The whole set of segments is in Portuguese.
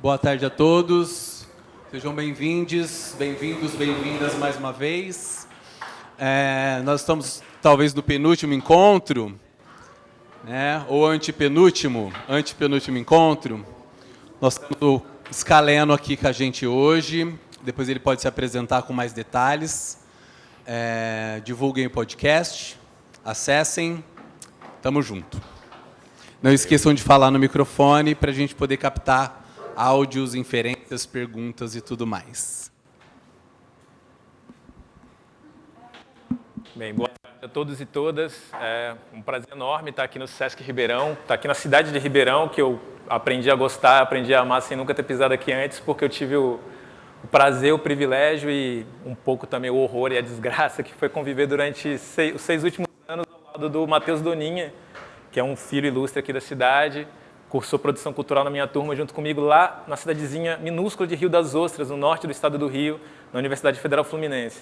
Boa tarde a todos. Sejam bem-vindos, bem-vindas mais uma vez. Nós estamos, talvez, no penúltimo encontro, né? Ou antepenúltimo encontro. Nós temos o Scaleno aqui com a gente hoje. Depois ele pode se apresentar com mais detalhes. Divulguem o podcast, acessem. Tamo junto. Não esqueçam de falar no microfone para a gente poder captar áudios, inferências, perguntas e tudo mais. Bem, boa tarde a todos e todas. É um prazer enorme estar aqui no Sesc Ribeirão, estar aqui na cidade de Ribeirão, que eu aprendi a gostar, aprendi a amar sem nunca ter pisado aqui antes, porque eu tive o prazer, o privilégio e um pouco também o horror e a desgraça que foi conviver durante os 6 últimos anos ao lado do Matheus Doninha, que é um filho ilustre aqui da cidade, cursou produção cultural na minha turma junto comigo lá na cidadezinha minúscula de Rio das Ostras, no norte do estado do Rio, na Universidade Federal Fluminense.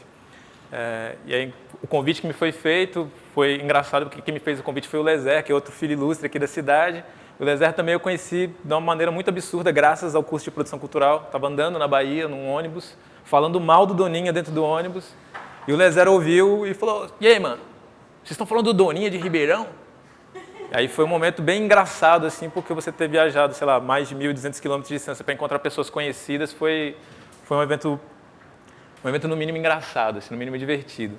E aí o convite que me foi feito foi engraçado, porque quem me fez o convite foi o Lezer, que é outro filho ilustre aqui da cidade. O Lezer também eu conheci de uma maneira muito absurda, graças ao curso de produção cultural. Estava andando na Bahia, num ônibus, falando mal do Doninha dentro do ônibus. E o Lezer ouviu e falou: "E aí, mano, vocês estão falando do Doninha de Ribeirão?" Aí foi um momento bem engraçado, assim, porque você ter viajado, sei lá, mais de 1.200 quilômetros de distância para encontrar pessoas conhecidas foi um evento no mínimo engraçado, assim, no mínimo divertido.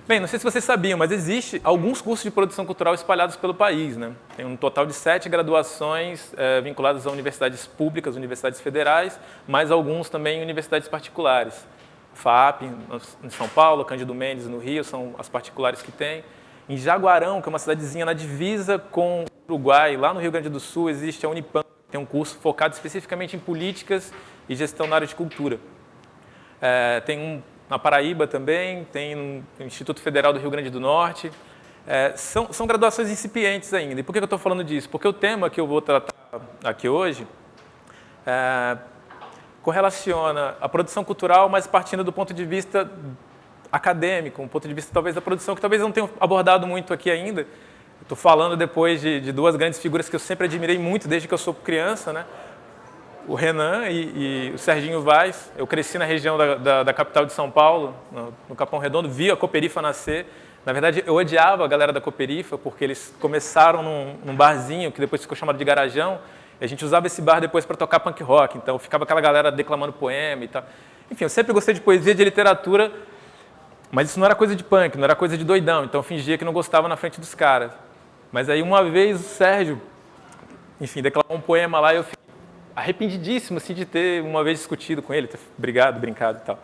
Bem, não sei se vocês sabiam, mas existe alguns cursos de produção cultural espalhados pelo país, né? Tem um total de 7 graduações vinculadas a universidades públicas, universidades federais, mas alguns também em universidades particulares. FAP, em São Paulo, Cândido Mendes, no Rio, são as particulares que tem. Em Jaguarão, que é uma cidadezinha na divisa com o Uruguai, lá no Rio Grande do Sul, existe a Unipam, que tem um curso focado especificamente em políticas e gestão na área de cultura. Tem um na Paraíba também, tem no Instituto Federal do Rio Grande do Norte. São graduações incipientes ainda. E por que eu estou falando disso? Porque o tema que eu vou tratar aqui hoje correlaciona a produção cultural, mas partindo do ponto de vista acadêmico, um ponto de vista talvez da produção, que talvez eu não tenha abordado muito aqui ainda. Estou falando depois de 2 grandes figuras que eu sempre admirei muito desde que eu sou criança, né? O Renan e o Serginho Vaz. Eu cresci na região da capital de São Paulo, no Capão Redondo, vi a Cooperifa nascer. Na verdade, eu odiava a galera da Cooperifa, porque eles começaram num barzinho, que depois ficou chamado de Garajão, e a gente usava esse bar depois para tocar punk rock, então ficava aquela galera declamando poema e tal. Enfim, eu sempre gostei de poesia, de literatura, mas isso não era coisa de punk, não era coisa de doidão, então eu fingia que não gostava na frente dos caras. Mas aí uma vez o Sérgio, enfim, declamou um poema lá e eu fiquei arrependidíssimo assim, de ter uma vez discutido com ele, ter brigado, brincado e tal.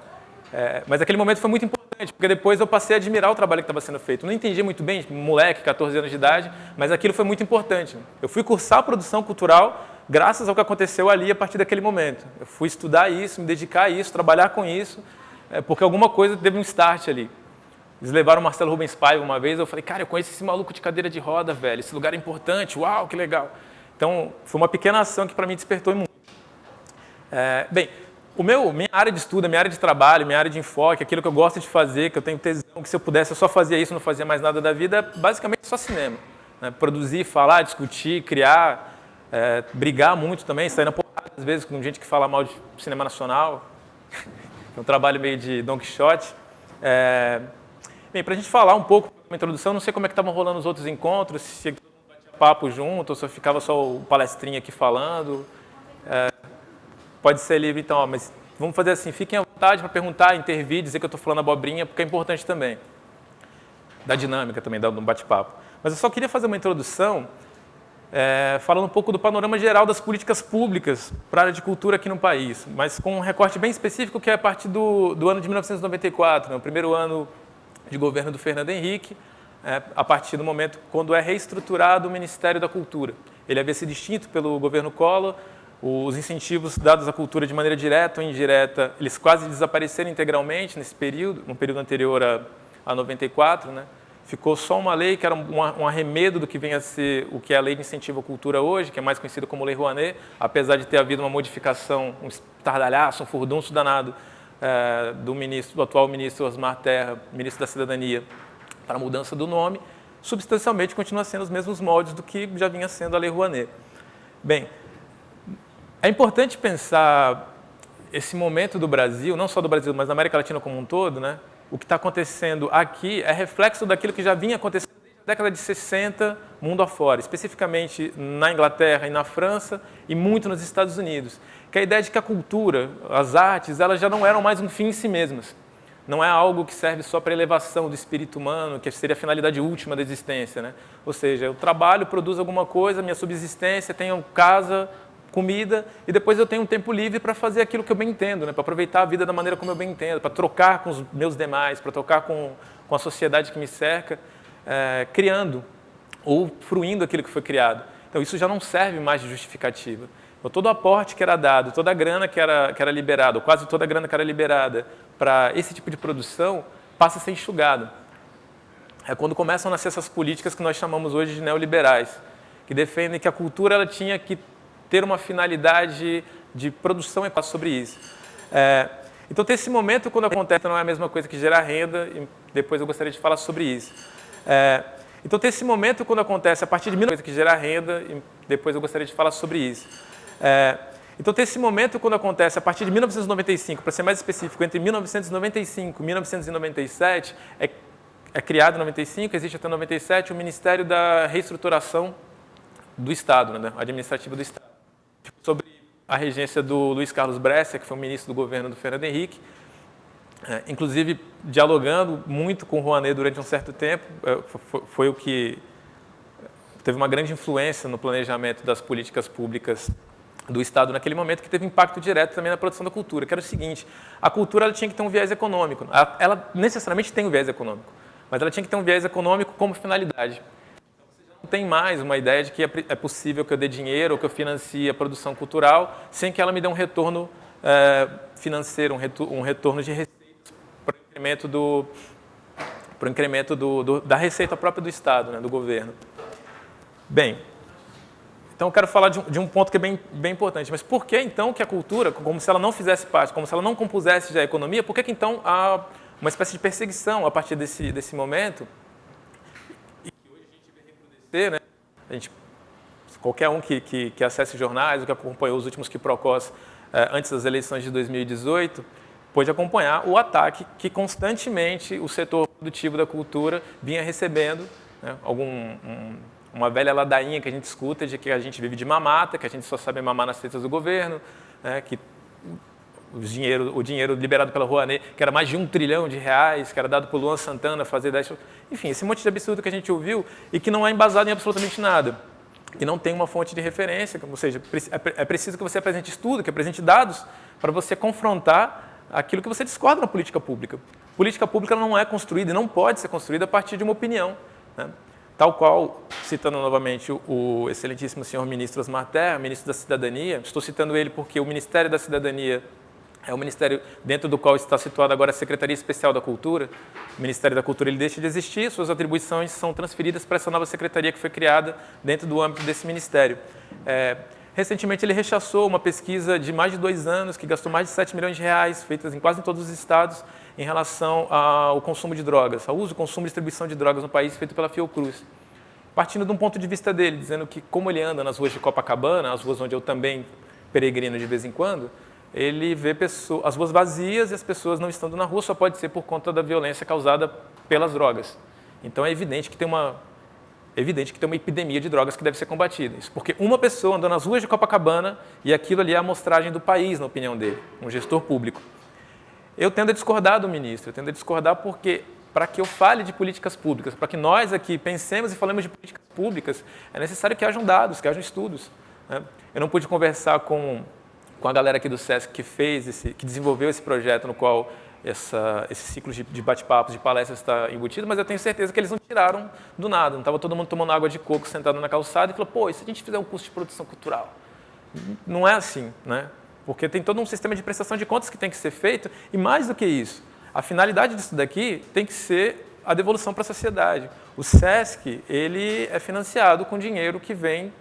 Mas aquele momento foi muito importante, porque depois eu passei a admirar o trabalho que estava sendo feito. Eu não entendi muito bem, moleque, 14 anos de idade, mas aquilo foi muito importante. Eu fui cursar produção cultural graças ao que aconteceu ali a partir daquele momento. Eu fui estudar isso, me dedicar a isso, trabalhar com isso, porque alguma coisa teve um start ali. Eles levaram o Marcelo Rubens Paiva uma vez, eu falei, cara, eu conheço esse maluco de cadeira de roda, velho, esse lugar é importante, uau, que legal. Então, foi uma pequena ação que para mim despertou muito. Bem, minha área de estudo, minha área de trabalho, minha área de enfoque, aquilo que eu gosto de fazer, que eu tenho tesão, que se eu pudesse eu só fazia isso, não fazia mais nada da vida, é basicamente só cinema. Né? Produzir, falar, discutir, criar, brigar muito também, sair na porrada, às vezes, com gente que fala mal de cinema nacional. É um trabalho meio de Don Quixote. Bem, para a gente falar um pouco, uma introdução, não sei como é que estavam rolando os outros encontros, se todo mundo batia papo junto, ou se ficava só o palestrinha aqui falando. Pode ser livre, então, mas vamos fazer assim, fiquem à vontade para perguntar, intervir, dizer que eu estou falando abobrinha, porque é importante também. Da dinâmica também, de um bate-papo. Mas eu só queria fazer uma introdução, falando um pouco do panorama geral das políticas públicas para a área de cultura aqui no país, mas com um recorte bem específico, que é a partir do ano de 1994, né, o primeiro ano de governo do Fernando Henrique, a partir do momento quando é reestruturado o Ministério da Cultura. Ele havia sido extinto pelo governo Collor. Os incentivos dados à cultura de maneira direta ou indireta, eles quase desapareceram integralmente nesse período, no período anterior a 94, né? Ficou só uma lei que era um arremedo do que vem a ser o que é a Lei de Incentivo à Cultura hoje, que é mais conhecida como Lei Rouanet, apesar de ter havido uma modificação, um estardalhaço, um furdunço danado do atual ministro Osmar Terra, ministro da Cidadania, para a mudança do nome, substancialmente continua sendo os mesmos moldes do que já vinha sendo a Lei Rouanet. Bem, É importante pensar esse momento do Brasil, não só do Brasil, mas da América Latina como um todo, né? O que está acontecendo aqui é reflexo daquilo que já vinha acontecendo desde a década de 60, mundo afora, especificamente na Inglaterra e na França e muito nos Estados Unidos. Que é a ideia de que a cultura, as artes, elas já não eram mais um fim em si mesmas. Não é algo que serve só para a elevação do espírito humano, que seria a finalidade última da existência, né? Ou seja, eu trabalho, produzo alguma coisa, minha subsistência, tenho casa, comida, e depois eu tenho um tempo livre para fazer aquilo que eu bem entendo, né? Para aproveitar a vida da maneira como eu bem entendo, para trocar com os meus demais, para trocar com a sociedade que me cerca, criando ou fruindo aquilo que foi criado. Então isso já não serve mais de justificativa. Então, todo o aporte que era dado, toda a grana que era liberada, ou quase toda a grana que era liberada para esse tipo de produção, passa a ser enxugado. É quando começam a nascer essas políticas que nós chamamos hoje de neoliberais, que defendem que a cultura ela tinha que ter uma finalidade de produção e sobre isso. Então, tem esse momento quando acontece, não é a mesma coisa que gerar renda, e depois eu gostaria de falar sobre isso. Então, tem esse momento quando acontece a partir de 1900 que gerar renda, e depois eu gostaria de falar sobre isso. Então, tem esse momento quando acontece a partir de 1995, para ser mais específico, entre 1995 e 1997, é criado em 95, existe até 97, o Ministério da Reestruturação do Estado, né, administrativo do Estado, sobre a regência do Luiz Carlos Brescia, que foi o ministro do governo do Fernando Henrique, inclusive dialogando muito com o Rouanet durante um certo tempo, foi o que teve uma grande influência no planejamento das políticas públicas do Estado naquele momento, que teve impacto direto também na produção da cultura, que era o seguinte: a cultura ela tinha que ter um viés econômico, ela necessariamente tem um viés econômico, mas ela tinha que ter um viés econômico como finalidade. Então, você já não tem mais uma ideia de que é possível que eu dê dinheiro ou que eu financie a produção cultural sem que ela me dê um retorno financeiro, um retorno de receitas para o incremento da receita própria do Estado, né, do governo. Bem, então eu quero falar de um ponto que é bem importante. Mas por que então que a cultura, como se ela não fizesse parte, como se ela não compusesse já a economia, por que então há uma espécie de perseguição a partir desse momento? E que hoje a gente vê recrudescer, né? Qualquer um que acesse jornais, ou que acompanhou os últimos quiprocós antes das eleições de 2018, pôde acompanhar o ataque que constantemente o setor produtivo da cultura vinha recebendo, né? Uma velha ladainha que a gente escuta de que a gente vive de mamata, que a gente só sabe mamar nas tetas do governo, né, que o dinheiro liberado pela Rouanet, que era mais de R$1 trilhão, que era dado por Luan Santana fazer 10... Enfim, esse monte de absurdo que a gente ouviu e que não é embasado em absolutamente nada. E não tem uma fonte de referência, ou seja, é preciso que você apresente estudo, que apresente dados para você confrontar aquilo que você discorda na política pública. Política pública não é construída e não pode ser construída a partir de uma opinião, né? Tal qual, citando novamente o excelentíssimo senhor ministro Osmar Terra, ministro da Cidadania, estou citando ele porque o Ministério da Cidadania é o ministério dentro do qual está situada agora a Secretaria Especial da Cultura. O Ministério da Cultura ele deixa de existir, suas atribuições são transferidas para essa nova secretaria que foi criada dentro do âmbito desse ministério. Recentemente ele rechaçou uma pesquisa de mais de 2 anos, que gastou mais de R$7 milhões, feitas em quase todos os estados, em relação ao consumo de drogas, ao uso, consumo e distribuição de drogas no país, feito pela Fiocruz. Partindo de um ponto de vista dele, dizendo que como ele anda nas ruas de Copacabana, as ruas onde eu também peregrino de vez em quando, ele vê as ruas vazias e as pessoas não estando na rua, só pode ser por conta da violência causada pelas drogas. Então é evidente que tem uma epidemia de drogas que deve ser combatida. Isso porque uma pessoa andando nas ruas de Copacabana e aquilo ali é a amostragem do país, na opinião dele, um gestor público. Eu tendo a discordar do ministro, eu tendo a discordar porque, para que eu fale de políticas públicas, para que nós aqui pensemos e falemos de políticas públicas, é necessário que hajam dados, que hajam estudos, né? Eu não pude conversar com a galera aqui do SESC que desenvolveu esse projeto no qual esse ciclo de bate-papos, de palestras está embutido, mas eu tenho certeza que eles não tiraram do nada. Não estava todo mundo tomando água de coco sentado na calçada e falou, pô, e se a gente fizer um curso de produção cultural? Não é assim, né? Porque tem todo um sistema de prestação de contas que tem que ser feito, e mais do que isso, a finalidade disso daqui tem que ser a devolução para a sociedade. O SESC, ele é financiado com dinheiro que vem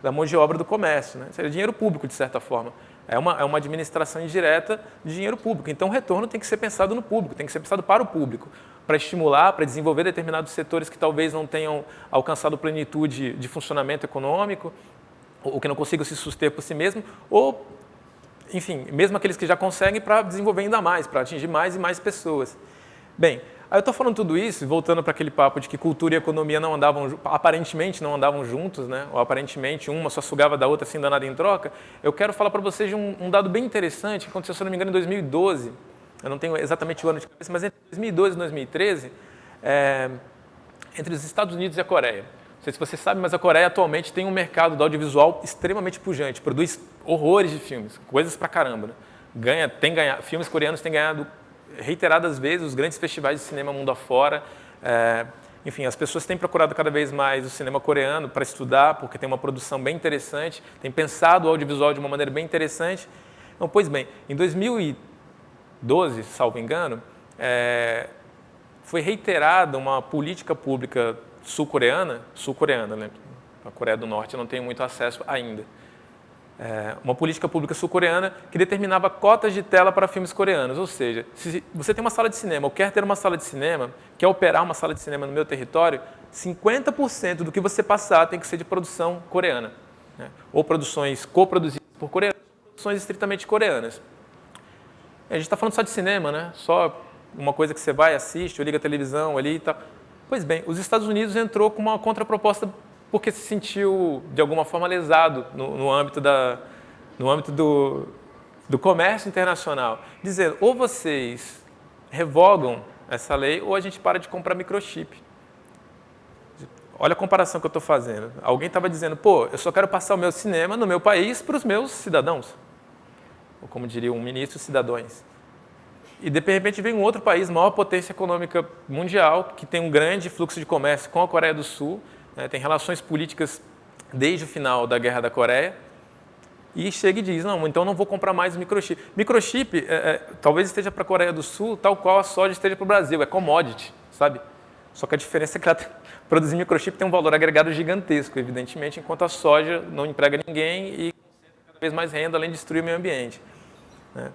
da mão de obra do comércio, né? Seria dinheiro público, de certa forma. É uma administração indireta de dinheiro público. Então, o retorno tem que ser pensado no público, tem que ser pensado para o público, para estimular, para desenvolver determinados setores que talvez não tenham alcançado plenitude de funcionamento econômico, ou que não consigam se suster por si mesmo, ou, enfim, mesmo aqueles que já conseguem para desenvolver ainda mais, para atingir mais e mais pessoas. Bem, aí eu estou falando tudo isso, voltando para aquele papo de que cultura e economia não andavam, aparentemente não andavam juntos, né? Ou aparentemente uma só sugava da outra sem dar nada em troca. Eu quero falar para vocês de um dado bem interessante que aconteceu, se eu não me engano, em 2012. Eu não tenho exatamente o ano de cabeça, mas entre 2012 e 2013, entre os Estados Unidos e a Coreia. Não sei se você sabe, mas a Coreia atualmente tem um mercado do audiovisual extremamente pujante, produz horrores de filmes, coisas pra caramba, né? Filmes coreanos têm ganhado reiteradas vezes os grandes festivais de cinema mundo afora. Enfim, as pessoas têm procurado cada vez mais o cinema coreano para estudar, porque tem uma produção bem interessante, tem pensado o audiovisual de uma maneira bem interessante. Então, pois bem, em 2012, salvo engano, foi reiterada uma política pública sul-coreana, né? A Coreia do Norte eu não tenho muito acesso ainda. Uma política pública sul-coreana que determinava cotas de tela para filmes coreanos. Ou seja, se você tem uma sala de cinema ou quer ter uma sala de cinema, quer operar uma sala de cinema no meu território, 50% do que você passar tem que ser de produção coreana, né? Ou produções coproduzidas por coreanos, ou produções estritamente coreanas. A gente está falando só de cinema, né? Só uma coisa que você vai, assiste, ou liga a televisão ali e tal. Pois bem, os Estados Unidos entrou com uma contraproposta porque se sentiu, de alguma forma, lesado no âmbito do comércio internacional, dizendo, ou vocês revogam essa lei, ou a gente para de comprar microchip. Olha a comparação que eu estou fazendo. Alguém estava dizendo, pô, eu só quero passar o meu cinema no meu país para os meus cidadãos. Ou como diria um ministro, cidadãos. E de repente vem um outro país, maior potência econômica mundial, que tem um grande fluxo de comércio com a Coreia do Sul, né, tem relações políticas desde o final da Guerra da Coreia, e chega e diz, não, então não vou comprar mais microchip. Microchip talvez esteja para a Coreia do Sul, tal qual a soja esteja para o Brasil, é commodity, sabe? Só que a diferença é que produzir microchip tem um valor agregado gigantesco, evidentemente, enquanto a soja não emprega ninguém e concentra cada vez mais renda, além de destruir o meio ambiente, né?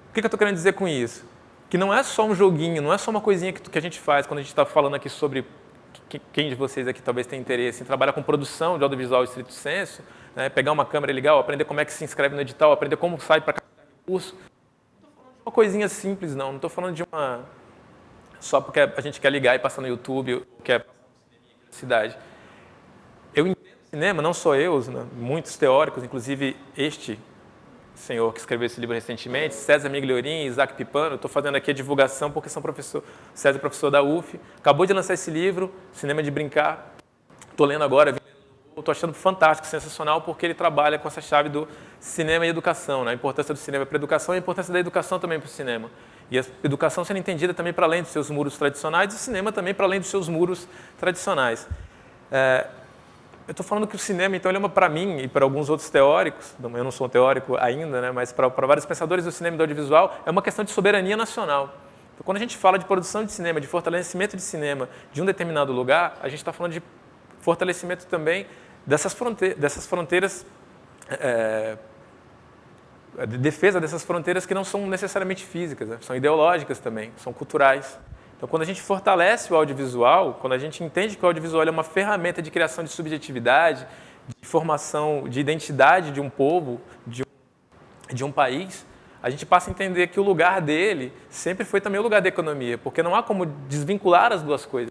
O que eu estou querendo dizer com isso? Que não é só um joguinho, não é só uma coisinha que a gente faz quando a gente está falando aqui sobre quem de vocês aqui talvez tenha interesse em trabalhar com produção de audiovisual estrito sensu, né, pegar uma câmera legal, aprender como é que se inscreve no edital, aprender como sai para captar recurso. Não estou falando de uma coisinha simples, não estou falando de uma... só porque a gente quer ligar e passar no YouTube, ou quer passar no cinema na cidade. Eu entendo cinema, não só eu, né, muitos teóricos, inclusive este senhor que escreveu esse livro recentemente, César Migliorin e Isaac Pipano. Estou fazendo aqui a divulgação porque são professor. César é professor da UF, acabou de lançar esse livro, Cinema de Brincar. Estou lendo agora, estou achando fantástico, sensacional, porque ele trabalha com essa chave do cinema e educação, né? A importância do cinema para a educação e a importância da educação também para o cinema. E a educação sendo entendida também para além dos seus muros tradicionais e o cinema também para além dos seus muros tradicionais. Eu estou falando que o cinema, então, ele é para mim e para alguns outros teóricos, eu não sou um teórico ainda, né, mas para vários pensadores do cinema e do audiovisual, é uma questão de soberania nacional. Então, quando a gente fala de produção de cinema, de fortalecimento de cinema de um determinado lugar, a gente está falando de fortalecimento também dessas fronteiras, de defesa dessas fronteiras que não são necessariamente físicas, né, são ideológicas também, são culturais. Então, quando a gente fortalece o audiovisual, quando a gente entende que o audiovisual é uma ferramenta de criação de subjetividade, de formação, de identidade de um povo, de um país, a gente passa a entender que o lugar dele sempre foi também o lugar da economia, porque não há como desvincular as duas coisas.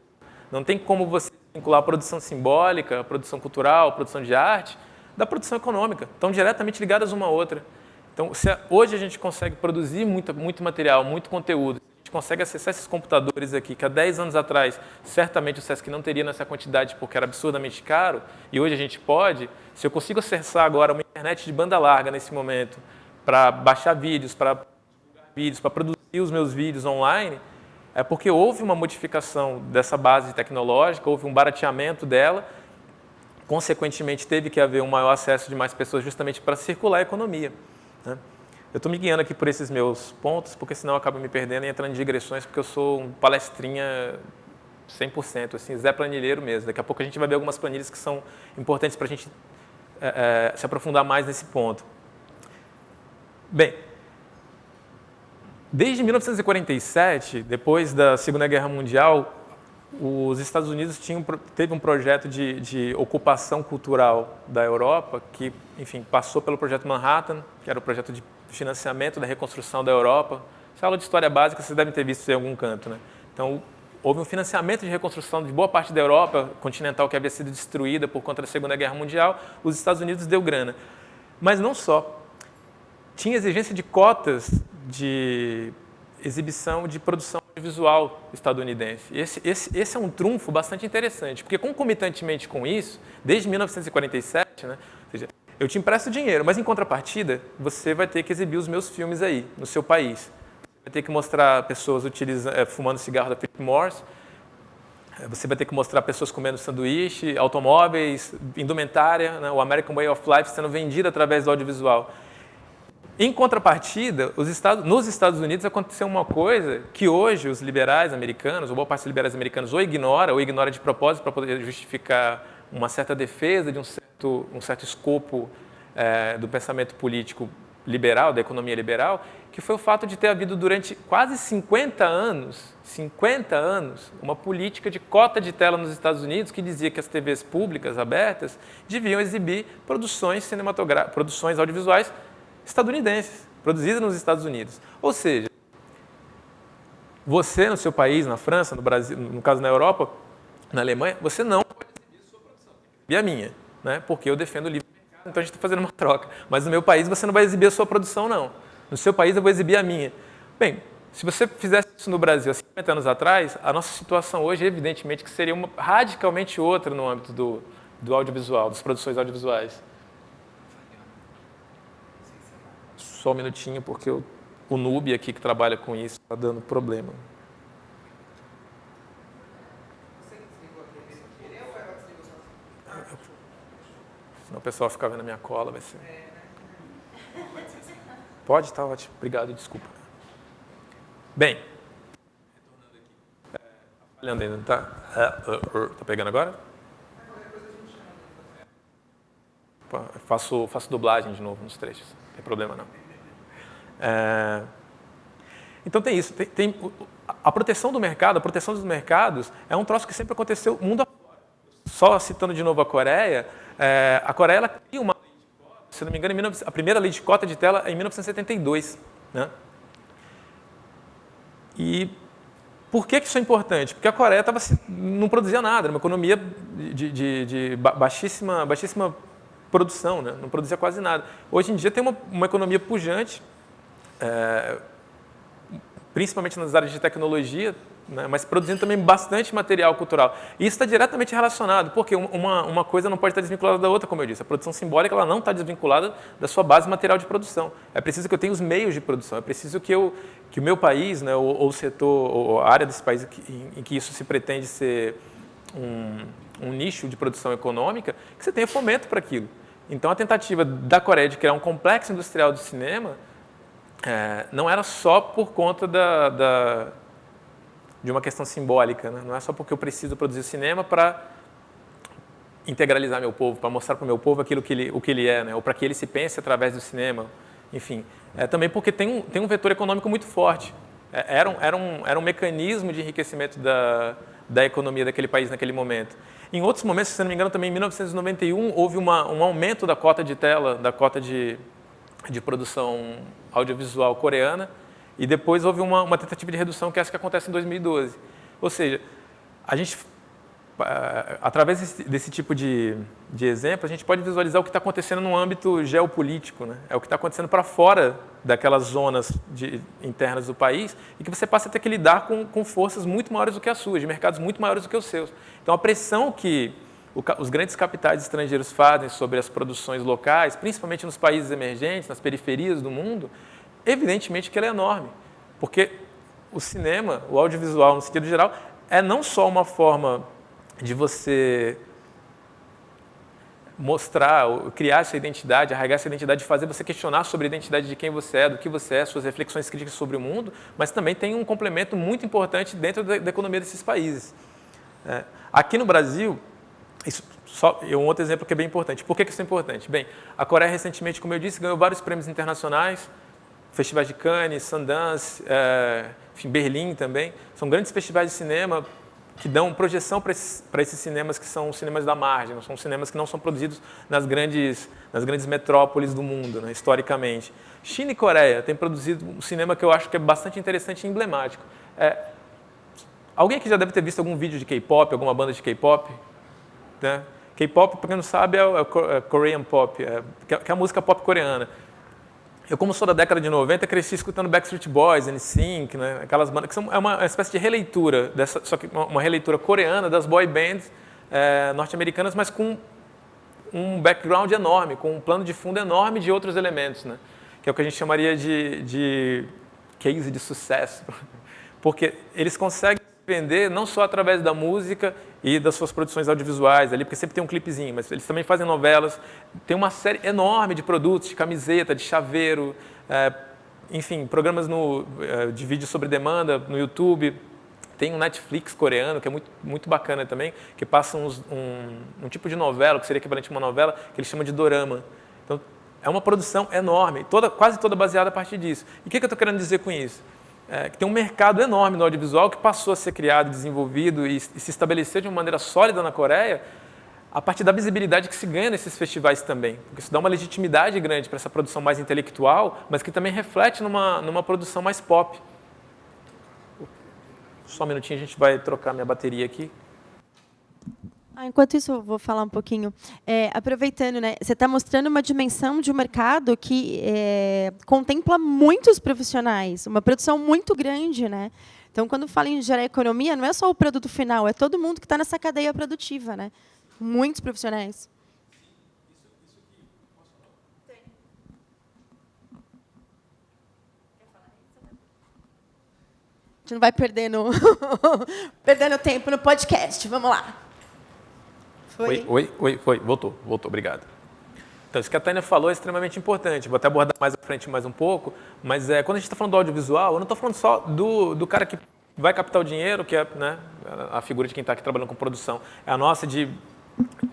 Não tem como você vincular a produção simbólica, a produção cultural, a produção de arte, da produção econômica. Estão diretamente ligadas uma à outra. Então, hoje a gente consegue produzir muito material, muito conteúdo, consegue acessar esses computadores aqui, que há 10 anos atrás, certamente o Sesc não teria nessa quantidade porque era absurdamente caro, e hoje a gente pode, se eu consigo acessar agora uma internet de banda larga nesse momento, para baixar vídeos, para produzir os meus vídeos online, é porque houve uma modificação dessa base tecnológica, houve um barateamento dela, consequentemente teve que haver um maior acesso de mais pessoas justamente para circular a economia, né? Eu estou me guiando aqui por esses meus pontos, porque senão eu acabo me perdendo e entrando em digressões, porque eu sou um palestrinha 100%, assim, Zé Planilheiro mesmo. Daqui a pouco a gente vai ver algumas planilhas que são importantes para a gente se aprofundar mais nesse ponto. Bem, desde 1947, depois da Segunda Guerra Mundial, os Estados Unidos teve um projeto de ocupação cultural da Europa que, enfim, passou pelo projeto Manhattan, que era o projeto de financiamento da reconstrução da Europa. Essa aula de história básica vocês devem ter visto isso em algum canto, né? Então, houve um financiamento de reconstrução de boa parte da Europa continental que havia sido destruída por conta da Segunda Guerra Mundial. Os Estados Unidos deu grana. Mas não só. Tinha exigência de cotas de exibição de produção audiovisual estadunidense. Esse é um trunfo bastante interessante, porque concomitantemente com isso, desde 1947, né, ou seja, eu te empresto dinheiro, mas em contrapartida, você vai ter que exibir os meus filmes aí, no seu país. Vai ter que mostrar pessoas fumando cigarro da Philip Morris, você vai ter que mostrar pessoas comendo sanduíche, automóveis, indumentária, né, o American Way of Life sendo vendido através do audiovisual. Em contrapartida, nos Estados Unidos aconteceu uma coisa que hoje os liberais americanos, ou boa parte dos liberais americanos, ou ignora de propósito para poder justificar uma certa defesa de um certo escopo do pensamento político liberal, da economia liberal, que foi o fato de ter havido durante quase 50 anos, uma política de cota de tela nos Estados Unidos que dizia que as TVs públicas abertas deviam exibir produções audiovisuais estadunidenses, produzidas nos Estados Unidos. Ou seja, você no seu país, na França, no Brasil, no caso na Europa, na Alemanha, você não pode exibir a sua produção, tem que exibir a minha, né? Porque eu defendo o livre mercado, então a gente está fazendo uma troca. Mas no meu país você não vai exibir a sua produção, não. No seu país eu vou exibir a minha. Bem, se você fizesse isso no Brasil há 50 anos atrás, a nossa situação hoje, evidentemente, que seria radicalmente outra no âmbito do audiovisual, das produções audiovisuais. Só um minutinho, porque o noob aqui que trabalha com isso está dando problema. Senão o pessoal ficar vendo a minha cola, vai ser... Pode? Tá ótimo. Obrigado, desculpa. Bem. Falhando ainda, tá? Tá pegando agora? Faço dublagem de novo nos trechos. Não tem problema, não. Então tem isso, tem a proteção do mercado, a proteção dos mercados é um troço que sempre aconteceu mundo afora. Só citando de novo a Coreia ela cria uma lei de cota, se não me engano, a primeira lei de cota de tela é em 1972. Né? E por que isso é importante? Porque a Coreia não produzia nada, era uma economia de baixíssima produção, né? Não produzia quase nada. Hoje em dia tem uma economia pujante, principalmente nas áreas de tecnologia, né, mas produzindo também bastante material cultural. E isso está diretamente relacionado, porque uma coisa não pode estar desvinculada da outra, como eu disse. A produção simbólica ela não está desvinculada da sua base material de produção. É preciso que eu tenha os meios de produção, é preciso que o meu país, né, ou o setor, ou a área desse país em que isso se pretende ser um nicho de produção econômica, que você tenha fomento para aquilo. Então, a tentativa da Coreia de criar um complexo industrial do cinema não era só por conta de uma questão simbólica, né? Não é só porque eu preciso produzir cinema para integralizar meu povo, para mostrar para o meu povo o que ele é, né? Ou para que ele se pense através do cinema. Enfim, também porque tem um vetor econômico muito forte. Era um mecanismo de enriquecimento da economia daquele país naquele momento. Em outros momentos, se não me engano, também em 1991, houve um aumento da cota de tela, da cota de produção audiovisual coreana, e depois houve uma tentativa de redução, que é essa que acontece em 2012. Ou seja, a gente, através desse tipo de exemplo, a gente pode visualizar o que está acontecendo no âmbito geopolítico, né? É o que está acontecendo para fora daquelas zonas internas do país, e que você passa a ter que lidar com forças muito maiores do que as suas, de mercados muito maiores do que os seus. Então, a pressão que os grandes capitais estrangeiros fazem sobre as produções locais, principalmente nos países emergentes, nas periferias do mundo, evidentemente que ela é enorme, porque o cinema, o audiovisual no sentido geral, é não só uma forma de você mostrar, criar essa identidade, arraigar essa identidade, de fazer você questionar sobre a identidade de quem você é, do que você é, suas reflexões críticas sobre o mundo, mas também tem um complemento muito importante dentro da economia desses países. Aqui no Brasil, um outro exemplo que é bem importante. Por que isso é importante? Bem, a Coreia recentemente, como eu disse, ganhou vários prêmios internacionais, festivais de Cannes, Sundance, enfim, Berlim também. São grandes festivais de cinema que dão projeção para esses cinemas que são cinemas da margem, são cinemas que não são produzidos nas grandes metrópoles do mundo, né, historicamente. China e Coreia têm produzido um cinema que eu acho que é bastante interessante e emblemático. Alguém aqui já deve ter visto algum vídeo de K-pop, alguma banda de K-pop? Né? K-pop, para quem não sabe, é Korean Pop, que é a música pop coreana. Eu, como sou da década de 90, cresci escutando Backstreet Boys, NSYNC, né? Aquelas bandas que são uma espécie de releitura, só que uma releitura coreana das boy bands norte-americanas, mas com um background enorme, com um plano de fundo enorme de outros elementos, né? Que é o que a gente chamaria de case de sucesso. Porque eles conseguem vender não só através da música e das suas produções audiovisuais ali, porque sempre tem um clipezinho, mas eles também fazem novelas, tem uma série enorme de produtos, de camiseta, de chaveiro, enfim, programas de vídeo sobre demanda no YouTube. Tem um Netflix coreano, que é muito, muito bacana também, que passa um tipo de novela, que seria equivalente a uma novela, que eles chamam de dorama. Então, é uma produção enorme, quase toda baseada a partir disso. E o que eu estou querendo dizer com isso? Que tem um mercado enorme no audiovisual que passou a ser criado, desenvolvido e se estabeleceu de uma maneira sólida na Coreia a partir da visibilidade que se ganha nesses festivais também. Porque isso dá uma legitimidade grande para essa produção mais intelectual, mas que também reflete numa produção mais pop. Só um minutinho, a gente vai trocar minha bateria aqui. Enquanto isso, eu vou falar um pouquinho. Aproveitando, né, você está mostrando uma dimensão de um mercado que contempla muitos profissionais, uma produção muito grande, né? Então, quando fala em gerar economia, não é só o produto final, é todo mundo que está nessa cadeia produtiva, né? Muitos profissionais. A gente não vai perdendo tempo no podcast. Vamos lá. Foi. Voltou, obrigado. Então, isso que a Tânia falou é extremamente importante. Vou até abordar mais à frente mais um pouco, mas quando a gente está falando do audiovisual, eu não estou falando só do cara que vai captar o dinheiro, que é, né, a figura de quem está aqui trabalhando com produção. É a nossa de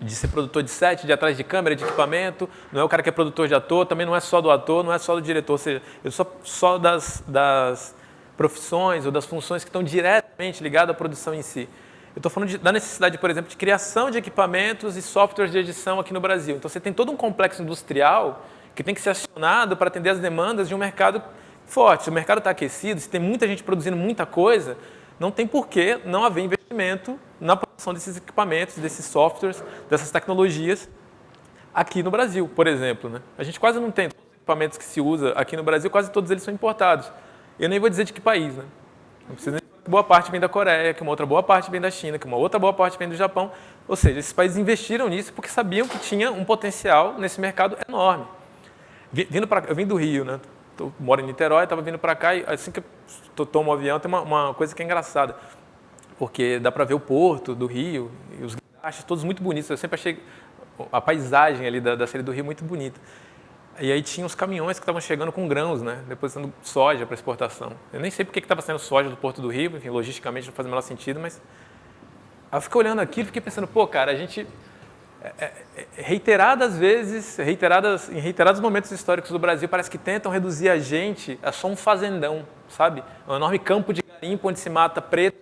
ser produtor de set, de ir atrás de câmera, de equipamento, não é o cara que é produtor de ator, também não é só do ator, não é só do diretor, ou seja, eu sou só das profissões ou das funções que estão diretamente ligadas à produção em si. Eu estou falando da necessidade, por exemplo, de criação de equipamentos e softwares de edição aqui no Brasil. Então, você tem todo um complexo industrial que tem que ser acionado para atender as demandas de um mercado forte. Se o mercado está aquecido, se tem muita gente produzindo muita coisa, não tem por que não haver investimento na produção desses equipamentos, desses softwares, dessas tecnologias aqui no Brasil, por exemplo. Né? A gente quase não tem todos os equipamentos que se usa aqui no Brasil, quase todos eles são importados. Eu nem vou dizer de que país, né? Não precisa nem dizer que boa parte vem da Coreia, que uma outra boa parte vem da China, que uma outra boa parte vem do Japão. Ou seja, esses países investiram nisso porque sabiam que tinha um potencial nesse mercado enorme. Eu vim do Rio, né? Moro em Niterói, estava vindo para cá e assim que eu tomo o avião tem uma coisa que é engraçada, porque dá para ver o porto do Rio e os guinchos, todos muito bonitos. Eu sempre achei a paisagem ali da série do Rio muito bonita. E aí tinha os caminhões que estavam chegando com grãos, né, depositando soja para exportação. Eu nem sei porque estava saindo soja do Porto do Rio, enfim, logisticamente não faz o menor sentido, mas... Aí eu fiquei olhando aquilo e fiquei pensando, pô, cara, a gente... reiteradas vezes, em reiterados momentos históricos do Brasil, parece que tentam reduzir a gente a só um fazendão, sabe? Um enorme campo de garimpo onde se mata preto.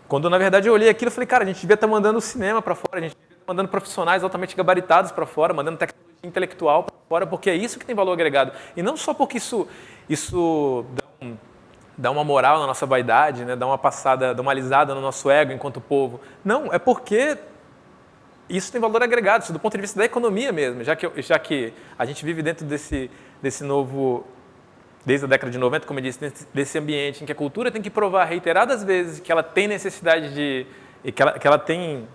Quando, na verdade, eu olhei aquilo e falei, cara, a gente devia estar mandando o cinema para fora, a gente devia estar mandando profissionais altamente gabaritados para fora, mandando tecnologia intelectual para fora, porque é isso que tem valor agregado. E não só porque isso dá uma moral na nossa vaidade, né? Dá uma alisada no nosso ego enquanto povo. Não, é porque isso tem valor agregado, isso do ponto de vista da economia mesmo, já que a gente vive dentro desse novo, desde a década de 90, como eu disse, desse ambiente em que a cultura tem que provar reiteradas vezes que ela tem necessidade que ela tem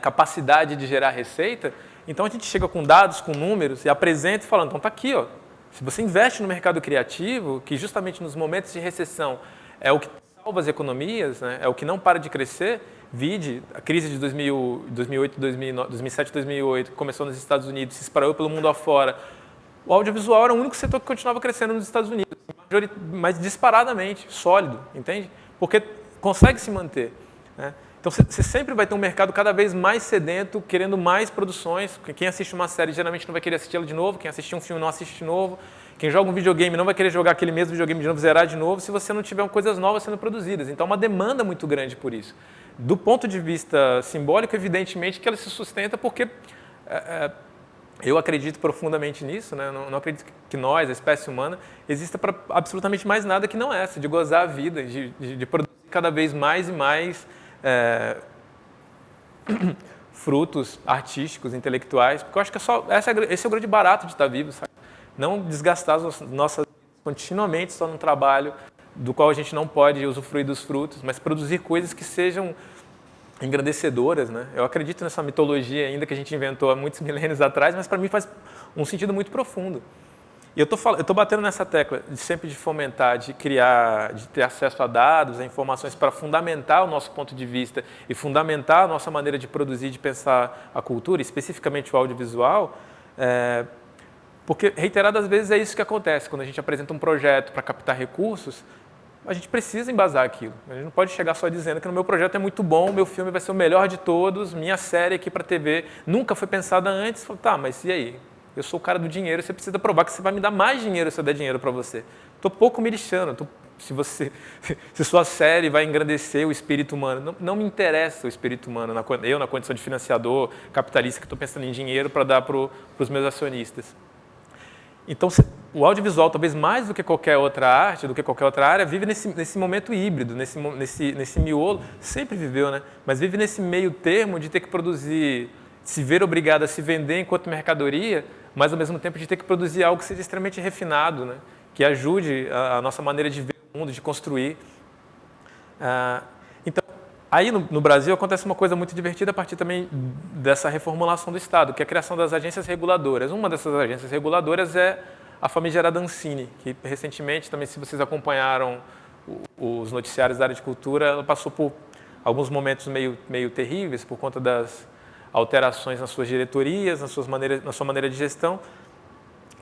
capacidade de gerar receita. Então a gente chega com dados, com números e apresenta falando, então está aqui, ó. Se você investe no mercado criativo, que justamente nos momentos de recessão é o que salva as economias, né, é o que não para de crescer, vide a crise de 2008, 2007, 2008, que começou nos Estados Unidos, se espraiou pelo mundo afora. O audiovisual era o único setor que continuava crescendo nos Estados Unidos, mas disparadamente, sólido, entende? Porque consegue se manter. Né? Então, você sempre vai ter um mercado cada vez mais sedento, querendo mais produções. Quem assiste uma série geralmente não vai querer assistir ela de novo, quem assistir um filme não assiste de novo, quem joga um videogame não vai querer jogar aquele mesmo videogame de novo, zerar de novo, se você não tiver coisas novas sendo produzidas. Então, é uma demanda muito grande por isso. Do ponto de vista simbólico, evidentemente que ela se sustenta porque eu acredito profundamente nisso, né? Não acredito que nós, a espécie humana, exista para absolutamente mais nada que não essa, de gozar a vida, de produzir cada vez mais e mais frutos artísticos, intelectuais, porque eu acho que esse é o grande barato de estar vivo, sabe? Não desgastar as nossas vidas continuamente só num trabalho do qual a gente não pode usufruir dos frutos, mas produzir coisas que sejam engrandecedoras, né? Eu acredito nessa mitologia ainda que a gente inventou há muitos milênios atrás, mas para mim faz um sentido muito profundo. E eu estou batendo nessa tecla sempre de fomentar, de criar, de ter acesso a dados, a informações para fundamentar o nosso ponto de vista e fundamentar a nossa maneira de produzir, de pensar a cultura, especificamente o audiovisual, porque reiteradas vezes é isso que acontece. Quando a gente apresenta um projeto para captar recursos, a gente precisa embasar aquilo. A gente não pode chegar só dizendo que no meu projeto é muito bom, meu filme vai ser o melhor de todos, minha série aqui para TV nunca foi pensada antes. Tá, mas e aí? Eu sou o cara do dinheiro, você precisa provar que você vai me dar mais dinheiro se eu der dinheiro para você. Estou pouco me lixando. Se sua série vai engrandecer o espírito humano, não me interessa o espírito humano, eu na condição de financiador, capitalista, que estou pensando em dinheiro para dar para os meus acionistas. Então, o audiovisual, talvez mais do que qualquer outra arte, do que qualquer outra área, vive nesse momento híbrido, nesse miolo, sempre viveu, né? Mas vive nesse meio termo de ter que produzir, se ver obrigado a se vender enquanto mercadoria, mas ao mesmo tempo de ter que produzir algo que seja extremamente refinado, né? Que ajude a nossa maneira de ver o mundo, de construir. Então, aí no Brasil acontece uma coisa muito divertida a partir também dessa reformulação do Estado, que é a criação das agências reguladoras. Uma dessas agências reguladoras é a famigerada Ancine, que recentemente, também se vocês acompanharam os noticiários da área de cultura, ela passou por alguns momentos meio terríveis por conta das alterações nas suas diretorias, na sua maneira de gestão,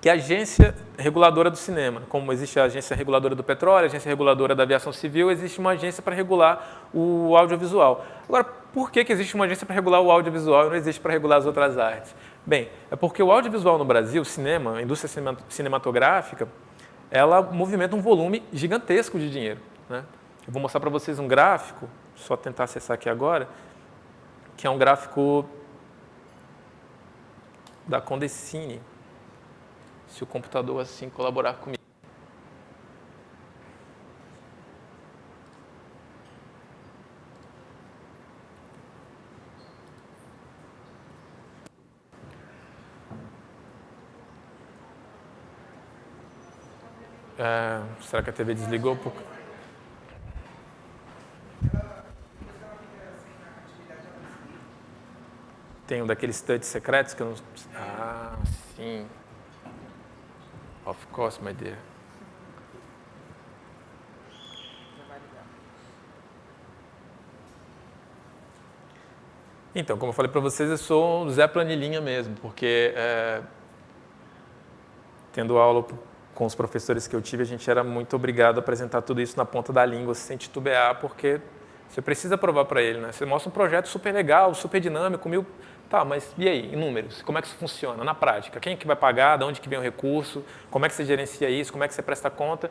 que é a agência reguladora do cinema. Como existe a agência reguladora do petróleo, a agência reguladora da aviação civil, existe uma agência para regular o audiovisual. Agora, por que existe uma agência para regular o audiovisual e não existe para regular as outras artes? Bem, é porque o audiovisual no Brasil, o cinema, a indústria cinematográfica, ela movimenta um volume gigantesco de dinheiro, né? Eu vou mostrar para vocês um gráfico, só tentar acessar aqui agora, que é um gráfico da Condecine, se o computador assim colaborar comigo. Será que a TV desligou? Tem um daqueles touch secretos que eu não... Ah, sim. Of course, my dear. Então, como eu falei para vocês, eu sou um Zé Planilhinha mesmo, porque tendo aula com os professores que eu tive, a gente era muito obrigado a apresentar tudo isso na ponta da língua, sem titubear, porque você precisa provar para ele, né? Você mostra um projeto super legal, super dinâmico, Tá, mas e aí, em números? Como é que isso funciona na prática? Quem é que vai pagar? De onde que vem o recurso? Como é que você gerencia isso? Como é que você presta conta?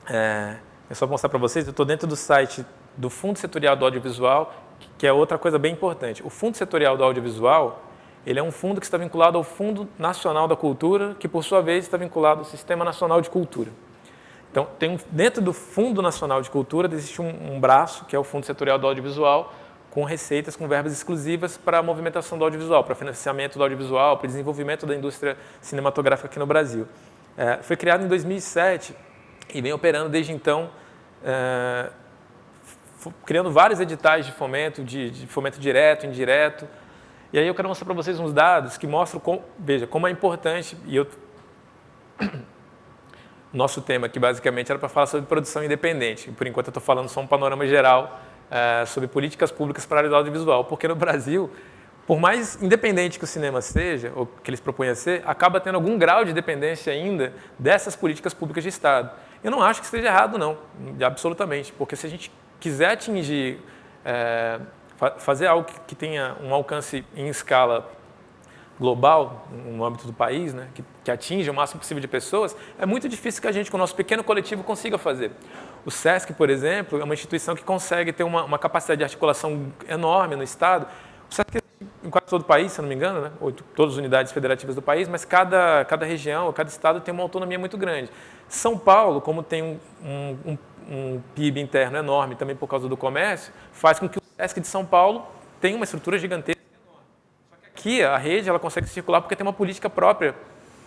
É só mostrar para vocês, eu estou dentro do site do Fundo Setorial do Audiovisual, que é outra coisa bem importante. O Fundo Setorial do Audiovisual, ele é um fundo que está vinculado ao Fundo Nacional da Cultura, que por sua vez está vinculado ao Sistema Nacional de Cultura. Então, dentro do Fundo Nacional de Cultura existe um braço, que é o Fundo Setorial do Audiovisual, com receitas, com verbas exclusivas para a movimentação do audiovisual, para financiamento do audiovisual, para o desenvolvimento da indústria cinematográfica aqui no Brasil. Foi criado em 2007 e vem operando desde então, criando vários editais de fomento direto, indireto. E aí eu quero mostrar para vocês uns dados que mostram, como é importante, nosso tema aqui basicamente era para falar sobre produção independente. Por enquanto eu estou falando só um panorama geral sobre políticas públicas para a área do audiovisual, porque no Brasil, por mais independente que o cinema seja, ou que eles propõem a ser, acaba tendo algum grau de dependência ainda dessas políticas públicas de Estado. Eu não acho que esteja errado, não, absolutamente, porque se a gente quiser atingir Fazer algo que tenha um alcance em escala global, no âmbito do país, né, que atinja o máximo possível de pessoas, é muito difícil que a gente, com o nosso pequeno coletivo, consiga fazer. O SESC, por exemplo, é uma instituição que consegue ter uma capacidade de articulação enorme no Estado. O SESC em quase todo o país, se eu não me engano, né, ou todas as unidades federativas do país, mas cada região, cada estado tem uma autonomia muito grande. São Paulo, como tem um PIB interno enorme, também por causa do comércio, faz com que o SESC de São Paulo tenha uma estrutura gigantesca. Aqui a rede ela consegue circular porque tem uma política própria,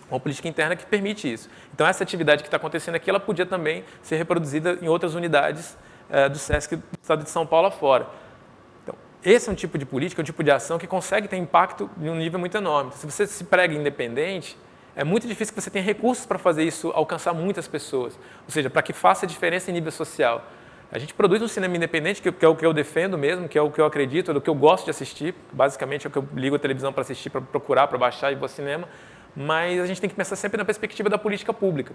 uma política interna que permite isso. Então essa atividade que está acontecendo aqui, ela podia também ser reproduzida em outras unidades do SESC do estado de São Paulo afora. Então, esse é um tipo de política, um tipo de ação que consegue ter impacto em um nível muito enorme. Então, se você se prega independente, é muito difícil que você tenha recursos para fazer isso alcançar muitas pessoas. Ou seja, para que faça diferença em nível social. A gente produz um cinema independente, que é o que eu defendo mesmo, que é o que eu acredito, é o que eu gosto de assistir. Basicamente é o que eu ligo a televisão para assistir, para procurar, para baixar e vou ao cinema. Mas a gente tem que pensar sempre na perspectiva da política pública.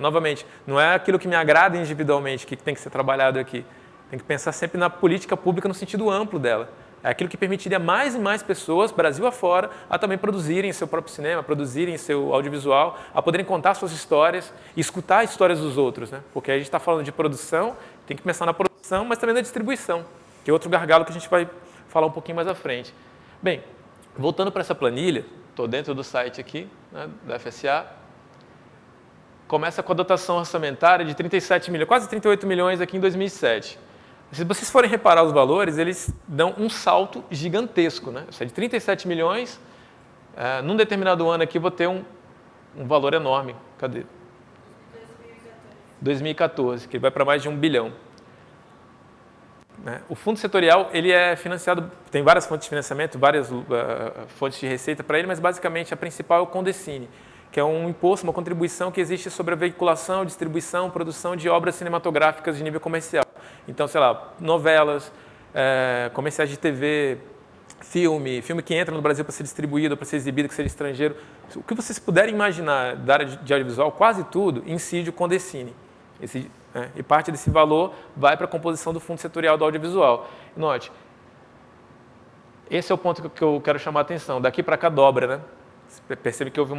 Novamente, não é aquilo que me agrada individualmente que tem que ser trabalhado aqui. Tem que pensar sempre na política pública no sentido amplo dela. É aquilo que permitiria mais e mais pessoas, Brasil afora, a também produzirem seu próprio cinema, produzirem seu audiovisual, a poderem contar suas histórias e escutar as histórias dos outros, né? Porque a gente está falando de produção, tem que pensar na produção, mas também na distribuição, que é outro gargalo que a gente vai falar um pouquinho mais à frente. Bem, voltando para essa planilha, estou dentro do site aqui, né, da FSA, começa com a dotação orçamentária de 37 milhões, quase 38 milhões aqui em 2007. Se vocês forem reparar os valores, eles dão um salto gigantesco, né? De 37 milhões, num determinado ano aqui, vou ter um valor enorme. Cadê? 2014, que vai para mais de 1 bilhão. O fundo setorial, ele é financiado, tem várias fontes de financiamento, várias fontes de receita para ele, mas basicamente a principal é o Condecine, que é um imposto, uma contribuição que existe sobre a veiculação, distribuição, produção de obras cinematográficas de nível comercial. Então, sei lá, novelas, comerciais de TV, filme que entra no Brasil para ser distribuído, para ser exibido, que seja estrangeiro. O que vocês puderem imaginar da área de audiovisual, quase tudo incide o Condecine. E parte desse valor vai para a composição do fundo setorial do audiovisual. Note, esse é o ponto que eu quero chamar a atenção. Daqui para cá dobra, né? Você percebe que houve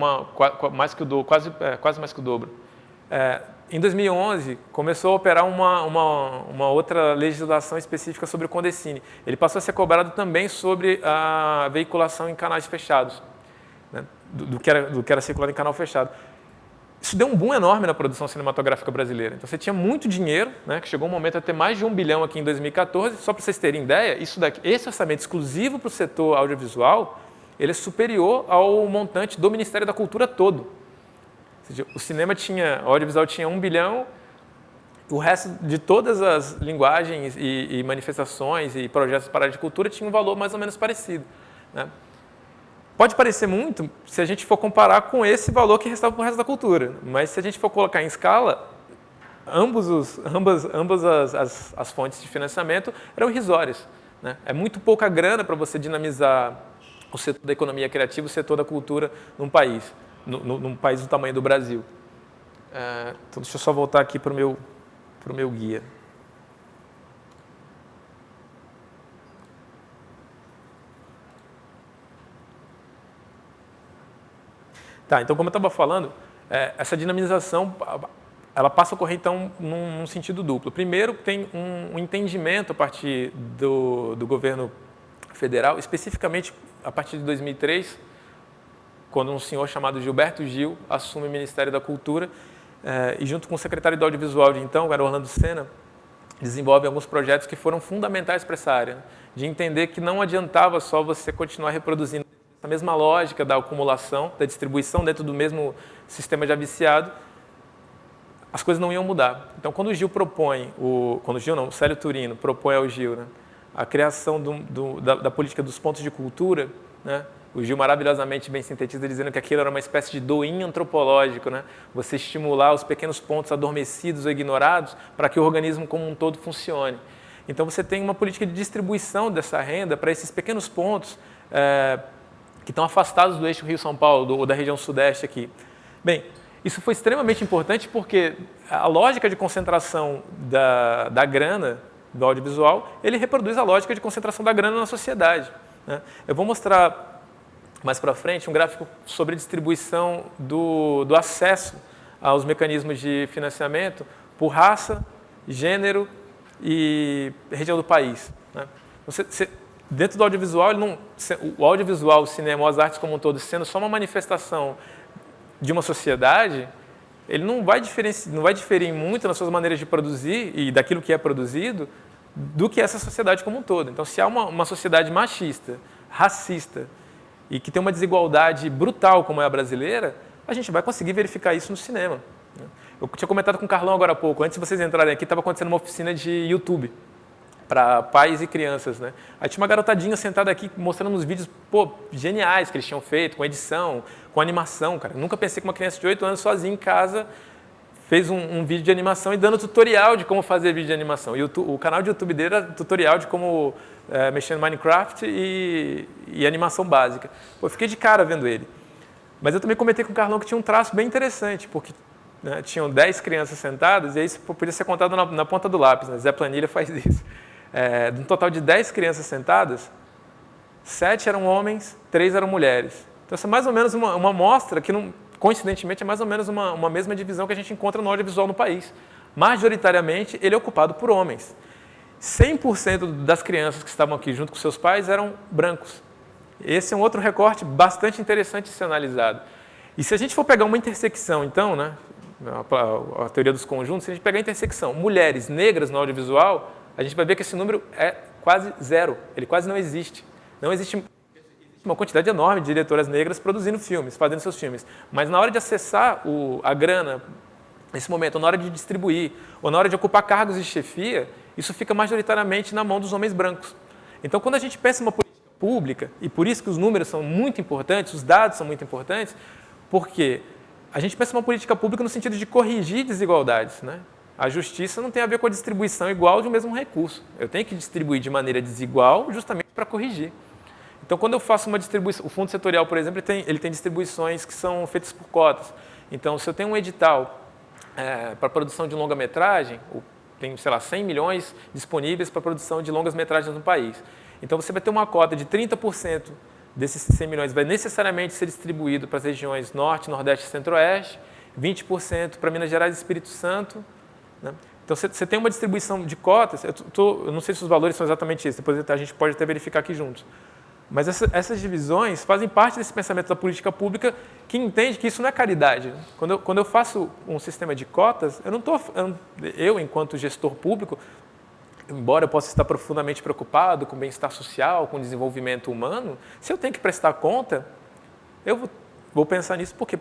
quase mais que o dobro. Em 2011, começou a operar uma outra legislação específica sobre o Condecine. Ele passou a ser cobrado também sobre a veiculação em canais fechados, né? do que era circulado em canal fechado. Isso deu um boom enorme na produção cinematográfica brasileira. Então, você tinha muito dinheiro, né, que chegou um momento a ter mais de 1 bilhão aqui em 2014. Só para vocês terem ideia, esse orçamento exclusivo para o setor audiovisual, ele é superior ao montante do Ministério da Cultura todo. Ou seja, o audiovisual tinha 1 bilhão, o resto de todas as linguagens e manifestações e projetos para a área de cultura tinha um valor mais ou menos parecido, né? Pode parecer muito se a gente for comparar com esse valor que restava para o resto da cultura, mas se a gente for colocar em escala, ambas as fontes de financiamento eram irrisórias, né? É muito pouca grana para você dinamizar o setor da economia criativa, o setor da cultura num país, num país do tamanho do Brasil. Então, deixa eu só voltar aqui para o meu guia. Tá, então, como eu estava falando, essa dinamização ela passa a ocorrer, então, num sentido duplo. Primeiro, tem um entendimento a partir do governo federal, especificamente a partir de 2003, quando um senhor chamado Gilberto Gil assume o Ministério da Cultura e, junto com o secretário do Audiovisual de então, que era Orlando Senna, desenvolve alguns projetos que foram fundamentais para essa área, né? De entender que não adiantava só você continuar reproduzindo a mesma lógica da acumulação, da distribuição dentro do mesmo sistema já viciado, as coisas não iam mudar. Então, quando o Gil propõe, o Célio Turino propõe ao Gil, né, a criação da política dos pontos de cultura, né, o Gil maravilhosamente bem sintetiza dizendo que aquilo era uma espécie de doinho antropológico, né, você estimular os pequenos pontos adormecidos ou ignorados para que o organismo como um todo funcione. Então, você tem uma política de distribuição dessa renda para esses pequenos pontos que estão afastados do eixo Rio-São Paulo, ou da região sudeste aqui. Bem, isso foi extremamente importante porque a lógica de concentração da grana do audiovisual, ele reproduz a lógica de concentração da grana na sociedade, né? Eu vou mostrar mais para frente um gráfico sobre distribuição do acesso aos mecanismos de financiamento por raça, gênero e região do país, né? Dentro do audiovisual, o audiovisual, o cinema, as artes como um todo, sendo só uma manifestação de uma sociedade, ele não vai diferir muito nas suas maneiras de produzir e daquilo que é produzido do que essa sociedade como um todo. Então, se há uma sociedade machista, racista e que tem uma desigualdade brutal como é a brasileira, a gente vai conseguir verificar isso no cinema, né? Eu tinha comentado com o Carlão agora há pouco, antes de vocês entrarem aqui, estava acontecendo uma oficina de YouTube para pais e crianças, né? Aí tinha uma garotadinha sentada aqui mostrando uns vídeos, geniais que eles tinham feito, com edição, com animação, cara. Eu nunca pensei que uma criança de 8 anos sozinha em casa fez um vídeo de animação e dando tutorial de como fazer vídeo de animação. O canal de YouTube dele era tutorial de como mexer no Minecraft e animação básica. Eu fiquei de cara vendo ele. Mas eu também comentei com o Carlão que tinha um traço bem interessante, porque, né, tinham 10 crianças sentadas e isso podia ser contado na ponta do lápis, né? Zé Planilha faz isso. De um total de 10 crianças sentadas, 7 eram homens, 3 eram mulheres. Então, essa é mais ou menos uma amostra que, coincidentemente, é mais ou menos uma mesma divisão que a gente encontra no audiovisual no país. Majoritariamente, ele é ocupado por homens. 100% das crianças que estavam aqui junto com seus pais eram brancos. Esse é um outro recorte bastante interessante de ser analisado. E se a gente for pegar uma intersecção, então, né, a teoria dos conjuntos, se a gente pegar a intersecção mulheres negras no audiovisual, a gente vai ver que esse número é quase zero, ele quase não existe. Não existe uma quantidade enorme de diretoras negras produzindo filmes, fazendo seus filmes. Mas na hora de acessar a grana, nesse momento, ou na hora de distribuir, ou na hora de ocupar cargos de chefia, isso fica majoritariamente na mão dos homens brancos. Então, quando a gente pensa em uma política pública, e por isso que os números são muito importantes, os dados são muito importantes, porque a gente pensa em uma política pública no sentido de corrigir desigualdades, né? A justiça não tem a ver com a distribuição igual de um mesmo recurso. Eu tenho que distribuir de maneira desigual justamente para corrigir. Então, quando eu faço uma distribuição, o fundo setorial, por exemplo, ele tem distribuições que são feitas por cotas. Então, se eu tenho um edital para produção de longa-metragem, tem, sei lá, 100 milhões disponíveis para produção de longas-metragens no país. Então, você vai ter uma cota de 30% desses 100 milhões vai necessariamente ser distribuído para as regiões Norte, Nordeste e Centro-Oeste, 20% para Minas Gerais e Espírito Santo, né? Então, você tem uma distribuição de cotas, eu não sei se os valores são exatamente esses, depois a gente pode até verificar aqui juntos. Mas essas divisões fazem parte desse pensamento da política pública que entende que isso não é caridade. Quando eu faço um sistema de cotas, eu, enquanto gestor público, embora eu possa estar profundamente preocupado com o bem-estar social, com o desenvolvimento humano, se eu tenho que prestar conta, eu vou pensar nisso porque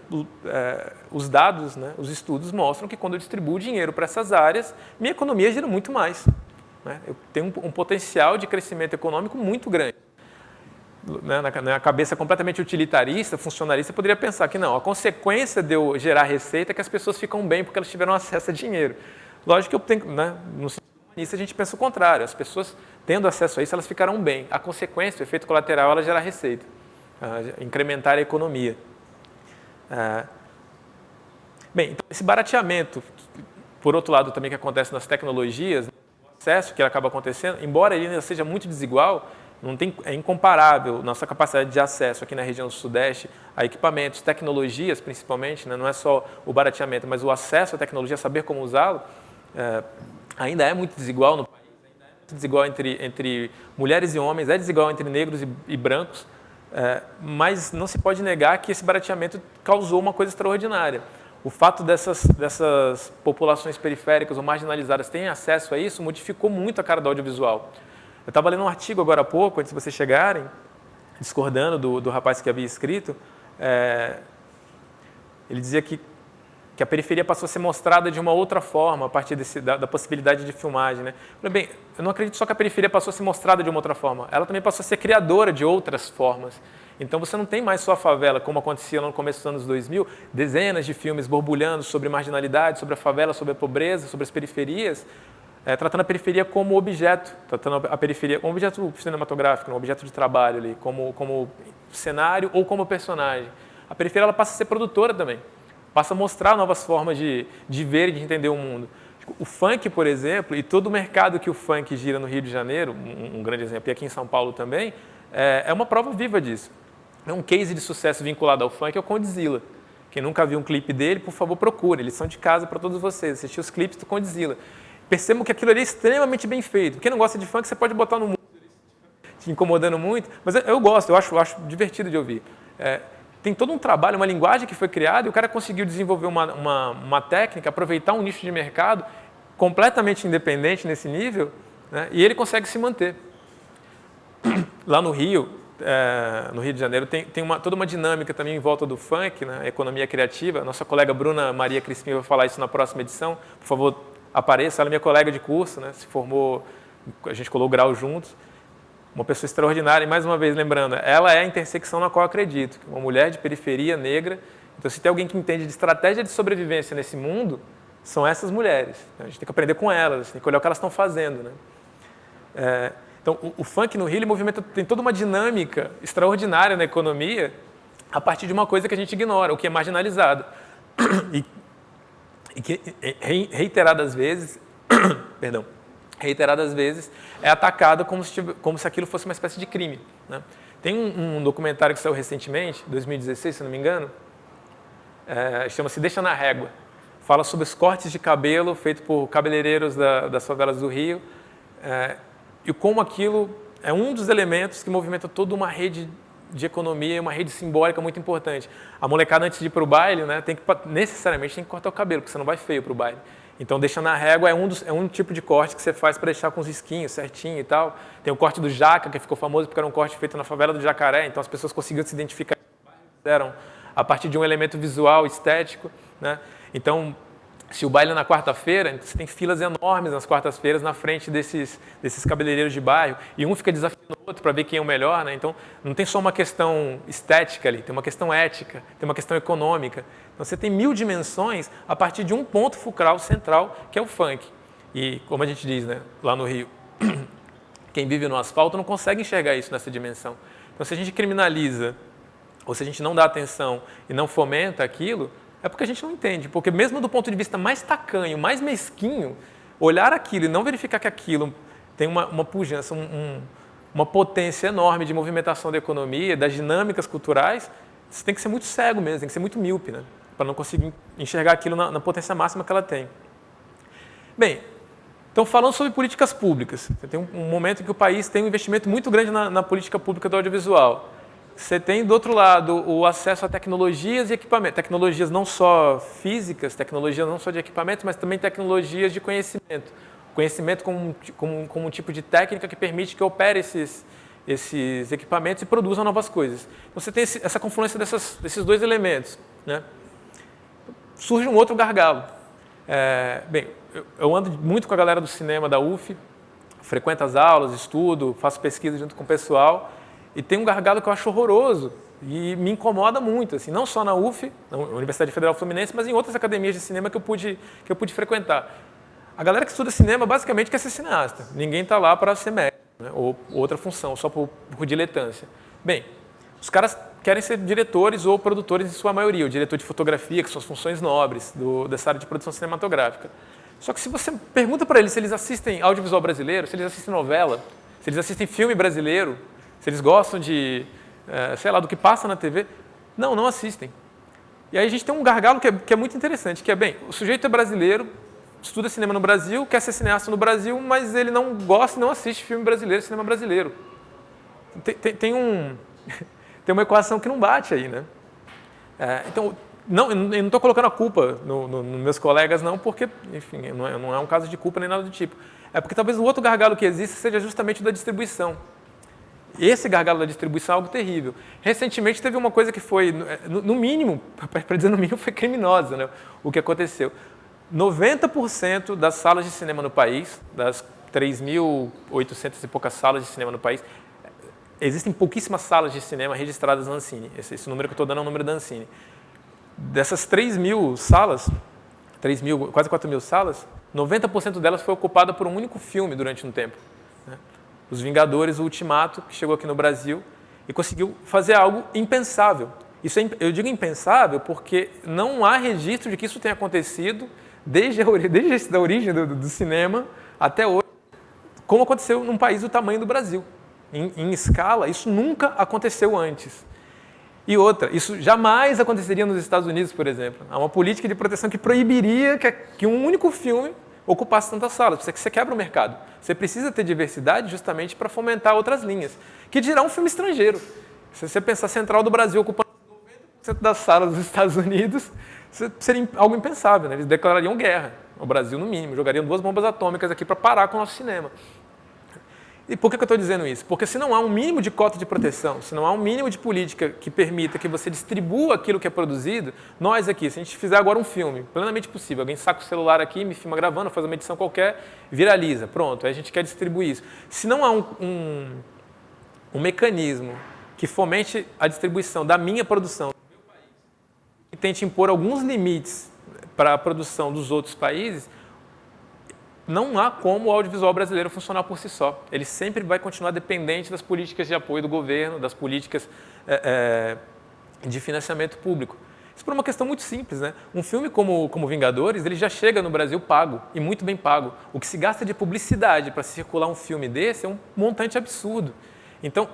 os dados, né, os estudos mostram que quando eu distribuo dinheiro para essas áreas, minha economia gira muito mais, né? Eu tenho um potencial de crescimento econômico muito grande. Na cabeça completamente utilitarista, funcionalista, eu poderia pensar que não, a consequência de eu gerar receita é que as pessoas ficam bem porque elas tiveram acesso a dinheiro. Lógico que eu tenho, né, no sentido humanista a gente pensa o contrário, as pessoas tendo acesso a isso, elas ficarão bem. A consequência, o efeito colateral, é ela gerar receita, incrementar a economia. Bem, então esse barateamento, por outro lado também que acontece nas tecnologias, o acesso que acaba acontecendo, embora ele ainda seja muito desigual, é incomparável nossa capacidade de acesso aqui na região do Sudeste a equipamentos, tecnologias principalmente, né? Não é só o barateamento, mas o acesso à tecnologia, saber como usá-lo, ainda é muito desigual no país, ainda é muito desigual entre mulheres e homens, é desigual entre negros e brancos, mas não se pode negar que esse barateamento causou uma coisa extraordinária. O fato dessas populações periféricas ou marginalizadas terem acesso a isso modificou muito a cara do audiovisual. Eu estava lendo um artigo agora há pouco, antes de vocês chegarem, discordando do rapaz que havia escrito. Ele dizia que a periferia passou a ser mostrada de uma outra forma a partir da possibilidade de filmagem, né? Bem, eu não acredito só que a periferia passou a ser mostrada de uma outra forma, ela também passou a ser criadora de outras formas. Então você não tem mais só a favela, como acontecia no começo dos anos 2000, dezenas de filmes borbulhando sobre marginalidade, sobre a favela, sobre a pobreza, sobre as periferias, tratando a periferia como objeto, tratando a periferia como objeto cinematográfico, um objeto de trabalho ali, como cenário ou como personagem. A periferia ela passa a ser produtora também, passa a mostrar novas formas de ver e de entender o mundo. O funk, por exemplo, e todo o mercado que o funk gira no Rio de Janeiro, um grande exemplo, e aqui em São Paulo também, é uma prova viva disso. É um case de sucesso vinculado ao funk, é o Condzilla. Quem nunca viu um clipe dele, por favor, procure. Eles são de casa para todos vocês. Assistir os clipes do Condzilla. Percebam que aquilo ali é extremamente bem feito. Quem não gosta de funk, você pode botar no mundo, te incomodando muito. Mas eu gosto, eu acho divertido de ouvir. Tem todo um trabalho, uma linguagem que foi criada e o cara conseguiu desenvolver uma técnica, aproveitar um nicho de mercado completamente independente nesse nível, né, e ele consegue se manter. Lá no Rio de Janeiro, tem toda uma dinâmica também em volta do funk, né, a economia criativa. Nossa colega Bruna Maria Crispim vai falar isso na próxima edição. Por favor, apareça. Ela é minha colega de curso, né, se formou, a gente colou o grau juntos. Uma pessoa extraordinária, e mais uma vez lembrando, ela é a intersecção na qual eu acredito. Uma mulher de periferia, negra. Então, se tem alguém que entende de estratégia de sobrevivência nesse mundo, são essas mulheres. A gente tem que aprender com elas, tem que olhar o que elas estão fazendo. Né? Então, o funk no Rio ele tem toda uma dinâmica extraordinária na economia a partir de uma coisa que a gente ignora, o que é marginalizado. E que, reiteradas vezes, é atacado como se aquilo fosse uma espécie de crime. Né? Tem um documentário que saiu recentemente, 2016, se não me engano, chama-se Deixa na Régua. Fala sobre os cortes de cabelo feitos por cabeleireiros das favelas do Rio e como aquilo é um dos elementos que movimenta toda uma rede de economia, uma rede simbólica muito importante. A molecada, antes de ir para o baile, né, necessariamente tem que cortar o cabelo, porque você não vai feio para o baile. Então, Deixa na Régua é um tipo de corte que você faz para deixar com os risquinhos certinho e tal. Tem o corte do Jaca, que ficou famoso porque era um corte feito na favela do Jacaré, então as pessoas conseguiam se identificar a partir de um elemento visual, estético. Né? Então, se o baile é na quarta-feira, você tem filas enormes nas quartas-feiras na frente desses cabeleireiros de bairro, e um fica desafiando o outro para ver quem é o melhor. Né? Então, não tem só uma questão estética ali, tem uma questão ética, tem uma questão econômica. Então, você tem 1000 dimensões a partir de um ponto fulcral central, que é o funk. E, como a gente diz, né, lá no Rio, quem vive no asfalto não consegue enxergar isso nessa dimensão. Então, se a gente criminaliza, ou se a gente não dá atenção e não fomenta aquilo, é porque a gente não entende. Porque mesmo do ponto de vista mais tacanho, mais mesquinho, olhar aquilo e não verificar que aquilo tem uma pujança, uma potência enorme de movimentação da economia, das dinâmicas culturais, você tem que ser muito cego mesmo, tem que ser muito míope, né? Para não conseguir enxergar aquilo na potência máxima que ela tem. Bem, então falando sobre políticas públicas, tem um momento em que o país tem um investimento muito grande na política pública do audiovisual. Você tem, do outro lado, o acesso a tecnologias e equipamentos. Tecnologias não só físicas, tecnologias não só de equipamentos, mas também tecnologias de conhecimento. Conhecimento como um tipo de técnica que permite que opere esses equipamentos e produza novas coisas. Então, você tem essa confluência desses dois elementos. Né? Surge um outro gargalo. Bem, eu ando muito com a galera do cinema da UF, frequento as aulas, estudo, faço pesquisa junto com o pessoal, e tem um gargalo que eu acho horroroso e me incomoda muito, assim, não só na UF, na Universidade Federal Fluminense, mas em outras academias de cinema que eu pude frequentar. A galera que estuda cinema basicamente quer ser cineasta. Ninguém está lá para ser médico, né, ou outra função, só por diletância. Bem, os caras querem ser diretores ou produtores em sua maioria, o diretor de fotografia, que são as funções nobres dessa área de produção cinematográfica. Só que se você pergunta para eles se eles assistem audiovisual brasileiro, se eles assistem novela, se eles assistem filme brasileiro, se eles gostam de, sei lá, do que passa na TV, não assistem. E aí a gente tem um gargalo que é muito interessante, que é, bem, o sujeito é brasileiro, estuda cinema no Brasil, quer ser cineasta no Brasil, mas ele não gosta e não assiste filme brasileiro, cinema brasileiro. Tem uma equação que não bate aí, né? Então, eu não estou colocando a culpa nos meus colegas, não, porque, enfim, não é um caso de culpa nem nada do tipo. É porque talvez o outro gargalo que existe seja justamente o da distribuição. Esse gargalo da distribuição é algo terrível. Recentemente teve uma coisa que foi, no mínimo, para dizer no mínimo, foi criminosa, né? O que aconteceu. 90% das salas de cinema no país, das 3.800 e poucas salas de cinema no país, existem pouquíssimas salas de cinema registradas na Ancine. Esse número que eu estou dando é o número da Ancine. Dessas 3.000 salas, quase 4.000 salas, 90% delas foi ocupada por um único filme durante um tempo. Né? Os Vingadores, o Ultimato, que chegou aqui no Brasil e conseguiu fazer algo impensável. Eu digo impensável porque não há registro de que isso tenha acontecido desde a origem do cinema até hoje, como aconteceu num país do tamanho do Brasil. Em escala, isso nunca aconteceu antes. E outra, isso jamais aconteceria nos Estados Unidos, por exemplo. Há uma política de proteção que proibiria que um único filme ocupasse tantas salas. Você quebra o mercado. Você precisa ter diversidade justamente para fomentar outras linhas. Que dirá um filme estrangeiro. Se você pensar Central do Brasil ocupando 90% das salas dos Estados Unidos, seria algo impensável, né? Eles declarariam guerra ao Brasil, no mínimo. Jogariam 2 bombas atômicas aqui para parar com o nosso cinema. E por que eu estou dizendo isso? Porque se não há um mínimo de cota de proteção, se não há um mínimo de política que permita que você distribua aquilo que é produzido, nós aqui, se a gente fizer agora um filme, plenamente possível, alguém saca o celular aqui, me filma gravando, faz uma edição qualquer, viraliza, pronto, aí a gente quer distribuir isso. Se não há um mecanismo que fomente a distribuição da minha produção, do meu país, e tente impor alguns limites para a produção dos outros países, não há como o audiovisual brasileiro funcionar por si só. Ele sempre vai continuar dependente das políticas de apoio do governo, das políticas de financiamento público. Isso por uma questão muito simples, né? Um filme como Vingadores, ele já chega no Brasil pago, e muito bem pago. O que se gasta de publicidade para circular um filme desse é um montante absurdo. Então,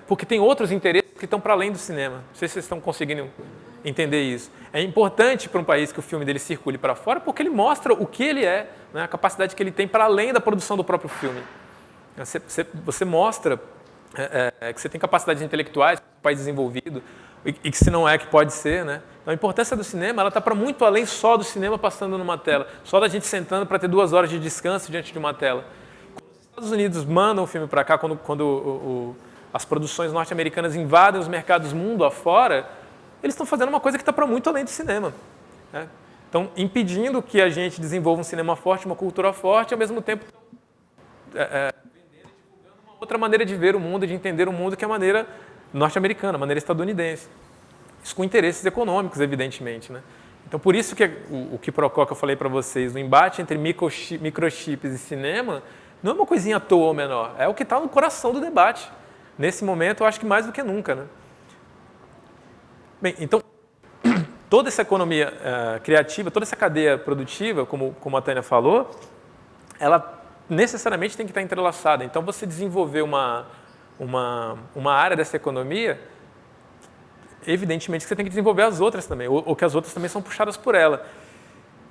porque tem outros interesses que estão para além do cinema. Não sei se vocês estão conseguindo entender isso. É importante para um país que o filme dele circule para fora porque ele mostra o que ele é, né? A capacidade que ele tem para além da produção do próprio filme. Você mostra que você tem capacidades intelectuais, um país desenvolvido, e que se não é, que pode ser, né? Então, a importância do cinema ela está para muito além só do cinema passando numa tela, só da gente sentando para ter 2 horas de descanso diante de uma tela. Quando os Estados Unidos mandam o filme para cá, quando as produções norte-americanas invadem os mercados mundo afora, eles estão fazendo uma coisa que está para muito além do cinema, né? Estão impedindo que a gente desenvolva um cinema forte, uma cultura forte, e ao mesmo tempo estão vendendo e divulgando uma outra maneira de ver o mundo, de entender o mundo, que é a maneira norte-americana, a maneira estadunidense. Isso com interesses econômicos, evidentemente, né? Então, por isso que o quiprocó que eu falei para vocês, o embate entre microchips e cinema, não é uma coisinha à toa ou menor, é o que está no coração do debate. Nesse momento, eu acho que mais do que nunca, né? Bem, então, toda essa economia criativa, toda essa cadeia produtiva, como a Tânia falou, ela necessariamente tem que estar entrelaçada. Então, você desenvolver uma área dessa economia, evidentemente que você tem que desenvolver as outras também, ou que as outras também são puxadas por ela.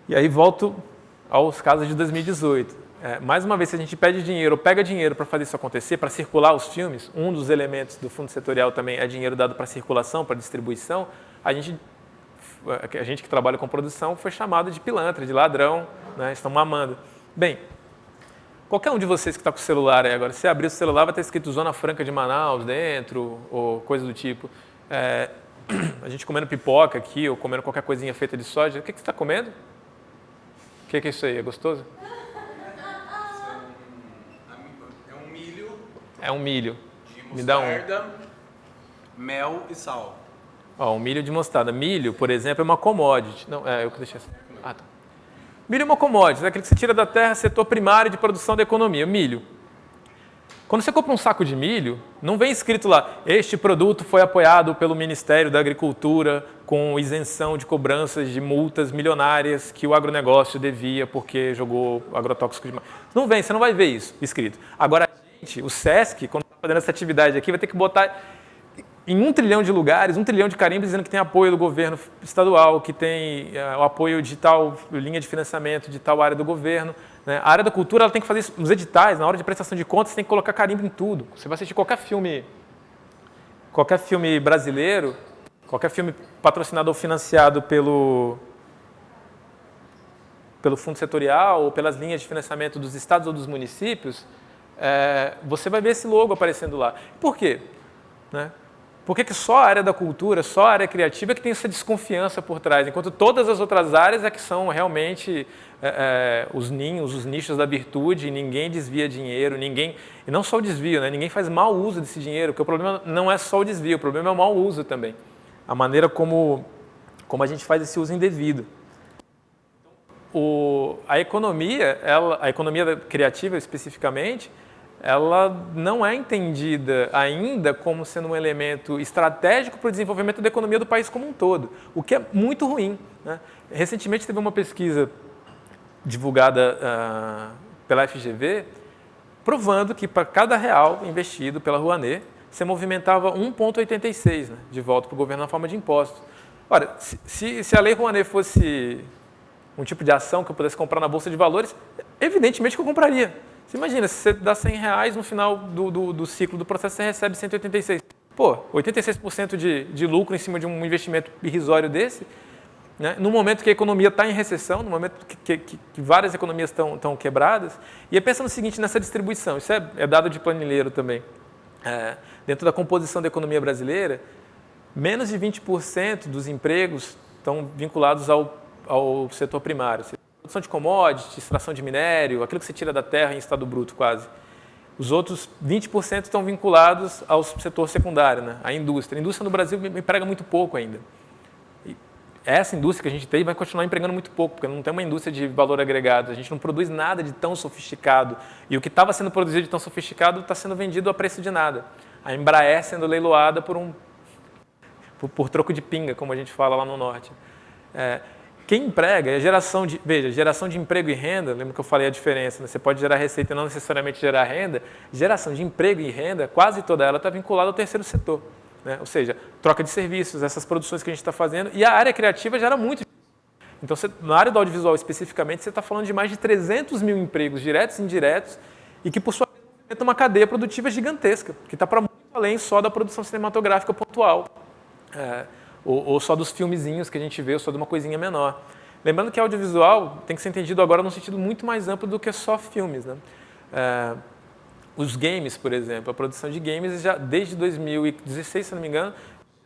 E aí volto aos casos de 2018. Mais uma vez, se a gente pede dinheiro ou pega dinheiro para fazer isso acontecer, para circular os filmes, um dos elementos do fundo setorial também é dinheiro dado para circulação, para distribuição, a gente que trabalha com produção foi chamado de pilantra, de ladrão, né? Estão mamando. Bem, qualquer um de vocês que está com o celular aí agora, se abrir o celular vai estar escrito Zona Franca de Manaus dentro, ou coisa do tipo. A gente comendo pipoca aqui, ou comendo qualquer coisinha feita de soja. O que você está comendo? O que é isso aí? É gostoso? É um milho. De Me dá mostarda, mel e sal. Um milho de mostarda. Milho, por exemplo, é uma commodity. Não, eu que deixei assim. Tá. Milho é uma commodity, é aquele que você tira da terra, setor primário de produção da economia. Milho. Quando você compra um saco de milho, não vem escrito lá, este produto foi apoiado pelo Ministério da Agricultura com isenção de cobranças de multas milionárias que o agronegócio devia porque jogou agrotóxico demais. Não vem, você não vai ver isso escrito. Agora, o SESC, quando está fazendo essa atividade aqui, vai ter que botar em 1 trilhão de lugares, 1 trilhão de carimbos dizendo que tem apoio do governo estadual, que tem o apoio de tal linha de financiamento, de tal área do governo, né? A área da cultura ela tem que fazer isso nos editais, na hora de prestação de contas, você tem que colocar carimbo em tudo. Você vai assistir qualquer filme brasileiro, qualquer filme patrocinado ou financiado pelo fundo setorial ou pelas linhas de financiamento dos estados ou dos municípios, você vai ver esse logo aparecendo lá. Por quê? Né? Por que só a área da cultura, só a área criativa é que tem essa desconfiança por trás, enquanto todas as outras áreas é que são realmente os ninhos, os nichos da virtude, e ninguém desvia dinheiro, e não só o desvio, né? Ninguém faz mau uso desse dinheiro, porque o problema não é só o desvio, o problema é o mau uso também, a maneira como a gente faz esse uso indevido. A economia criativa especificamente, ela não é entendida ainda como sendo um elemento estratégico para o desenvolvimento da economia do país como um todo, o que é muito ruim, né? Recentemente teve uma pesquisa divulgada pela FGV, provando que para cada real investido pela Rouanet, você movimentava 1,86, né, de volta para o governo na forma de impostos. Ora, se a Lei Rouanet fosse um tipo de ação que eu pudesse comprar na Bolsa de Valores, evidentemente que eu compraria. Você imagina, se você dá R$100 no final do ciclo do processo, você recebe 186. Pô, 86% de lucro em cima de um investimento irrisório desse, né? No momento que a economia está em recessão, no momento que várias economias estão quebradas. E aí pensa no seguinte, nessa distribuição, isso é dado de planilheiro também. Dentro da composição da economia brasileira, menos de 20% dos empregos estão vinculados ao setor primário. Produção de commodities, extração de minério, aquilo que você tira da terra em estado bruto quase. Os outros 20% estão vinculados ao setor secundário, né? À indústria. A indústria no Brasil emprega muito pouco ainda. E essa indústria que a gente tem vai continuar empregando muito pouco, porque não tem uma indústria de valor agregado. A gente não produz nada de tão sofisticado. E o que estava sendo produzido de tão sofisticado está sendo vendido a preço de nada. A Embraer sendo leiloada por troco de pinga, como a gente fala lá no norte. Quem emprega é geração de emprego e renda. Lembra que eu falei a diferença, né? Você pode gerar receita e não necessariamente gerar renda. Geração de emprego e renda, quase toda ela está vinculada ao terceiro setor, né? Ou seja, troca de serviços, essas produções que a gente está fazendo. E a área criativa gera muito. Então, na área do audiovisual especificamente, você está falando de mais de 300 mil empregos diretos e indiretos e que, por sua vez, movimenta uma cadeia produtiva gigantesca, que está para muito além só da produção cinematográfica pontual. Ou só dos filmezinhos que a gente vê, ou só de uma coisinha menor. Lembrando que audiovisual tem que ser entendido agora num sentido muito mais amplo do que só filmes, né? Os games, por exemplo, a produção de games, já desde 2016, se não me engano,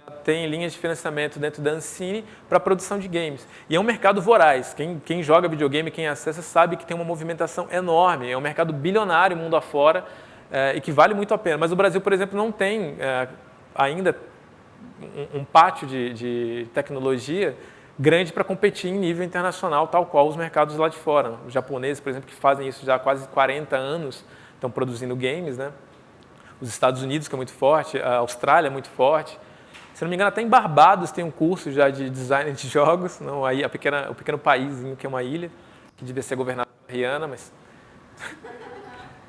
já tem linhas de financiamento dentro da Ancine para a produção de games. E é um mercado voraz. Quem joga videogame, quem acessa, sabe que tem uma movimentação enorme. É um mercado bilionário mundo afora e que vale muito a pena. Mas o Brasil, por exemplo, não tem ainda um pátio de tecnologia grande para competir em nível internacional, tal qual os mercados lá de fora. Os japoneses, por exemplo, que fazem isso já há quase 40 anos, estão produzindo games, né? Os Estados Unidos, que é muito forte, a Austrália é muito forte. Se não me engano, até em Barbados tem um curso já de design de jogos, não, aí o pequeno paísinho que é uma ilha, que devia ser governado por Rihanna, mas...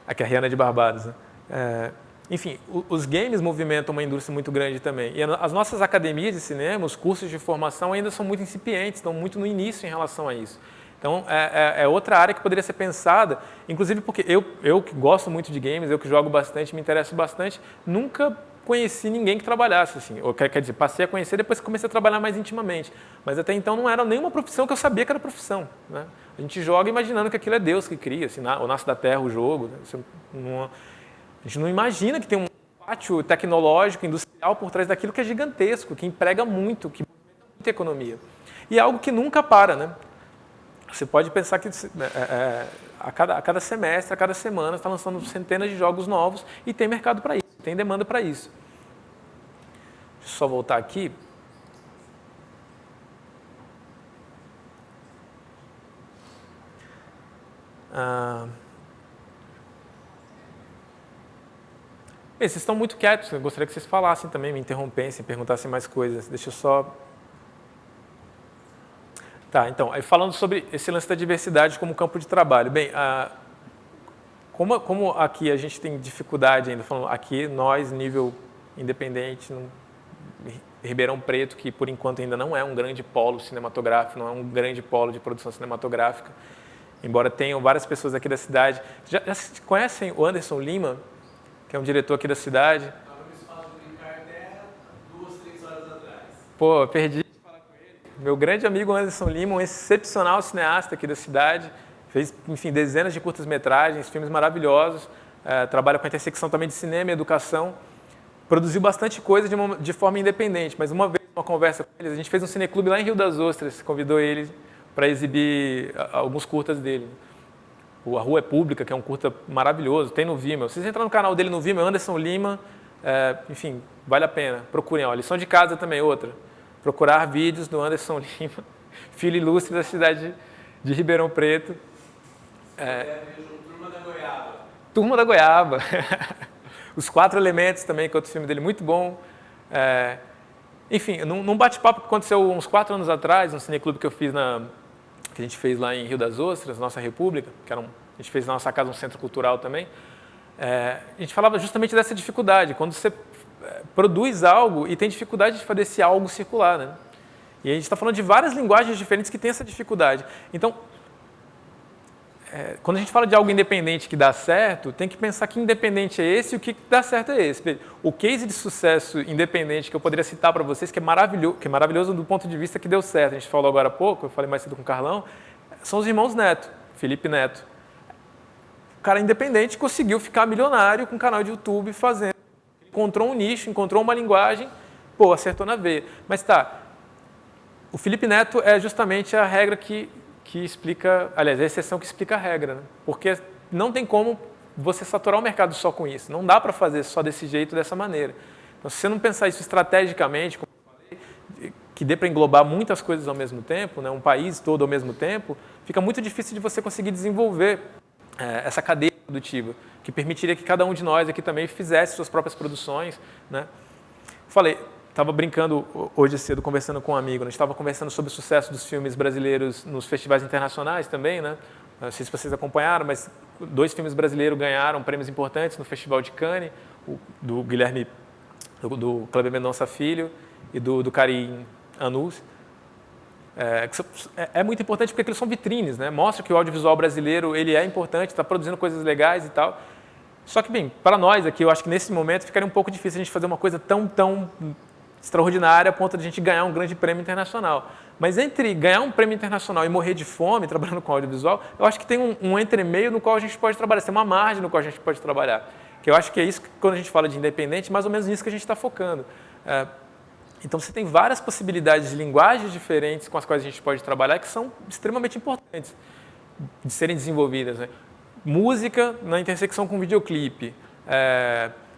Aqui a Rihanna é de Barbados, né? Enfim, os games movimentam uma indústria muito grande também. E as nossas academias de cinema, os cursos de formação ainda são muito incipientes, estão muito no início em relação a isso. Então, é outra área que poderia ser pensada, inclusive porque eu que gosto muito de games, eu que jogo bastante, me interesso bastante, nunca conheci ninguém que trabalhasse assim. Ou, quer dizer, passei a conhecer depois que comecei a trabalhar mais intimamente. Mas até então não era nenhuma profissão que eu sabia que era profissão, né? A gente joga imaginando que aquilo é Deus que cria, assim, ou nasce da terra o jogo, né? A gente não imagina que tem um pátio tecnológico, industrial por trás daquilo que é gigantesco, que emprega muito, que movimenta muita economia. E é algo que nunca para, né? Você pode pensar que a cada semestre, a cada semana, está lançando centenas de jogos novos e tem mercado para isso, tem demanda para isso. Deixa eu só voltar aqui. Bem, vocês estão muito quietos, eu gostaria que vocês falassem também, me interrompessem, perguntassem mais coisas. Deixa eu só... Tá, então, aí falando sobre esse lance da diversidade como campo de trabalho. Bem, como aqui a gente tem dificuldade ainda, falando aqui nós, nível independente, Ribeirão Preto, que por enquanto ainda não é um grande polo cinematográfico, não é um grande polo de produção cinematográfica, embora tenham várias pessoas aqui da cidade. Já conhecem o Anderson Lima, que é um diretor aqui da cidade? Estava no espaço de brincar até 2, 3 horas atrás. Pô, perdi de falar com ele. Meu grande amigo Anderson Lima, um excepcional cineasta aqui da cidade, fez, enfim, dezenas de curtas-metragens, filmes maravilhosos, trabalha com a intersecção também de cinema e educação, produziu bastante coisa de forma independente, mas uma vez, numa conversa com ele, a gente fez um cineclube lá em Rio das Ostras, convidou ele para exibir alguns curtas dele. A Rua é Pública, que é um curta maravilhoso, tem no Vimeo. Vocês entram no canal dele no Vimeo, Anderson Lima, enfim, vale a pena. Procurem, ó, lição de casa também, outra. Procurar vídeos do Anderson Lima, filho ilustre da cidade de Ribeirão Preto. Turma da Goiaba. Turma da Goiaba. Os Quatro Elementos também, que é outro filme dele muito bom. Enfim, num bate-papo que aconteceu uns 4 anos atrás, no cineclube que eu fiz que a gente fez lá em Rio das Ostras, nossa República, a gente fez na nossa casa um centro cultural também, a gente falava justamente dessa dificuldade, quando você produz algo e tem dificuldade de fazer esse algo circular, né? E a gente está falando de várias linguagens diferentes que têm essa dificuldade. Então, quando a gente fala de algo independente que dá certo, tem que pensar que independente é esse e o que dá certo é esse. O case de sucesso independente que eu poderia citar para vocês, que é maravilhoso do ponto de vista que deu certo, a gente falou agora há pouco, eu falei mais cedo com o Carlão, são os irmãos Neto, Felipe Neto. O cara independente conseguiu ficar milionário com um canal de YouTube fazendo. Encontrou um nicho, encontrou uma linguagem, acertou na veia. Mas o Felipe Neto é justamente a regra que explica, aliás, a exceção que explica a regra, né? Porque não tem como você saturar o mercado só com isso. Não dá para fazer só desse jeito, dessa maneira. Então, se você não pensar isso estrategicamente, como eu falei, que dê para englobar muitas coisas ao mesmo tempo, né, um país todo ao mesmo tempo, fica muito difícil de você conseguir desenvolver essa cadeia produtiva, que permitiria que cada um de nós aqui também fizesse suas próprias produções, né? Estava brincando hoje cedo, conversando com um amigo, a gente estava conversando sobre o sucesso dos filmes brasileiros nos festivais internacionais também, né? Não sei se vocês acompanharam, mas 2 filmes brasileiros ganharam prêmios importantes no Festival de Cannes, do Guilherme, do Kleber Mendonça Filho e do Karim Anus. É muito importante porque eles são vitrines, né? Mostra que o audiovisual brasileiro ele é importante, está produzindo coisas legais e tal. Só que, bem, para nós aqui, eu acho que nesse momento ficaria um pouco difícil a gente fazer uma coisa tão extraordinária a ponto de a gente ganhar um grande prêmio internacional. Mas entre ganhar um prêmio internacional e morrer de fome trabalhando com audiovisual, eu acho que tem um entremeio no qual a gente pode trabalhar, tem uma margem no qual a gente pode trabalhar. Que eu acho que é isso que, quando a gente fala de independente, mais ou menos nisso que a gente está focando. Então, você tem várias possibilidades de linguagens diferentes com as quais a gente pode trabalhar que são extremamente importantes de serem desenvolvidas, né? Música na intersecção com videoclipe,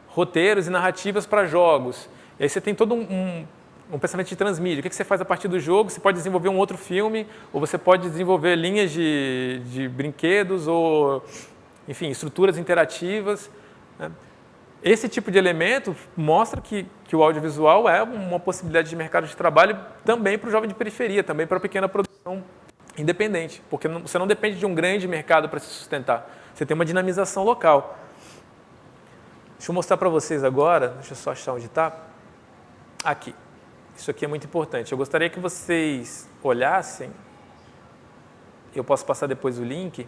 roteiros e narrativas para jogos. E aí você tem todo um pensamento de transmídia. O que você faz a partir do jogo? Você pode desenvolver um outro filme, ou você pode desenvolver linhas de brinquedos, ou, enfim, estruturas interativas, né? Esse tipo de elemento mostra que o audiovisual é uma possibilidade de mercado de trabalho também para o jovem de periferia, também para a pequena produção independente, porque você não depende de um grande mercado para se sustentar. Você tem uma dinamização local. Deixa eu mostrar para vocês agora, deixa eu só achar onde está. Aqui. Isso aqui é muito importante. Eu gostaria que vocês olhassem, eu posso passar depois o link.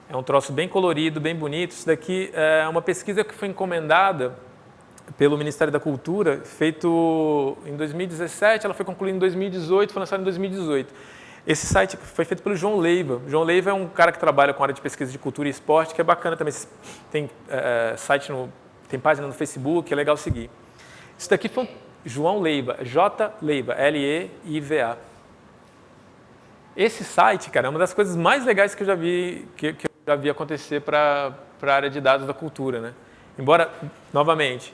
É um troço bem colorido, bem bonito. Isso daqui é uma pesquisa que foi encomendada pelo Ministério da Cultura, feito em 2017, ela foi concluída em 2018, foi lançada em 2018. Esse site foi feito pelo João Leiva. João Leiva é um cara que trabalha com a área de pesquisa de cultura e esporte, que é bacana também. Tem tem página no Facebook, é legal seguir. Isso daqui foi João Leiva, J. Leiva, L-E-I-V-A. Esse site, cara, é uma das coisas mais legais que eu já vi, que eu já vi acontecer para a área de dados da cultura, né? Embora, novamente,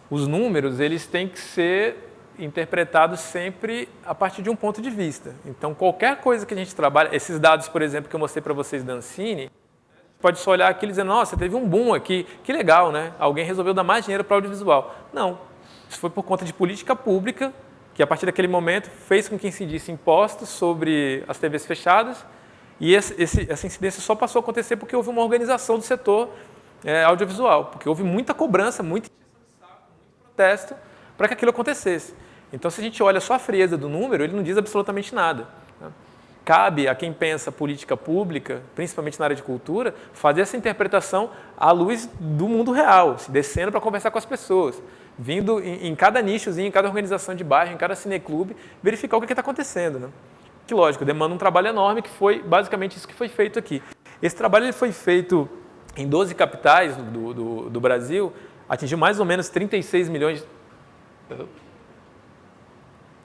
os números eles têm que ser interpretados sempre a partir de um ponto de vista. Então, qualquer coisa que a gente trabalha, esses dados, por exemplo, que eu mostrei para vocês da Ancine, pode só olhar aqui e dizer, nossa, teve um boom aqui, que legal, né? Alguém resolveu dar mais dinheiro para o audiovisual. Não, isso foi por conta de política pública, que a partir daquele momento fez com que incidisse impostos sobre as TVs fechadas, e essa incidência só passou a acontecer porque houve uma organização do setor audiovisual, porque houve muita cobrança, muita protesto para que aquilo acontecesse. Então, se a gente olha só a frieza do número, ele não diz absolutamente nada, né? Cabe a quem pensa política pública, principalmente na área de cultura, fazer essa interpretação à luz do mundo real, descendo para conversar com as pessoas, vindo em cada nichozinho, em cada organização de bairro, em cada cineclube, verificar o que está acontecendo, né? Que, lógico, demanda um trabalho enorme, que foi basicamente isso que foi feito aqui. Esse trabalho ele foi feito em 12 capitais do Brasil, atingiu mais ou menos 36 milhões...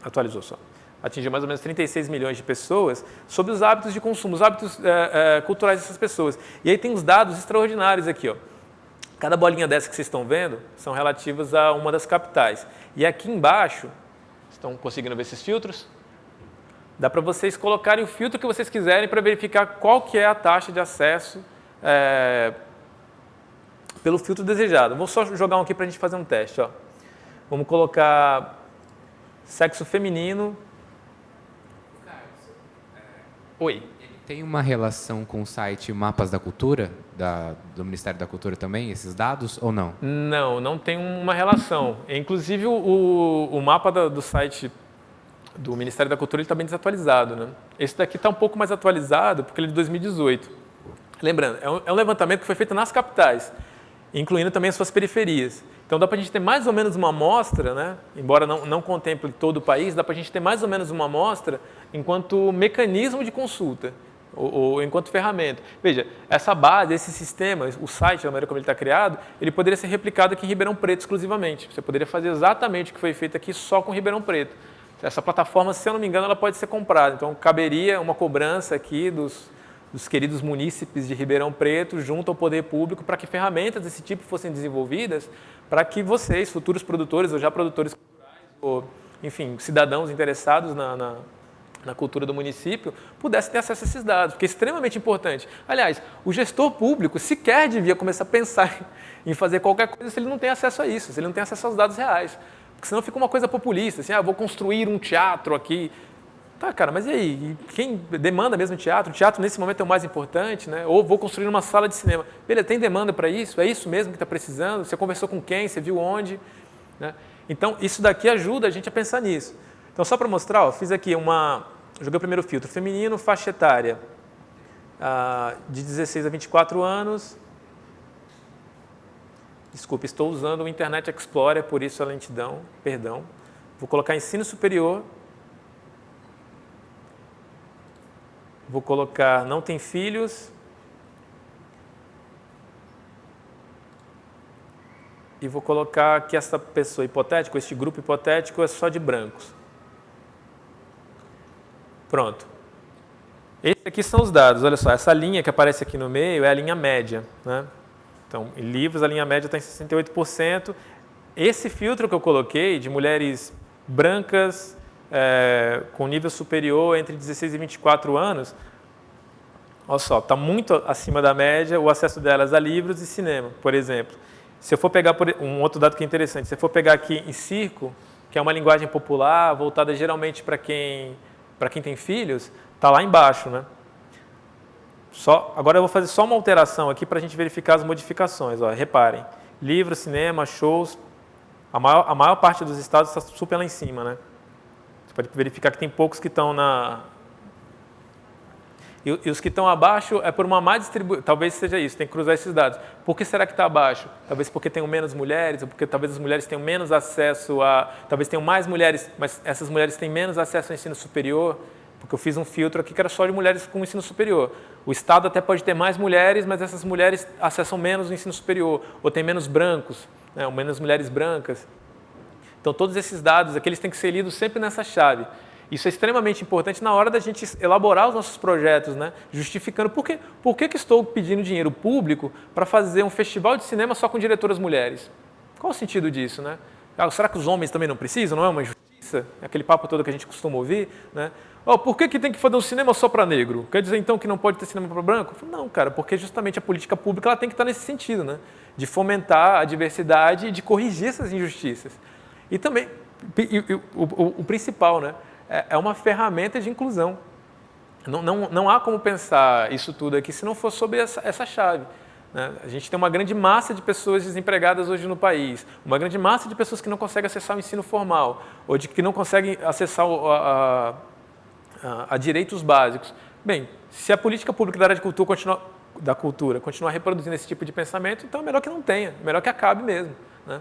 Atualizou só. Atingiu mais ou menos 36 milhões de pessoas sobre os hábitos de consumo, os hábitos culturais dessas pessoas. E aí tem uns dados extraordinários aqui, ó. Cada bolinha dessa que vocês estão vendo são relativas a uma das capitais. E aqui embaixo, estão conseguindo ver esses filtros? Dá para vocês colocarem o filtro que vocês quiserem para verificar qual que é a taxa de acesso pelo filtro desejado. Vou só jogar um aqui para a gente fazer um teste. Ó. Vamos colocar sexo feminino. Oi. Tem uma relação com o site Mapas da Cultura, do Ministério da Cultura também, esses dados, ou não? Não, não tem uma relação. Inclusive, o mapa do site do Ministério da Cultura está bem desatualizado. Né? Esse daqui está um pouco mais atualizado, porque ele é de 2018. Lembrando, é um levantamento que foi feito nas capitais, incluindo também as suas periferias. Então, dá para a gente ter mais ou menos uma amostra, né? Embora não contemple todo o país, dá para a gente ter mais ou menos uma amostra enquanto mecanismo de consulta. Ou enquanto ferramenta. Veja, essa base, esse sistema, o site, da maneira como ele está criado, ele poderia ser replicado aqui em Ribeirão Preto exclusivamente. Você poderia fazer exatamente o que foi feito aqui só com Ribeirão Preto. Essa plataforma, se eu não me engano, ela pode ser comprada. Então, caberia uma cobrança aqui dos queridos munícipes de Ribeirão Preto junto ao poder público para que ferramentas desse tipo fossem desenvolvidas para que vocês, futuros produtores ou já produtores culturais, ou, enfim, cidadãos interessados na cultura do município, pudesse ter acesso a esses dados, porque é extremamente importante. Aliás, o gestor público sequer devia começar a pensar em fazer qualquer coisa se ele não tem acesso a isso, se ele não tem acesso aos dados reais. Porque senão fica uma coisa populista, assim, vou construir um teatro aqui. Tá, cara, mas e aí? Quem demanda mesmo teatro? O teatro, nesse momento, é o mais importante, né? Ou vou construir uma sala de cinema. Beleza, tem demanda para isso? É isso mesmo que está precisando? Você conversou com quem? Você viu onde? Né? Então, isso daqui ajuda a gente a pensar nisso. Então, só para mostrar, fiz aqui joguei o primeiro filtro, feminino, faixa etária, de 16 a 24 anos. Desculpe, estou usando o Internet Explorer, por isso a lentidão, perdão. Vou colocar ensino superior. Vou colocar não tem filhos. E vou colocar que essa pessoa hipotética, este grupo hipotético é só de brancos. Pronto. Esses aqui são os dados, olha só, essa linha que aparece aqui no meio é a linha média. Né? Então, em livros, a linha média está em 68%. Esse filtro que eu coloquei, de mulheres brancas, com nível superior entre 16 e 24 anos, olha só, está muito acima da média o acesso delas a livros e cinema, por exemplo. Se eu for pegar um outro dado que é interessante, se eu for pegar aqui em circo, que é uma linguagem popular, voltada geralmente para quem tem filhos, está lá embaixo. Né? Agora eu vou fazer só uma alteração aqui para a gente verificar as modificações. Ó, reparem, livro, cinema, shows, a maior parte dos estados está super lá em cima. Né? Você pode verificar que tem poucos que estão E os que estão abaixo é por uma má distribuição. Talvez seja isso, tem que cruzar esses dados. Por que será que está abaixo? Talvez porque tenham menos mulheres, ou porque talvez as mulheres tenham menos acesso a... Talvez tenham mais mulheres, mas essas mulheres têm menos acesso ao ensino superior, porque eu fiz um filtro aqui que era só de mulheres com ensino superior. O Estado até pode ter mais mulheres, mas essas mulheres acessam menos o ensino superior, ou tem menos brancos, né, ou menos mulheres brancas. Então, todos esses dados aqui eles têm que ser lidos sempre nessa chave. Isso é extremamente importante na hora da gente elaborar os nossos projetos, né? Justificando por que estou pedindo dinheiro público para fazer um festival de cinema só com diretoras mulheres. Qual o sentido disso? Né? Será que os homens também não precisam? Não é uma injustiça? É aquele papo todo que a gente costuma ouvir. Né? Por que tem que fazer um cinema só para negro? Quer dizer então que não pode ter cinema para branco? Não, cara, porque justamente a política pública ela tem que estar nesse sentido, né? De fomentar a diversidade e de corrigir essas injustiças. E também, o principal, né? É uma ferramenta de inclusão. Não há como pensar isso tudo aqui se não for sobre essa chave. Né? A gente tem uma grande massa de pessoas desempregadas hoje no país, uma grande massa de pessoas que não conseguem acessar o ensino formal, ou que não conseguem acessar a direitos básicos. Bem, se a política pública da área de cultura continuar reproduzindo esse tipo de pensamento, então é melhor que não tenha, é melhor que acabe mesmo. Né?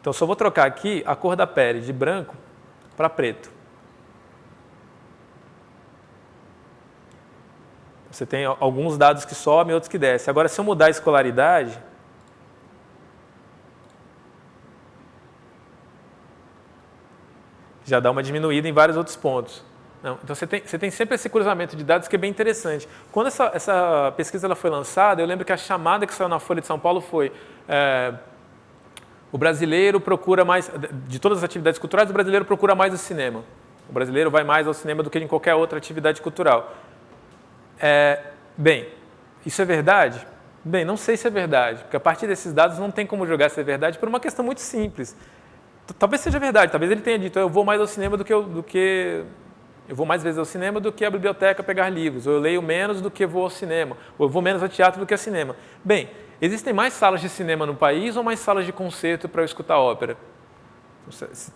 Então, só vou trocar aqui a cor da pele de branco para preto. Você tem alguns dados que sobem e outros que descem. Agora, se eu mudar a escolaridade, já dá uma diminuída em vários outros pontos. Então, você tem sempre esse cruzamento de dados que é bem interessante. Quando essa pesquisa ela foi lançada, eu lembro que a chamada que saiu na Folha de São Paulo foi... o brasileiro procura mais, de todas as atividades culturais, o brasileiro procura mais o cinema. O brasileiro vai mais ao cinema do que em qualquer outra atividade cultural. Bem, isso é verdade? Bem, não sei se é verdade, porque a partir desses dados não tem como julgar se é verdade por uma questão muito simples. Talvez seja verdade, talvez ele tenha dito, eu vou mais ao cinema eu vou mais vezes ao cinema do que à biblioteca pegar livros, ou eu leio menos do que vou ao cinema, ou eu vou menos ao teatro do que ao cinema. Bem, existem mais salas de cinema no país ou mais salas de concerto para eu escutar ópera? Você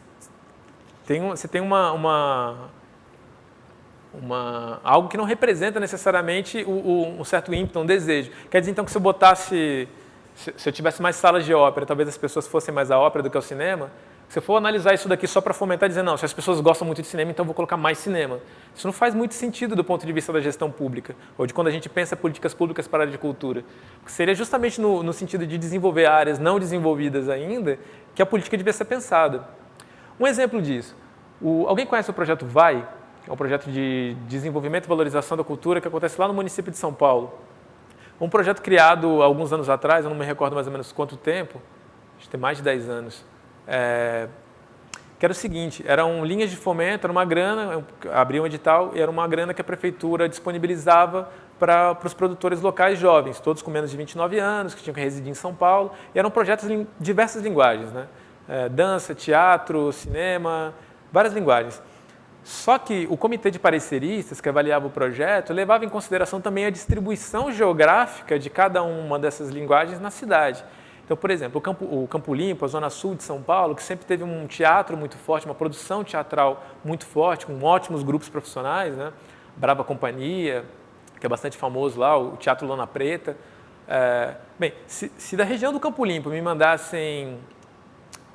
tem algo que não representa necessariamente um certo ímpeto, um desejo. Quer dizer, então, que se eu tivesse mais salas de ópera, talvez as pessoas fossem mais à ópera do que ao cinema? Se eu for analisar isso daqui só para fomentar, dizer, não, se as pessoas gostam muito de cinema, então eu vou colocar mais cinema. Isso não faz muito sentido do ponto de vista da gestão pública, ou de quando a gente pensa políticas públicas para a área de cultura. Porque seria justamente no sentido de desenvolver áreas não desenvolvidas ainda que a política devia ser pensada. Um exemplo disso, alguém conhece o projeto VAI? É um projeto de desenvolvimento e valorização da cultura que acontece lá no município de São Paulo. Um projeto criado há alguns anos atrás, eu não me recordo mais ou menos quanto tempo, acho que tem mais de 10 anos, que era o seguinte, eram linhas de fomento, era uma grana, abria um edital e era uma grana que a prefeitura disponibilizava para os produtores locais jovens, todos com menos de 29 anos, que tinham que residir em São Paulo, e eram projetos em diversas linguagens, né? Dança, teatro, cinema, várias linguagens. Só que o comitê de pareceristas que avaliava o projeto levava em consideração também a distribuição geográfica de cada uma dessas linguagens na cidade. Então, por exemplo, o Campo Limpo, a zona sul de São Paulo, que sempre teve um teatro muito forte, uma produção teatral muito forte, com ótimos grupos profissionais, né? Brava Companhia, que é bastante famoso lá, o Teatro Lona Preta. Bem, se da região do Campo Limpo me mandassem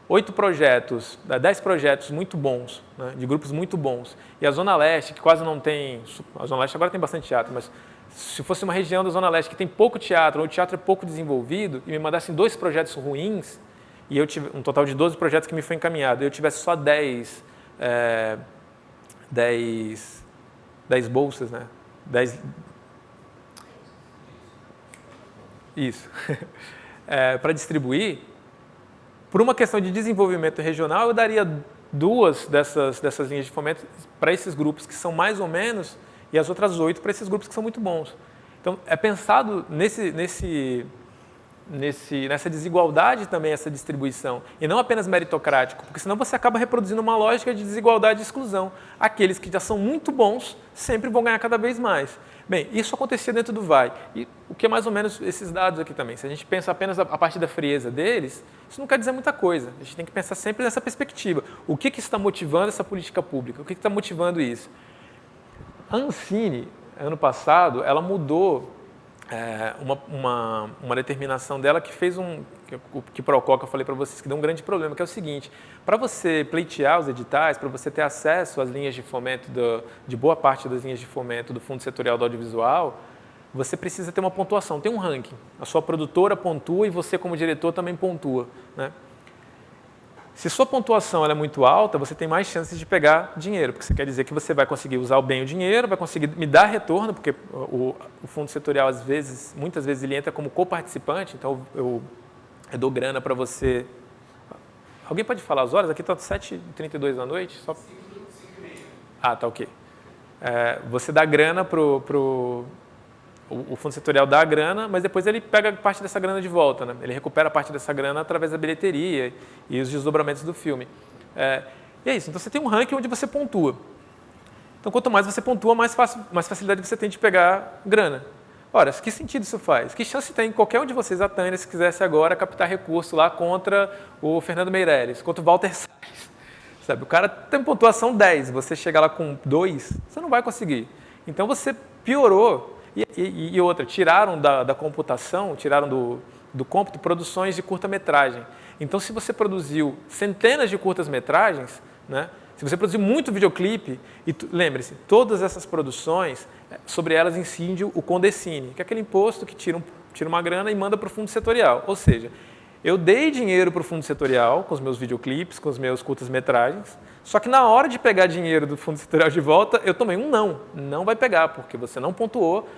8 projetos, 10 projetos muito bons, né, de grupos muito bons, e a Zona Leste, que quase não tem, a Zona Leste agora tem bastante teatro, mas se fosse uma região da Zona Leste que tem pouco teatro, ou o teatro é pouco desenvolvido, e me mandassem 2 projetos ruins, e eu tive um total de 12 projetos que me foi encaminhado, e eu tivesse só 10 bolsas, né? 10... Isso. Para distribuir, por uma questão de desenvolvimento regional, eu daria 2 dessas linhas de fomento para esses grupos que são mais ou menos, e as outras 8 para esses grupos que são muito bons. Então, é pensado nessa desigualdade também, essa distribuição, e não apenas meritocrático, porque senão você acaba reproduzindo uma lógica de desigualdade e exclusão. Aqueles que já são muito bons sempre vão ganhar cada vez mais. Bem, isso acontecia dentro do VAI, e o que é mais ou menos esses dados aqui também. Se a gente pensa apenas a partir da frieza deles, isso não quer dizer muita coisa. A gente tem que pensar sempre nessa perspectiva. O que está motivando essa política pública? O que está motivando isso? A Ancine, ano passado, ela mudou uma determinação dela que fez que Procó, que eu falei para vocês, que deu um grande problema, que é o seguinte: para você pleitear os editais, para você ter acesso às linhas de fomento, de boa parte das linhas de fomento do Fundo Setorial do Audiovisual, você precisa ter uma pontuação, tem um ranking. A sua produtora pontua e você, como diretor, também pontua, né? Se sua pontuação ela é muito alta, você tem mais chances de pegar dinheiro, porque você quer dizer que você vai conseguir usar bem o dinheiro, vai conseguir me dar retorno, porque o fundo setorial, muitas vezes, ele entra como coparticipante, então eu dou grana para você. Alguém pode falar as horas? Aqui está 7h32 da noite? Só... 5h30. Ah, tá ok. Você dá grana o fundo setorial dá a grana, mas depois ele pega parte dessa grana de volta, né? Ele recupera parte dessa grana através da bilheteria e os desdobramentos do filme. E é isso, então você tem um ranking onde você pontua. Então quanto mais você pontua, mais facilidade você tem de pegar grana. Ora, que sentido isso faz? Que chance tem qualquer um de vocês, a Tânia, se quisesse agora captar recurso lá contra o Fernando Meirelles, contra o Walter Salles? Sabe, o cara tem pontuação 10, você chegar lá com 2, você não vai conseguir. Então você piorou. E outra, tiraram da computação, tiraram do cômputo produções de curta-metragem. Então, se você produziu centenas de curtas-metragens, né, se você produziu muito videoclipe, lembre-se, todas essas produções, sobre elas incide o Condecine, que é aquele imposto que tira uma grana e manda para o fundo setorial. Ou seja, eu dei dinheiro para o fundo setorial, com os meus videoclipes, com os meus curtas-metragens, só que na hora de pegar dinheiro do fundo setorial de volta, eu tomei um não. Não vai pegar, porque você não pontuou.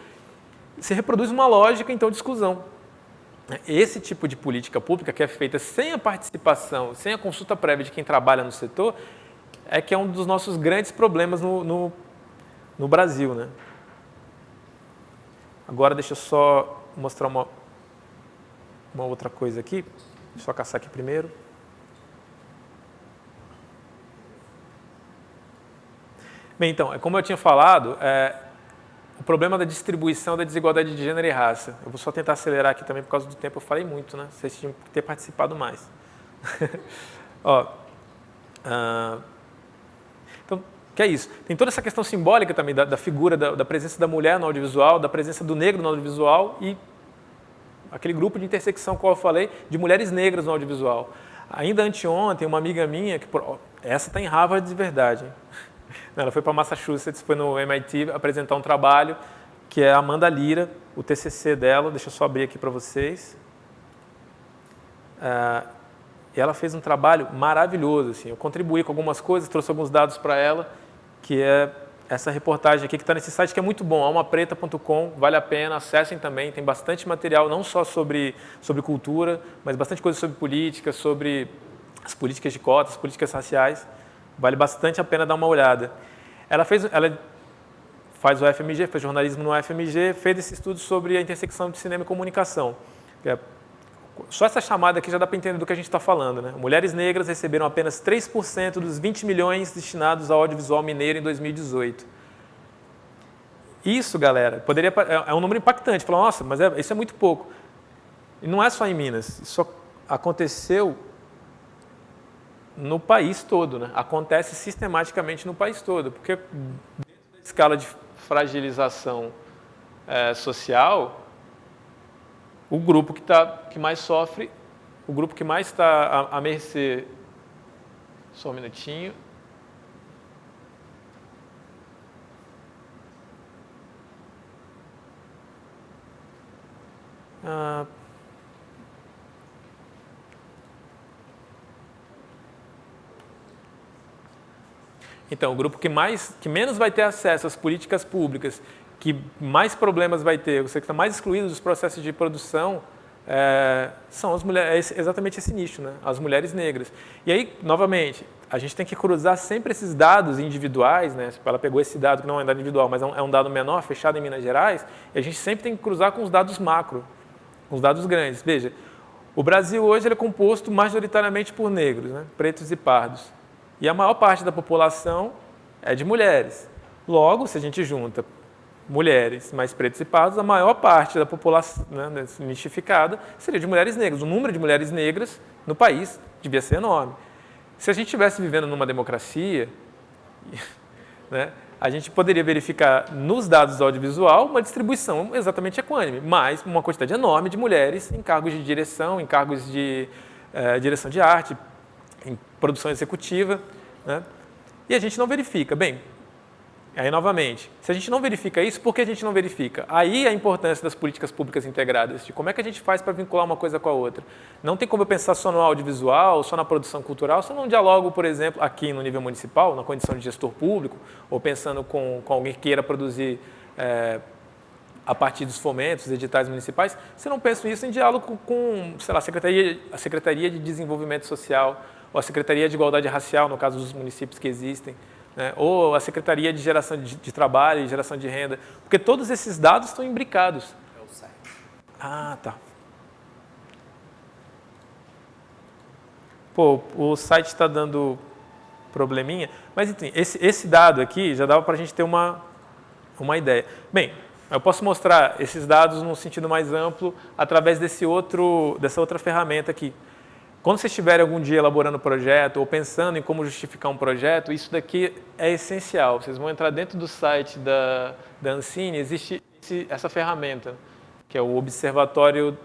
Se reproduz uma lógica, então, de exclusão. Esse tipo de política pública que é feita sem a participação, sem a consulta prévia de quem trabalha no setor, é que é um dos nossos grandes problemas no Brasil, né? Agora deixa eu só mostrar uma outra coisa aqui. Deixa eu só caçar aqui primeiro. Bem, então, como eu tinha falado, o problema da distribuição da desigualdade de gênero e raça. Eu vou só tentar acelerar aqui também por causa do tempo, eu falei muito, né? Vocês tinham que ter participado mais. Ó, então, que é isso. Tem toda essa questão simbólica também da figura, da presença da mulher no audiovisual, da presença do negro no audiovisual e aquele grupo de intersecção, como eu falei, de mulheres negras no audiovisual. Ainda anteontem, uma amiga minha, essa está em Harvard de verdade, hein? Ela foi para Massachusetts, foi no MIT apresentar um trabalho que é a Amanda Lira, o TCC dela, deixa eu só abrir aqui para vocês. E ela fez um trabalho maravilhoso, assim. Eu contribuí com algumas coisas, trouxe alguns dados para ela, que é essa reportagem aqui que está nesse site, que é muito bom, almapreta.com, vale a pena, acessem também, tem bastante material, não só sobre cultura, mas bastante coisa sobre política, sobre as políticas de cotas, as políticas raciais, vale bastante a pena dar uma olhada. Ela faz o FMG, fez jornalismo no FMG, fez esse estudo sobre a intersecção de cinema e comunicação. Só essa chamada aqui já dá para entender do que a gente está falando, né? Mulheres negras receberam apenas 3% dos 20 milhões destinados ao audiovisual mineiro em 2018. Isso, galera, é um número impactante. Falar, nossa, mas isso é muito pouco. E não é só em Minas, isso aconteceu no país todo, né? Acontece sistematicamente no país todo, porque dentro da escala de fragilização social, o grupo que mais sofre, o grupo que mais está à mercê... Só um minutinho. Então, o grupo que menos vai ter acesso às políticas públicas, que mais problemas vai ter, você que está mais excluído dos processos de produção, são as mulheres, é exatamente esse nicho, né? As mulheres negras. E aí, novamente, a gente tem que cruzar sempre esses dados individuais, né? Ela pegou esse dado, que não é um dado individual, mas é um dado menor, fechado em Minas Gerais, e a gente sempre tem que cruzar com os dados macro, com os dados grandes. Veja, o Brasil hoje ele é composto majoritariamente por negros, né? Pretos e pardos. E a maior parte da população é de mulheres. Logo, se a gente junta mulheres mais pretos e pardos, a maior parte da população, né, nichificada seria de mulheres negras. O número de mulheres negras no país devia ser enorme. Se a gente estivesse vivendo numa democracia, né, a gente poderia verificar nos dados do audiovisual uma distribuição exatamente equânime, mas uma quantidade enorme de mulheres em cargos de direção, em cargos de direção de arte, em produção executiva, né? E a gente não verifica. Bem, aí novamente, se a gente não verifica isso, por que a gente não verifica? Aí a importância das políticas públicas integradas, de como é que a gente faz para vincular uma coisa com a outra. Não tem como eu pensar só no audiovisual, só na produção cultural, só num diálogo, por exemplo, aqui no nível municipal, na condição de gestor público, ou pensando com alguém que queira produzir a partir dos fomentos, editais municipais. Se não penso isso em diálogo com, sei lá, a Secretaria de Desenvolvimento Social, ou a Secretaria de Igualdade Racial, no caso dos municípios que existem, né? Ou a Secretaria de Geração de Trabalho e Geração de Renda, porque todos esses dados estão imbricados. É o site. Ah, tá. Pô, o site está dando probleminha, mas enfim, esse dado aqui já dava para a gente ter uma ideia. Bem, eu posso mostrar esses dados num sentido mais amplo através dessa outra ferramenta aqui. Quando vocês estiverem algum dia elaborando um projeto ou pensando em como justificar um projeto, isso daqui é essencial. Vocês vão entrar dentro do site da Ancine, existe essa ferramenta, que é o Observatório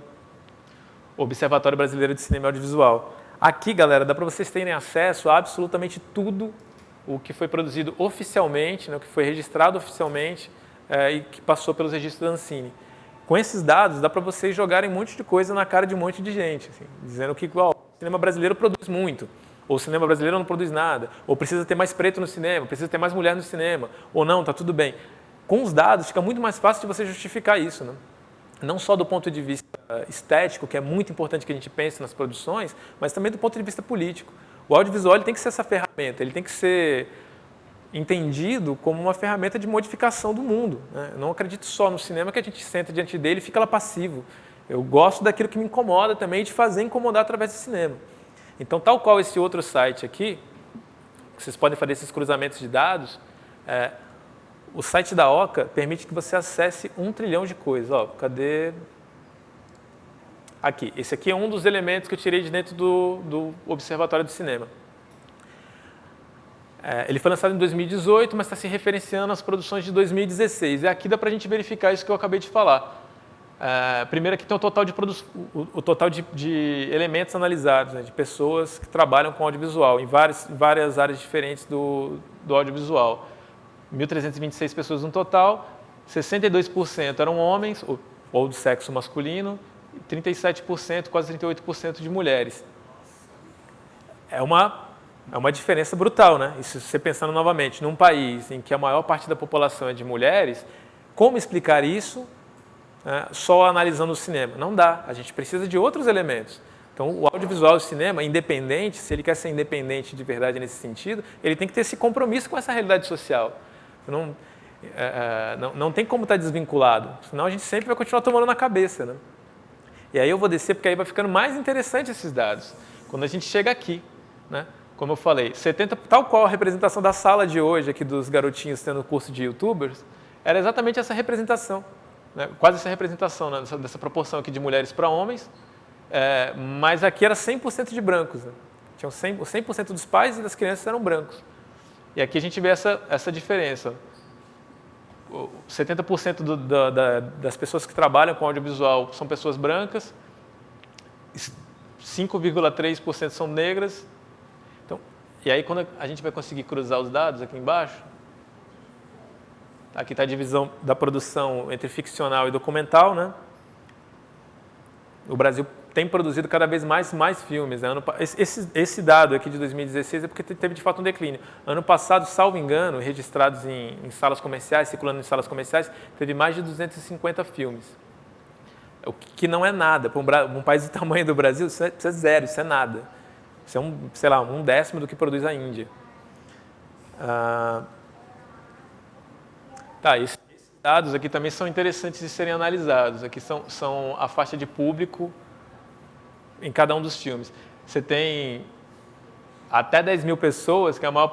Brasileiro de Cinema e Audiovisual. Aqui, galera, dá para vocês terem acesso a absolutamente tudo o que foi produzido oficialmente, né, o que foi registrado oficialmente e que passou pelos registros da Ancine. Com esses dados, dá para vocês jogarem um monte de coisa na cara de um monte de gente, assim, dizendo que o cinema brasileiro produz muito, ou o cinema brasileiro não produz nada, ou precisa ter mais preto no cinema, precisa ter mais mulher no cinema, ou não, está tudo bem. Com os dados, fica muito mais fácil de você justificar isso, né? Não só do ponto de vista estético, que é muito importante que a gente pense nas produções, mas também do ponto de vista político. O audiovisual ele tem que ser essa ferramenta, ele tem que ser entendido como uma ferramenta de modificação do mundo, né? Eu não acredito só no cinema que a gente senta diante dele e fica lá passivo. Eu gosto daquilo que me incomoda também, de fazer incomodar através do cinema. Então, tal qual esse outro site aqui, que vocês podem fazer esses cruzamentos de dados, o site da OCA permite que você acesse 1 trilhão de coisas. Ó, cadê? Aqui. Esse aqui é um dos elementos que eu tirei de dentro do Observatório do Cinema. Ele foi lançado em 2018, mas está se referenciando às produções de 2016. E aqui dá para a gente verificar isso que eu acabei de falar. Primeiro aqui tem o total de elementos analisados, né, de pessoas que trabalham com audiovisual, em várias áreas diferentes do audiovisual. 1.326 pessoas no total, 62% eram homens, ou do sexo masculino, e 37%, quase 38% de mulheres. É uma diferença brutal, né? E se você pensando novamente, num país em que a maior parte da população é de mulheres, como explicar isso só analisando o cinema? Não dá, a gente precisa de outros elementos. Então, o audiovisual e o cinema, independente, se ele quer ser independente de verdade nesse sentido, ele tem que ter esse compromisso com essa realidade social. Não tem como estar desvinculado, senão a gente sempre vai continuar tomando na cabeça, né? E aí eu vou descer, porque aí vai ficando mais interessante esses dados. Quando a gente chega aqui, né? Como eu falei, 70, tal qual a representação da sala de hoje, aqui dos garotinhos tendo curso de youtubers, era exatamente essa representação, né? Quase essa representação, né? dessa proporção aqui de mulheres para homens, mas aqui era 100% de brancos, né? Tinham 100% dos pais e das crianças eram brancos. E aqui a gente vê essa diferença. 70% das pessoas que trabalham com audiovisual são pessoas brancas, 5,3% são negras. Então, e aí quando a gente vai conseguir cruzar os dados aqui embaixo, aqui está a divisão da produção entre ficcional e documental, né? O Brasil tem produzido cada vez mais filmes, né? Esse dado aqui de 2016 é porque teve de fato um declínio. Ano passado, salvo engano, registrados em salas comerciais, circulando em salas comerciais, teve mais de 250 filmes. O que não é nada. Para um país do tamanho do Brasil, isso é zero, isso é nada. Isso é sei lá, 1/10 do que produz a Índia. Esses dados aqui também são interessantes de serem analisados. Aqui são a faixa de público em cada um dos filmes. Você tem até 10 mil pessoas, que a maior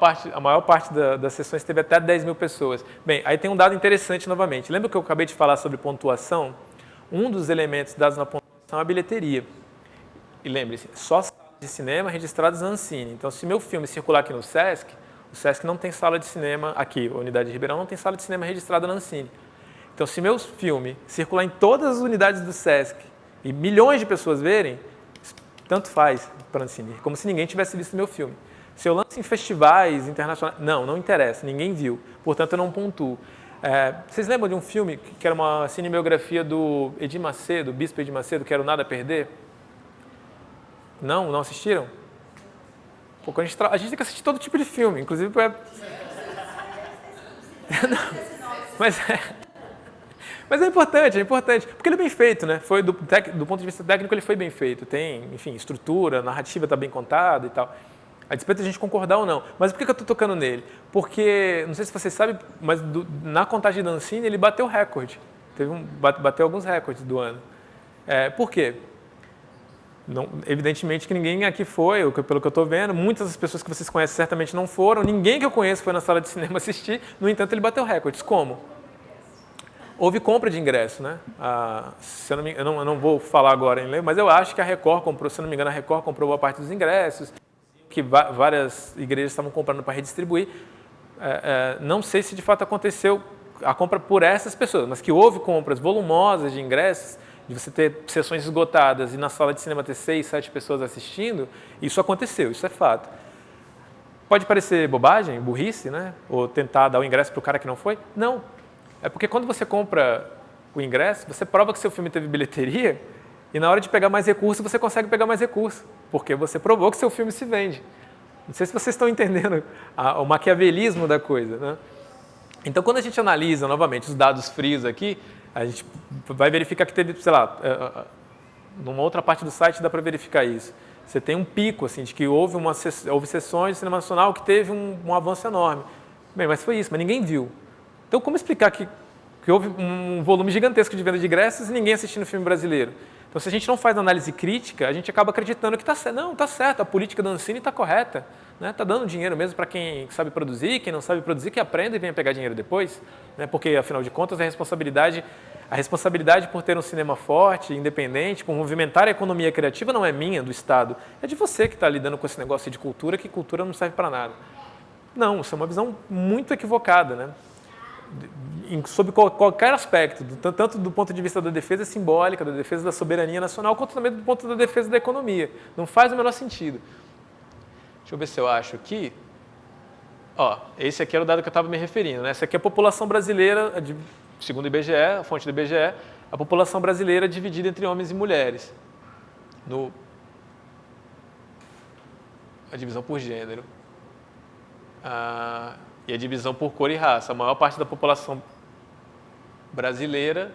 parte das sessões teve até 10 mil pessoas. Bem, aí tem um dado interessante novamente. Lembra que eu acabei de falar sobre pontuação? Um dos elementos dados na pontuação é a bilheteria. E lembre-se, só salas de cinema registradas na Ancine. Então, se meu filme circular aqui no Sesc, o Sesc não tem sala de cinema aqui, a unidade de Ribeirão não tem sala de cinema registrada na Ancine. Então, se meu filme circular em todas as unidades do Sesc e milhões de pessoas verem, tanto faz para a Ancine, como se ninguém tivesse visto meu filme. Se eu lanço em festivais internacionais, não interessa, ninguém viu, portanto eu não pontuo. Vocês lembram de um filme que era uma cinebiografia do Edir Macedo, Bispo Edir Macedo, que era o Nada a Perder? Não assistiram? Pô, a gente tem que assistir todo tipo de filme, inclusive... Mas é importante, porque ele é bem feito, né? Do ponto de vista técnico, ele foi bem feito. Tem, enfim, estrutura, a narrativa está bem contada e tal. A despeito de a gente concordar ou não. Mas por que eu estou tocando nele? Porque, não sei se vocês sabem, mas na contagem da Ancine ele bateu recorde. Bateu alguns recordes do ano. Por quê? Evidentemente que ninguém aqui foi, pelo que eu estou vendo. Muitas das pessoas que vocês conhecem certamente não foram. Ninguém que eu conheço foi na sala de cinema assistir. No entanto, ele bateu recordes. Como? Houve compra de ingresso, né? Eu não vou falar agora em lei, mas eu acho que a Record comprou, se não me engano, a Record comprou boa parte dos ingressos, que várias igrejas estavam comprando para redistribuir. Não sei se de fato aconteceu a compra por essas pessoas, mas que houve compras volumosas de ingressos, de você ter sessões esgotadas e na sala de cinema ter 6, 7 pessoas assistindo, isso aconteceu, isso é fato. Pode parecer bobagem, burrice, né? Ou tentar dar o ingresso para o cara que não foi? Não. É porque quando você compra o ingresso, você prova que seu filme teve bilheteria e na hora de pegar mais recurso, você consegue pegar mais recurso, porque você provou que seu filme se vende. Não sei se vocês estão entendendo o maquiavelismo da coisa, né? Então, quando a gente analisa novamente os dados frios aqui, a gente vai verificar que teve, sei lá, numa outra parte do site dá para verificar isso. Você tem um pico, assim, de que houve sessões de cinema nacional que teve um avanço enorme. Bem, mas foi isso, mas ninguém viu. Então, como explicar que houve um volume gigantesco de venda de ingressos e ninguém assistindo filme brasileiro? Então, se a gente não faz análise crítica, a gente acaba acreditando que está certo. Não, está certo, a política da Ancine está correta. Está dando dinheiro mesmo para quem sabe produzir, quem não sabe produzir, que aprenda e venha pegar dinheiro depois. Porque, afinal de contas, a responsabilidade por ter um cinema forte, independente, por movimentar a economia criativa não é minha, do Estado. É de você que está lidando com esse negócio de cultura, que cultura não serve para nada. Não, isso é uma visão muito equivocada, né? Sob qualquer aspecto, tanto do ponto de vista da defesa simbólica, da defesa da soberania nacional, quanto também do ponto da defesa da economia. Não faz o menor sentido. Deixa eu ver se eu acho aqui. Esse aqui era o dado que eu estava me referindo, né? Essa aqui é a população brasileira, segundo o IBGE, a fonte do IBGE, a população brasileira dividida entre homens e mulheres. A divisão por gênero. E a divisão por cor e raça. A maior parte da população brasileira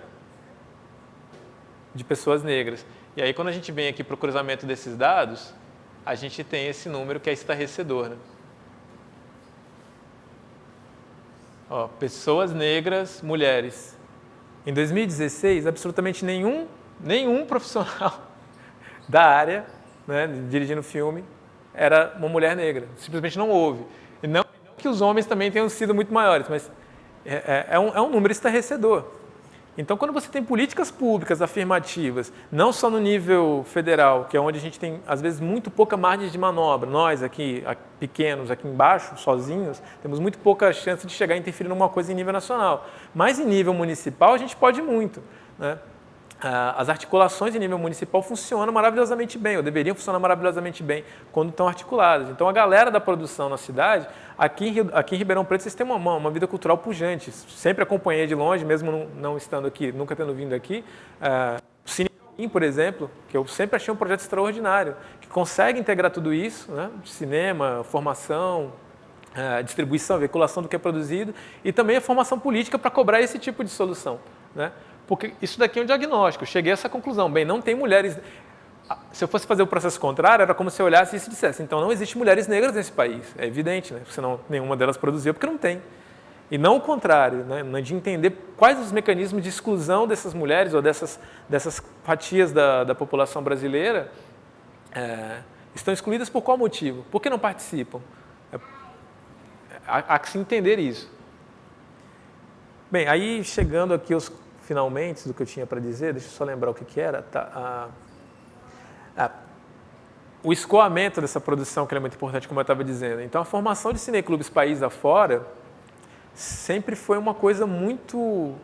de pessoas negras. E aí, quando a gente vem aqui para o cruzamento desses dados, a gente tem esse número que é estarrecedor, né? Pessoas negras, mulheres. Em 2016, absolutamente nenhum profissional da área, né, dirigindo filme, era uma mulher negra. Simplesmente não houve. E não que os homens também tenham sido muito maiores, mas é um número estarrecedor. Então, quando você tem políticas públicas afirmativas, não só no nível federal, que é onde a gente tem, às vezes, muito pouca margem de manobra, nós aqui, pequenos, aqui embaixo, sozinhos, temos muito pouca chance de chegar a interferir numa coisa em nível nacional. Mas em nível municipal, a gente pode muito, né? As articulações em nível municipal funcionam maravilhosamente bem, ou deveriam funcionar maravilhosamente bem, quando estão articuladas. Então, a galera da produção na cidade, aqui em Ribeirão Preto, vocês têm uma vida cultural pujante. Sempre acompanhei de longe, mesmo não estando aqui, nunca tendo vindo aqui. O Cine, por exemplo, que eu sempre achei um projeto extraordinário, que consegue integrar tudo isso, né? Cinema, formação, distribuição, veiculação do que é produzido, e também a formação política para cobrar esse tipo de solução, né? Porque isso daqui é um diagnóstico. Eu cheguei a essa conclusão. Bem, não tem mulheres... Se eu fosse fazer o processo contrário, era como se eu olhasse e se dissesse, então não existe mulheres negras nesse país. É evidente, né? Senão nenhuma delas produziu, porque não tem. E não o contrário, né? De entender quais os mecanismos de exclusão dessas mulheres ou dessas fatias da população brasileira estão excluídas por qual motivo? Por que não participam? Há que se entender isso. Bem, aí chegando aqui aos finalmente do que eu tinha para dizer, deixa eu só lembrar o que era. O escoamento dessa produção, que é muito importante, como eu estava dizendo. Então, a formação de cineclubes país afora sempre foi uma coisa muito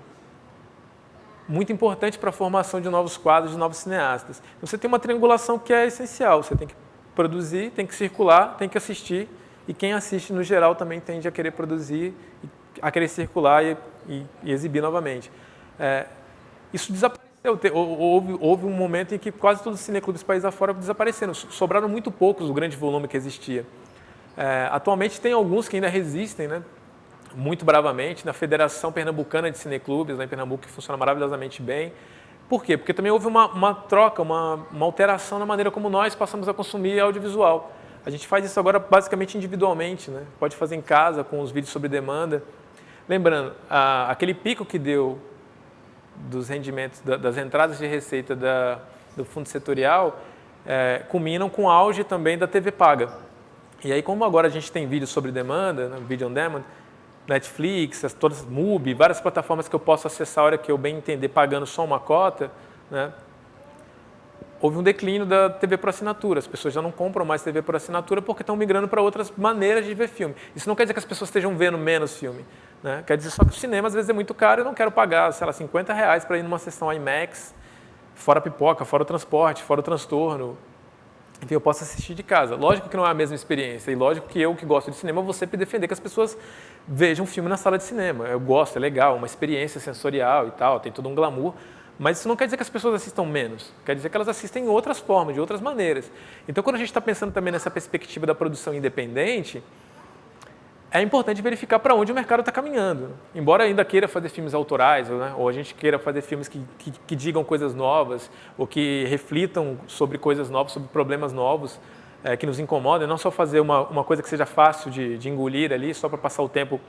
importante para a formação de novos quadros, de novos cineastas. Então, você tem uma triangulação que é essencial. Você tem que produzir, tem que circular, tem que assistir, e quem assiste, no geral, também tende a querer produzir, a querer circular e exibir novamente. Isso desapareceu. Houve um momento em que quase todos os cineclubes país afora desapareceram. Sobraram muito poucos do grande volume que existia. Atualmente tem alguns que ainda resistem, né, muito bravamente, na Federação Pernambucana de Cineclubes, lá em Pernambuco, que funciona maravilhosamente bem. Por quê? Porque também houve uma troca, uma alteração na maneira como nós passamos a consumir audiovisual. A gente faz isso agora basicamente individualmente, né? Pode fazer em casa, com os vídeos sobre demanda. Lembrando, aquele pico que deu dos rendimentos, das entradas de receita do fundo setorial, culminam com o auge também da TV paga. E aí, como agora a gente tem vídeo sobre demanda, né, vídeo on demand, Netflix, todas MUBI, várias plataformas que eu posso acessar a hora que eu bem entender, pagando só uma cota, né, houve um declínio da TV por assinatura. As pessoas já não compram mais TV por assinatura porque estão migrando para outras maneiras de ver filme. Isso não quer dizer que as pessoas estejam vendo menos filme, né? Quer dizer só que o cinema às vezes é muito caro e eu não quero pagar, sei lá, R$50 para ir numa sessão IMAX, fora a pipoca, fora o transporte, fora o transtorno. Então eu posso assistir de casa. Lógico que não é a mesma experiência e lógico que eu que gosto de cinema vou sempre defender que as pessoas vejam filme na sala de cinema. Eu gosto, é legal, uma experiência sensorial e tal, tem todo um glamour. Mas isso não quer dizer que as pessoas assistam menos, quer dizer que elas assistem de outras formas, de outras maneiras. Então, quando a gente está pensando também nessa perspectiva da produção independente, é importante verificar para onde o mercado está caminhando. Embora ainda queira fazer filmes autorais, né, ou a gente queira fazer filmes que digam coisas novas, ou que reflitam sobre coisas novas, sobre problemas novos, que nos incomodam, e não só fazer uma coisa que seja fácil de engolir ali, só para passar o tempo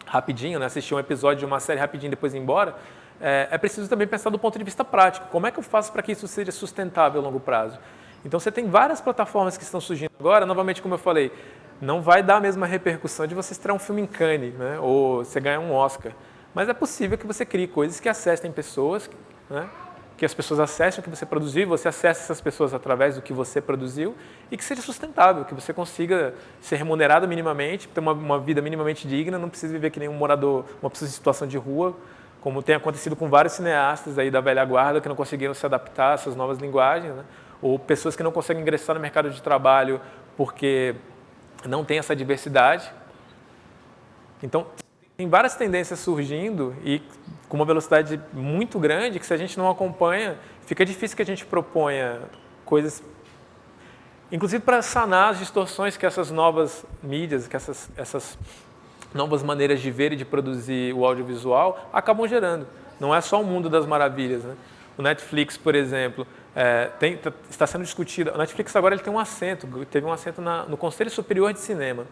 rapidinho, né, assistir um episódio de uma série rapidinho e depois ir embora. É preciso também pensar do ponto de vista prático. Como é que eu faço para que isso seja sustentável a longo prazo? Então, você tem várias plataformas que estão surgindo agora, novamente, como eu falei, não vai dar a mesma repercussão de você estrear um filme em Cannes, né, ou você ganhar um Oscar. Mas é possível que você crie coisas que acessem pessoas, né, que as pessoas acessem o que você produziu, você acesse essas pessoas através do que você produziu e que seja sustentável, que você consiga ser remunerado minimamente, ter uma vida minimamente digna, não precisa viver que nem um morador, uma pessoa em situação de rua, como tem acontecido com vários cineastas aí da velha guarda que não conseguiram se adaptar a essas novas linguagens, né, ou pessoas que não conseguem ingressar no mercado de trabalho porque não tem essa diversidade. Então, tem várias tendências surgindo e com uma velocidade muito grande que se a gente não acompanha, fica difícil que a gente proponha coisas, inclusive para sanar as distorções que essas novas mídias, que essas novas maneiras de ver e de produzir o audiovisual acabam gerando. Não é só o mundo das maravilhas, né? O Netflix, por exemplo, está sendo discutido. O Netflix agora ele tem um assento, teve um assento no Conselho Superior de Cinema.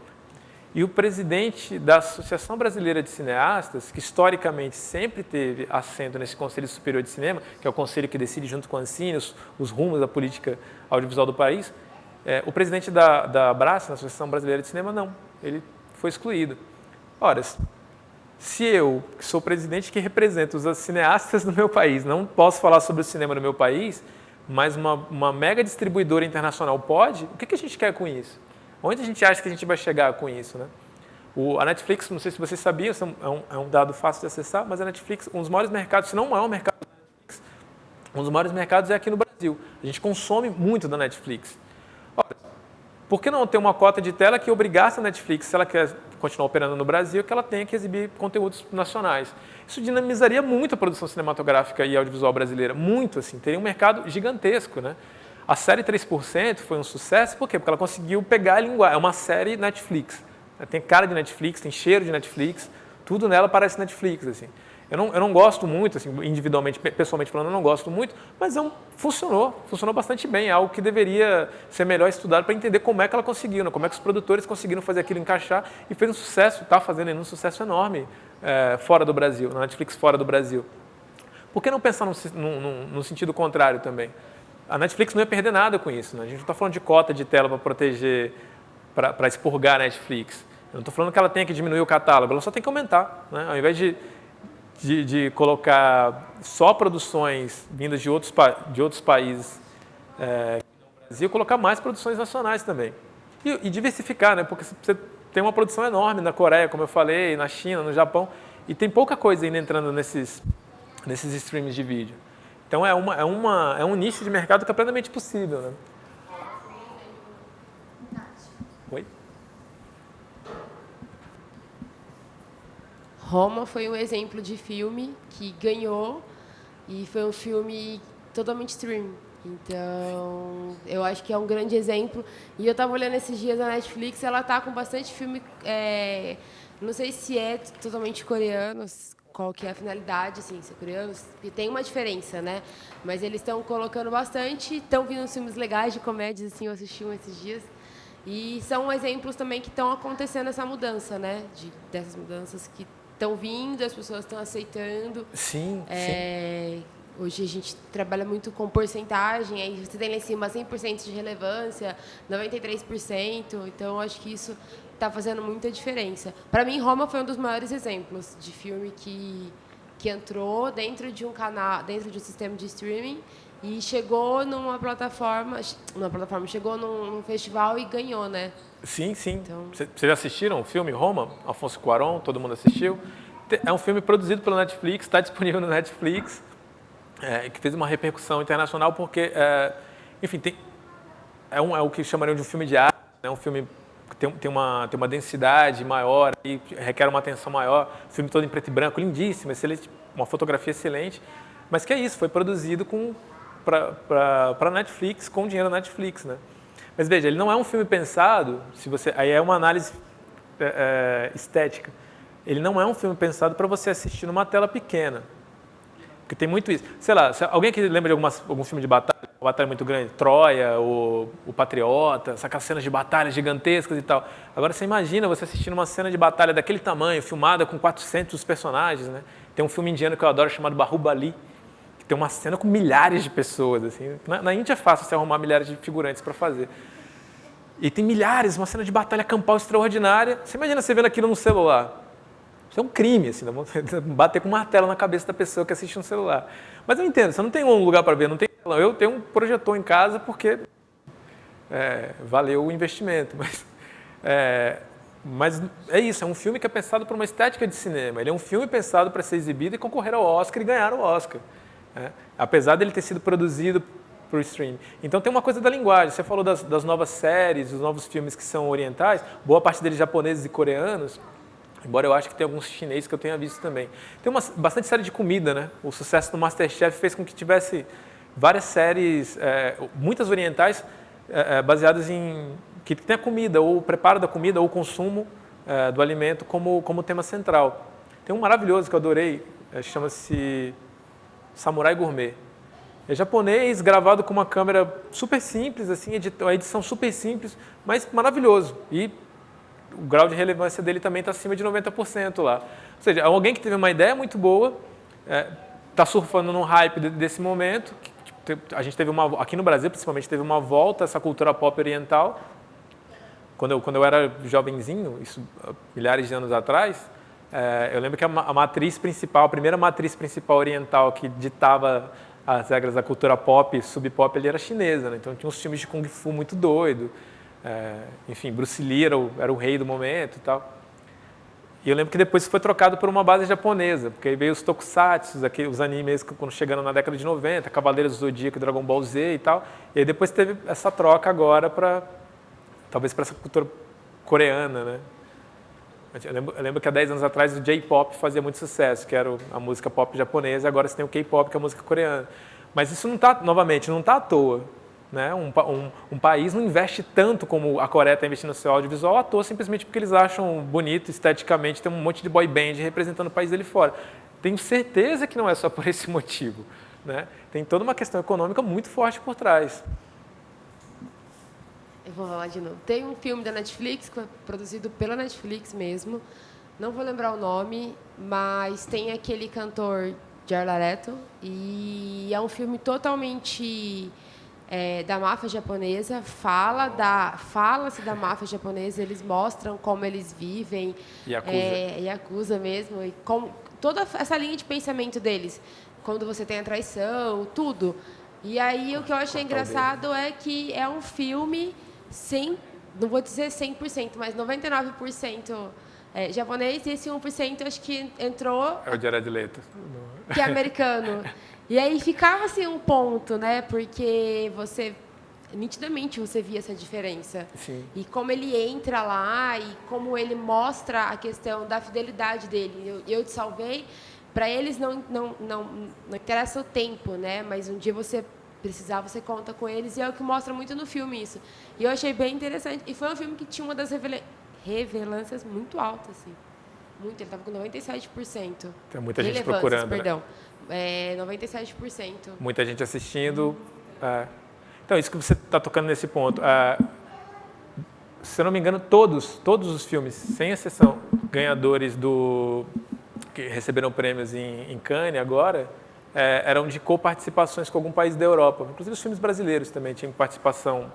E o presidente da Associação Brasileira de Cineastas, que historicamente sempre teve assento nesse Conselho Superior de Cinema, que é o conselho que decide junto com a Ancine os rumos da política audiovisual do país, o presidente da ABRACE, da Associação Brasileira de Cinema, não. Ele foi excluído. Ora, se eu, que sou presidente que representa os cineastas do meu país, não posso falar sobre o cinema do meu país, mas uma mega distribuidora internacional pode, o que a gente quer com isso? Onde a gente acha que a gente vai chegar com isso, né? A Netflix, não sei se vocês sabiam, é um dado fácil de acessar, mas a Netflix, um dos maiores mercados, se não o maior mercado da Netflix, um dos maiores mercados é aqui no Brasil. A gente consome muito da Netflix. Ora, por que não ter uma cota de tela que obrigasse a Netflix, se ela quer continuar operando no Brasil, que ela tenha que exibir conteúdos nacionais? Isso dinamizaria muito a produção cinematográfica e audiovisual brasileira, muito, assim, teria um mercado gigantesco, né? A série 3% foi um sucesso, por quê? Porque ela conseguiu pegar a linguagem. É uma série Netflix. Tem cara de Netflix, tem cheiro de Netflix, tudo nela parece Netflix, assim. Eu não gosto muito, assim, individualmente, pessoalmente falando, eu não gosto muito, mas funcionou bastante bem. É algo que deveria ser melhor estudado para entender como é que ela conseguiu, né? Como é que os produtores conseguiram fazer aquilo encaixar e fez um sucesso, está fazendo ainda um sucesso enorme fora do Brasil, na Netflix fora do Brasil. Por que não pensar no sentido contrário também? A Netflix não ia perder nada com isso, né? A gente não está falando de cota de tela para proteger, para expurgar a Netflix. Eu não estou falando que ela tenha que diminuir o catálogo, ela só tem que aumentar, né? Ao invés de colocar só produções vindas de outros países no Brasil, colocar mais produções nacionais também. E diversificar, né? Porque você tem uma produção enorme na Coreia, como eu falei, na China, no Japão, e tem pouca coisa ainda entrando nesses streams de vídeo. Então, é um nicho de mercado que é plenamente possível, né? Oi? Roma foi um exemplo de filme que ganhou e foi um filme totalmente stream. Então, eu acho que é um grande exemplo. E eu estava olhando esses dias na Netflix, ela está com bastante filme, não sei se é totalmente coreano, qual que é a finalidade, assim, ser coreanos, porque tem uma diferença, né? Mas eles estão colocando bastante, estão vindo filmes legais de comédias, assim, eu assisti um esses dias. E são exemplos também que estão acontecendo essa mudança, né? Dessas mudanças que estão vindo, as pessoas estão aceitando. Sim, sim. Hoje a gente trabalha muito com porcentagem, aí você tem lá em cima 100% de relevância, 93%, então eu acho que isso está fazendo muita diferença. Para mim, Roma foi um dos maiores exemplos de filme que entrou dentro de um canal, dentro de um sistema de streaming e chegou chegou num festival e ganhou, né? Sim, sim. Então... Vocês já assistiram o filme Roma? Alfonso Cuarón, todo mundo assistiu? É um filme produzido pela Netflix, está disponível no Netflix, que fez uma repercussão internacional porque, enfim, é o que chamariam de um filme de arte, é um filme que tem uma densidade maior e requer uma atenção maior. O filme todo em preto e branco, lindíssimo, excelente, uma fotografia excelente, mas que é isso, foi produzido para Netflix, com dinheiro da Netflix, né? Mas veja, ele não é um filme pensado, aí é uma análise estética. Ele não é um filme pensado para você assistir numa tela pequena. Porque tem muito isso. Sei lá, alguém que lembra de algum filme de batalha, uma batalha muito grande, Troia, o Patriota, essas cenas de batalha gigantescas e tal. Agora você imagina você assistindo uma cena de batalha daquele tamanho, filmada com 400 personagens, né? Tem um filme indiano que eu adoro chamado Bahubali, que tem uma cena com milhares de pessoas. Assim. Na Índia é fácil você arrumar milhares de figurantes para fazer. E tem milhares, uma cena de batalha campal extraordinária. Você imagina você vendo aquilo no celular. Isso é um crime, assim, bater com uma martelo na cabeça da pessoa que assiste no celular. Mas eu entendo, você não tem um lugar para ver, não tem. Eu tenho um projetor em casa porque valeu o investimento. Mas é isso, é um filme que é pensado por uma estética de cinema. Ele é um filme pensado para ser exibido e concorrer ao Oscar e ganhar o Oscar. Apesar dele ter sido produzido para o streaming. Então tem uma coisa da linguagem. Você falou das novas séries, dos novos filmes que são orientais, boa parte deles japoneses e coreanos. Embora eu acho que tem alguns chineses que eu tenha visto também. Tem bastante série de comida, né? O sucesso do MasterChef fez com que tivesse várias séries, muitas orientais, baseadas em que tem a comida, ou o preparo da comida, ou o consumo do alimento como tema central. Tem um maravilhoso que eu adorei, chama-se Samurai Gourmet. É japonês, gravado com uma câmera super simples, assim, uma edição super simples, mas maravilhoso. E o grau de relevância dele também está acima de 90% lá. Ou seja, alguém que teve uma ideia muito boa, está surfando no hype desse momento. A gente teve aqui no Brasil, principalmente, teve uma volta a essa cultura pop oriental. Quando eu era jovenzinho, isso milhares de anos atrás, eu lembro que a primeira matriz principal oriental que ditava as regras da cultura pop, sub-pop, ele era chinesa, né? Então tinha uns filmes de Kung Fu muito doido. Enfim, Bruce Lee era o rei do momento e tal. E eu lembro que depois foi trocado por uma base japonesa, porque aí veio os tokusatsu, os animes quando chegando na década de 90, Cavaleiros do Zodíaco, Dragon Ball Z e tal. E aí depois teve essa troca agora talvez para essa cultura coreana, né? Eu lembro que há 10 anos atrás o J-pop fazia muito sucesso, que era a música pop japonesa, e agora você tem o K-pop, que é a música coreana. Mas isso não está à toa. Né? Um país não investe tanto como a Coreia está investindo no seu audiovisual à toa, simplesmente porque eles acham bonito esteticamente ter um monte de boy band representando o país dele fora. Tenho certeza que não é só por esse motivo. Né? Tem toda uma questão econômica muito forte por trás. Eu vou falar de novo. Tem um filme da Netflix, que foi produzido pela Netflix mesmo. Não vou lembrar o nome, mas tem aquele cantor Jared Leto. E é um filme totalmente da máfia japonesa. Fala-se da máfia japonesa. Eles mostram como eles vivem. Yakuza mesmo. E toda essa linha de pensamento deles. Quando você tem a traição, tudo. E aí o que eu achei engraçado é que é um filme não vou dizer 100%, mas 99% japonês, e esse 1% acho que entrou... É o Jared Leto. Que é americano. E aí ficava assim um ponto, né? Porque nitidamente você via essa diferença. Sim. E como ele entra lá e como ele mostra a questão da fidelidade dele. Eu te salvei. Para eles não interessa o tempo, né? Mas um dia você precisar, você conta com eles, e é o que mostra muito no filme isso. E eu achei bem interessante. E foi um filme que tinha uma das revelâncias muito altas, assim. Muito, ele estava com 97%. Tem muita gente procurando. Perdão. 97%. Muita gente assistindo. Então, isso que você está tocando nesse ponto. Se eu não me engano, todos os filmes, sem exceção, ganhadores que receberam prêmios em Cannes agora, eram de coparticipações com algum país da Europa. Inclusive os filmes brasileiros também tinham participação,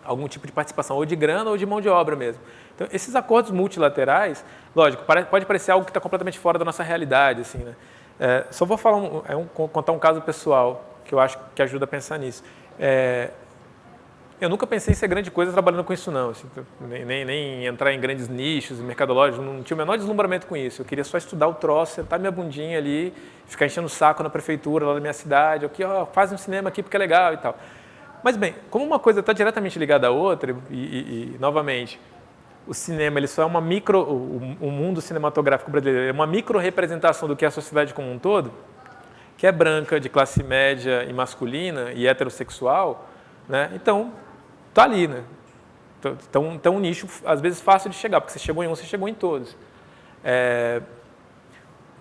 algum tipo de participação, ou de grana ou de mão de obra mesmo. Então, esses acordos multilaterais, lógico, pode parecer algo que está completamente fora da nossa realidade, assim, né? Só vou contar um caso pessoal que eu acho que ajuda a pensar nisso. Eu nunca pensei em ser grande coisa trabalhando com isso, não. Assim, nem entrar em grandes nichos, mercadológicos, não tinha o menor deslumbramento com isso. Eu queria só estudar o troço, sentar minha bundinha ali, ficar enchendo o saco na prefeitura, lá da minha cidade, aqui, faz um cinema aqui porque é legal e tal. Mas, bem, como uma coisa está diretamente ligada à outra, e novamente, o cinema ele só é o mundo cinematográfico brasileiro é uma micro-representação do que é a sociedade como um todo, que é branca, de classe média e masculina e heterossexual, né? Então, tá ali, né? Então um nicho, às vezes, fácil de chegar, porque você chegou em um, você chegou em todos.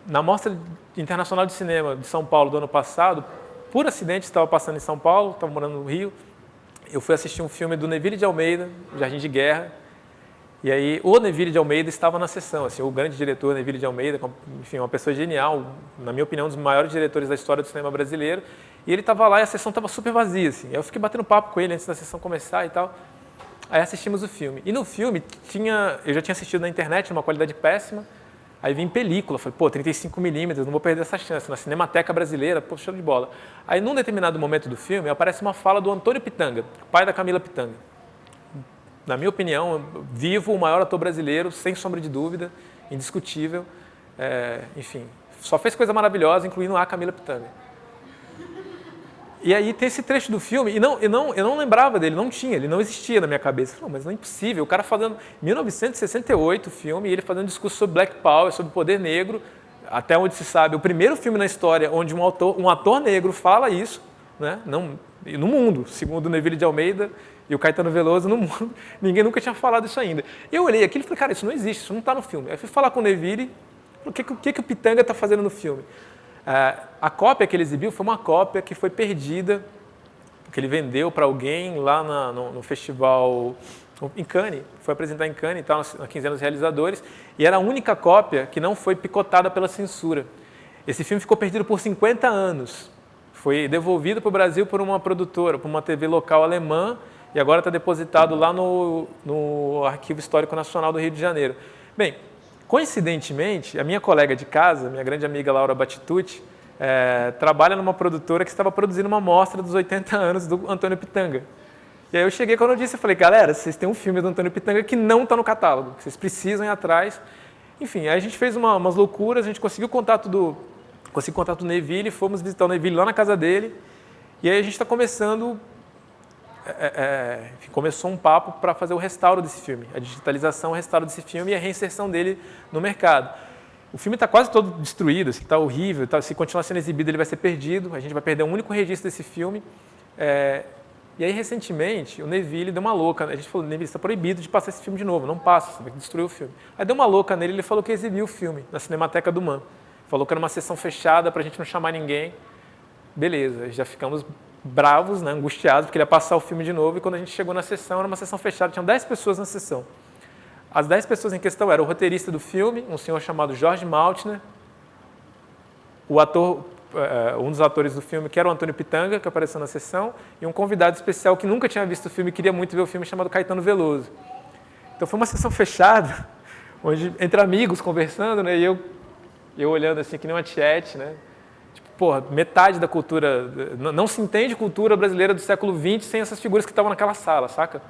Na Mostra Internacional de Cinema de São Paulo do ano passado, por acidente, estava passando em São Paulo, estava morando no Rio, eu fui assistir um filme do Neville de Almeida, Jardim de Guerra, e aí o Neville de Almeida estava na sessão, assim, o grande diretor Neville de Almeida, enfim, uma pessoa genial, na minha opinião, um dos maiores diretores da história do cinema brasileiro, e ele estava lá e a sessão estava super vazia, assim. Aí eu fiquei batendo papo com ele antes da sessão começar e tal. Aí assistimos o filme. E no filme, eu já tinha assistido na internet, numa qualidade péssima, aí vi em película, falei, 35mm, não vou perder essa chance, na Cinemateca Brasileira, show de bola. Aí, num determinado momento do filme, aparece uma fala do Antônio Pitanga, pai da Camila Pitanga. Na minha opinião, vivo, o maior ator brasileiro, sem sombra de dúvida, indiscutível, enfim, só fez coisa maravilhosa, incluindo a Camila Pitanga. E aí tem esse trecho do filme, e eu não lembrava dele, ele não existia na minha cabeça. Eu falei, mas não é impossível, o cara fazendo 1968 o filme, e ele fazendo um discurso sobre Black Power, sobre o poder negro, até onde se sabe, o primeiro filme na história onde um ator negro fala isso, né? No mundo, segundo o Neville de Almeida e o Caetano Veloso, no mundo, ninguém nunca tinha falado isso ainda. Eu olhei aquilo e falei, cara, isso não existe, isso não está no filme. Aí fui falar com o Neville, o que o Pitanga está fazendo no filme? A cópia que ele exibiu foi uma cópia que foi perdida, que ele vendeu para alguém lá no festival em Cannes, foi apresentar em Cannes, na Quinzena dos Realizadores, e era a única cópia que não foi picotada pela censura. Esse filme ficou perdido por 50 anos, foi devolvido para o Brasil por uma produtora, por uma TV local alemã, e agora está depositado lá no Arquivo Histórico Nacional do Rio de Janeiro. Bem, coincidentemente, a minha colega de casa, minha grande amiga Laura Batitucci, trabalha numa produtora que estava produzindo uma mostra dos 80 anos do Antônio Pitanga. E aí eu cheguei com a notícia e falei, galera, vocês têm um filme do Antônio Pitanga que não está no catálogo, que vocês precisam ir atrás. Enfim, aí a gente fez umas loucuras, a gente conseguiu contato do Neville, fomos visitar o Neville lá na casa dele, e aí a gente está começando... começou um papo para fazer o restauro desse filme, a digitalização, o restauro desse filme e a reinserção dele no mercado. O filme está quase todo destruído, está horrível, se continuar sendo exibido ele vai ser perdido, a gente vai perder um único registro desse filme. E aí, recentemente, o Neville deu uma louca, a gente falou, Neville, está proibido de passar esse filme de novo, não passa, você vai destruir o filme. Aí deu uma louca nele, ele falou que exibiu o filme na Cinemateca do MAN. Falou que era uma sessão fechada para a gente não chamar ninguém. Beleza, já ficamos bravos, né, angustiados, porque ele ia passar o filme de novo, e quando a gente chegou na sessão, era uma sessão fechada, tinham 10 pessoas na sessão. As 10 pessoas em questão eram o roteirista do filme, um senhor chamado Jorge Maltner, o ator, um dos atores do filme, que era o Antônio Pitanga, que apareceu na sessão, e um convidado especial que nunca tinha visto o filme e queria muito ver o filme, chamado Caetano Veloso. Então foi uma sessão fechada, onde, entre amigos conversando, né, e eu olhando assim, que nem uma tiete, né? Porra, metade da cultura, não se entende cultura brasileira do século XX sem essas figuras que estavam naquela sala, saca?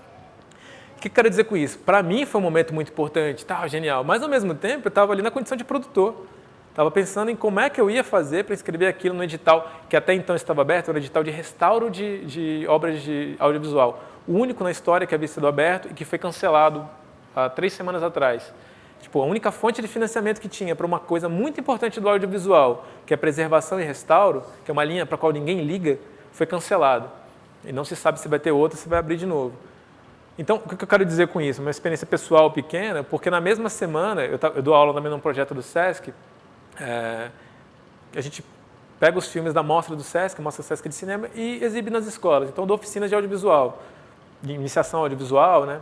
O que eu quero dizer com isso? Para mim foi um momento muito importante, genial, mas ao mesmo tempo eu estava ali na condição de produtor. Estava pensando em como é que eu ia fazer para inscrever aquilo no edital, que até então estava aberto, era um edital de restauro de obras de audiovisual. O único na história que havia sido aberto e que foi cancelado há 3 semanas atrás. Tipo, a única fonte de financiamento que tinha para uma coisa muito importante do audiovisual, que é preservação e restauro, que é uma linha para a qual ninguém liga, foi cancelado. E não se sabe se vai ter outra, se vai abrir de novo. Então, o que eu quero dizer com isso? Uma experiência pessoal pequena, porque na mesma semana, eu dou aula também num projeto do SESC, a gente pega os filmes da Mostra do SESC, Mostra SESC de Cinema, e exibe nas escolas. Então, eu dou oficinas de audiovisual, de iniciação audiovisual, né?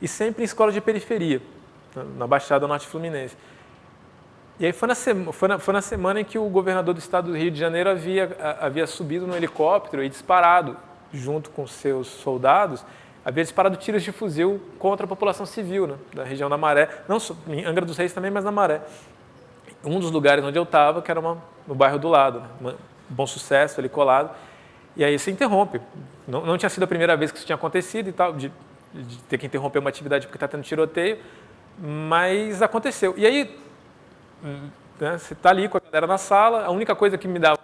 E sempre em escolas de periferia, na Baixada Norte Fluminense. E aí foi na semana em que o governador do estado do Rio de Janeiro havia subido no helicóptero e disparado, junto com seus soldados, havia disparado tiros de fuzil contra a população civil, né, da região da Maré, não só em Angra dos Reis também, mas na Maré. Um dos lugares onde eu estava, que era no bairro do lado, né, Bom Sucesso, ali colado, e aí se interrompe. Não tinha sido a primeira vez que isso tinha acontecido e tal, de ter que interromper uma atividade porque está tendo tiroteio, mas aconteceu. E aí, né, você está ali com a galera na sala, a única coisa que me dá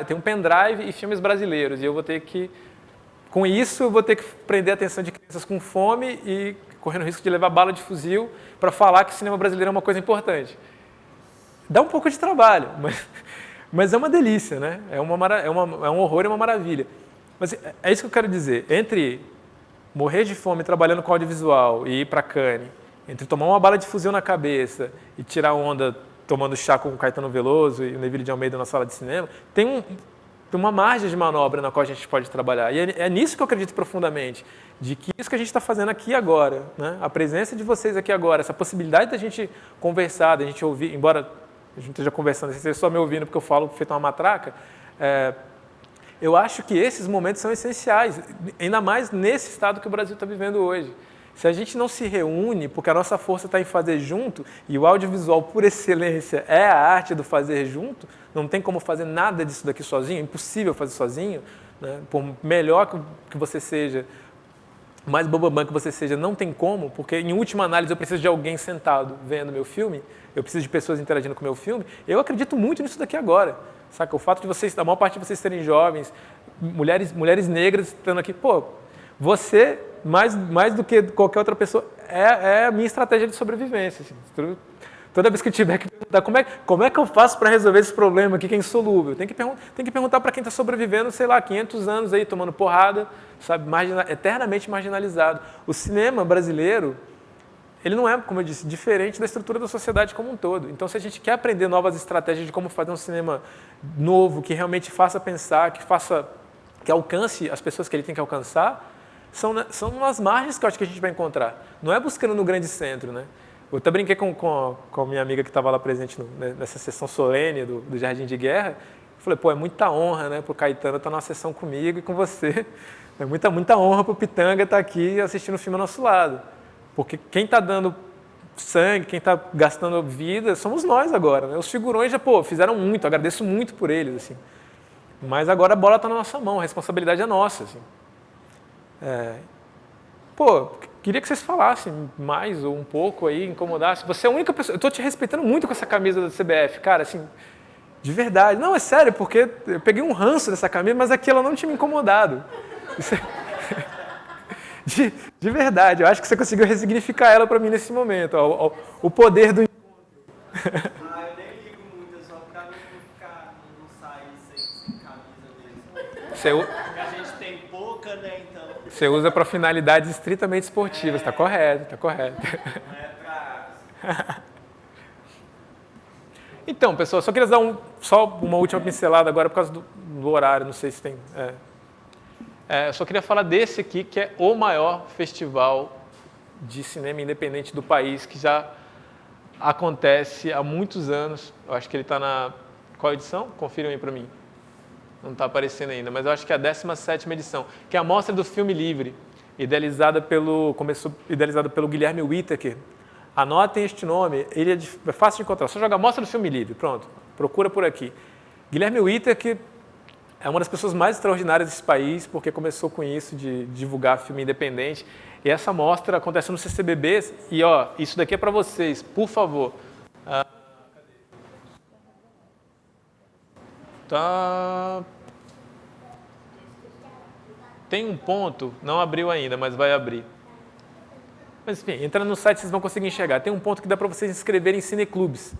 tem um pendrive e filmes brasileiros, e eu vou ter que, com isso, eu vou ter que prender a atenção de crianças com fome e correndo o risco de levar bala de fuzil para falar que o cinema brasileiro é uma coisa importante. Dá um pouco de trabalho, mas é uma delícia, né? É um horror e uma maravilha. Mas é isso que eu quero dizer. Entre morrer de fome trabalhando com audiovisual e ir para Cannes, entre tomar uma bala de fuzil na cabeça e tirar onda tomando chá com o Caetano Veloso e o Neville de Almeida na sala de cinema, tem uma margem de manobra na qual a gente pode trabalhar. E é nisso que eu acredito profundamente, de que isso que a gente está fazendo aqui agora, né? A presença de vocês aqui agora, essa possibilidade da gente conversar, da gente ouvir, embora a gente esteja conversando, vocês só me ouvindo porque eu falo feito uma matraca, eu acho que esses momentos são essenciais, ainda mais nesse estado que o Brasil está vivendo hoje. Se a gente não se reúne, porque a nossa força está em fazer junto, e o audiovisual, por excelência, é a arte do fazer junto, não tem como fazer nada disso daqui sozinho, é impossível fazer sozinho, né? Por melhor que você seja, mais bambambam que você seja, não tem como, porque em última análise eu preciso de alguém sentado vendo meu filme, eu preciso de pessoas interagindo com o meu filme. Eu acredito muito nisso daqui agora, saca? O fato de vocês, a maior parte de vocês serem jovens, mulheres negras estando aqui, pô, você, mais do que qualquer outra pessoa, é a minha estratégia de sobrevivência. Assim. Toda vez que eu tiver que perguntar como é que eu faço para resolver esse problema aqui que é insolúvel, tem que perguntar para quem está sobrevivendo, sei lá, 500 anos aí, tomando porrada, sabe, eternamente marginalizado. O cinema brasileiro, ele não é, como eu disse, diferente da estrutura da sociedade como um todo. Então, se a gente quer aprender novas estratégias de como fazer um cinema novo, que realmente faça pensar, que alcance as pessoas que ele tem que alcançar, são nas margens que eu acho que a gente vai encontrar. Não é buscando no grande centro, né? Eu até brinquei com a minha amiga que estava lá presente nessa sessão solene do Jardim de Guerra. Eu falei, pô, é muita honra, né, para o Caetano estar numa sessão comigo e com você. É muita honra para o Pitanga estar aqui assistindo o filme ao nosso lado. Porque quem está dando sangue, quem está gastando vida, somos nós agora. Né? Os figurões já, pô, fizeram muito, agradeço muito por eles. Assim. Mas agora a bola está na nossa mão, a responsabilidade é nossa. Assim. Queria que vocês falassem mais ou um pouco aí, incomodassem. Você é a única pessoa... Eu estou te respeitando muito com essa camisa da CBF, cara, assim, de verdade. Não, é sério, porque eu peguei um ranço dessa camisa, mas aqui ela não tinha me incomodado. De verdade, eu acho que você conseguiu ressignificar ela para mim nesse momento. O poder do... Eu nem ligo muito, é só pra não ficar, não sair sem camisa mesmo. Porque a gente tem pouca, né, então... Você usa para finalidades estritamente esportivas, está correto, está correto. Não é pra... Então, pessoal, só queria dar só uma última pincelada agora por causa do horário, não sei se tem... eu só queria falar desse aqui, que é o maior festival de cinema independente do país, que já acontece há muitos anos. Eu acho que ele está na... Qual edição? Confiram aí para mim. Não está aparecendo ainda, mas eu acho que é a 17ª edição, que é a Mostra do Filme Livre, idealizada pelo Guilherme Whittaker. Anotem este nome, ele é fácil de encontrar, só joga Mostra do Filme Livre, pronto, procura por aqui. Guilherme Whittaker é uma das pessoas mais extraordinárias desse país, porque começou com isso, de divulgar filme independente, e essa mostra acontece no CCBB, e ó, isso daqui é para vocês, por favor. Tem um ponto, não abriu ainda, mas vai abrir. Mas enfim, entrando no site vocês vão conseguir enxergar. Tem um ponto que dá para vocês inscreverem em cineclubes.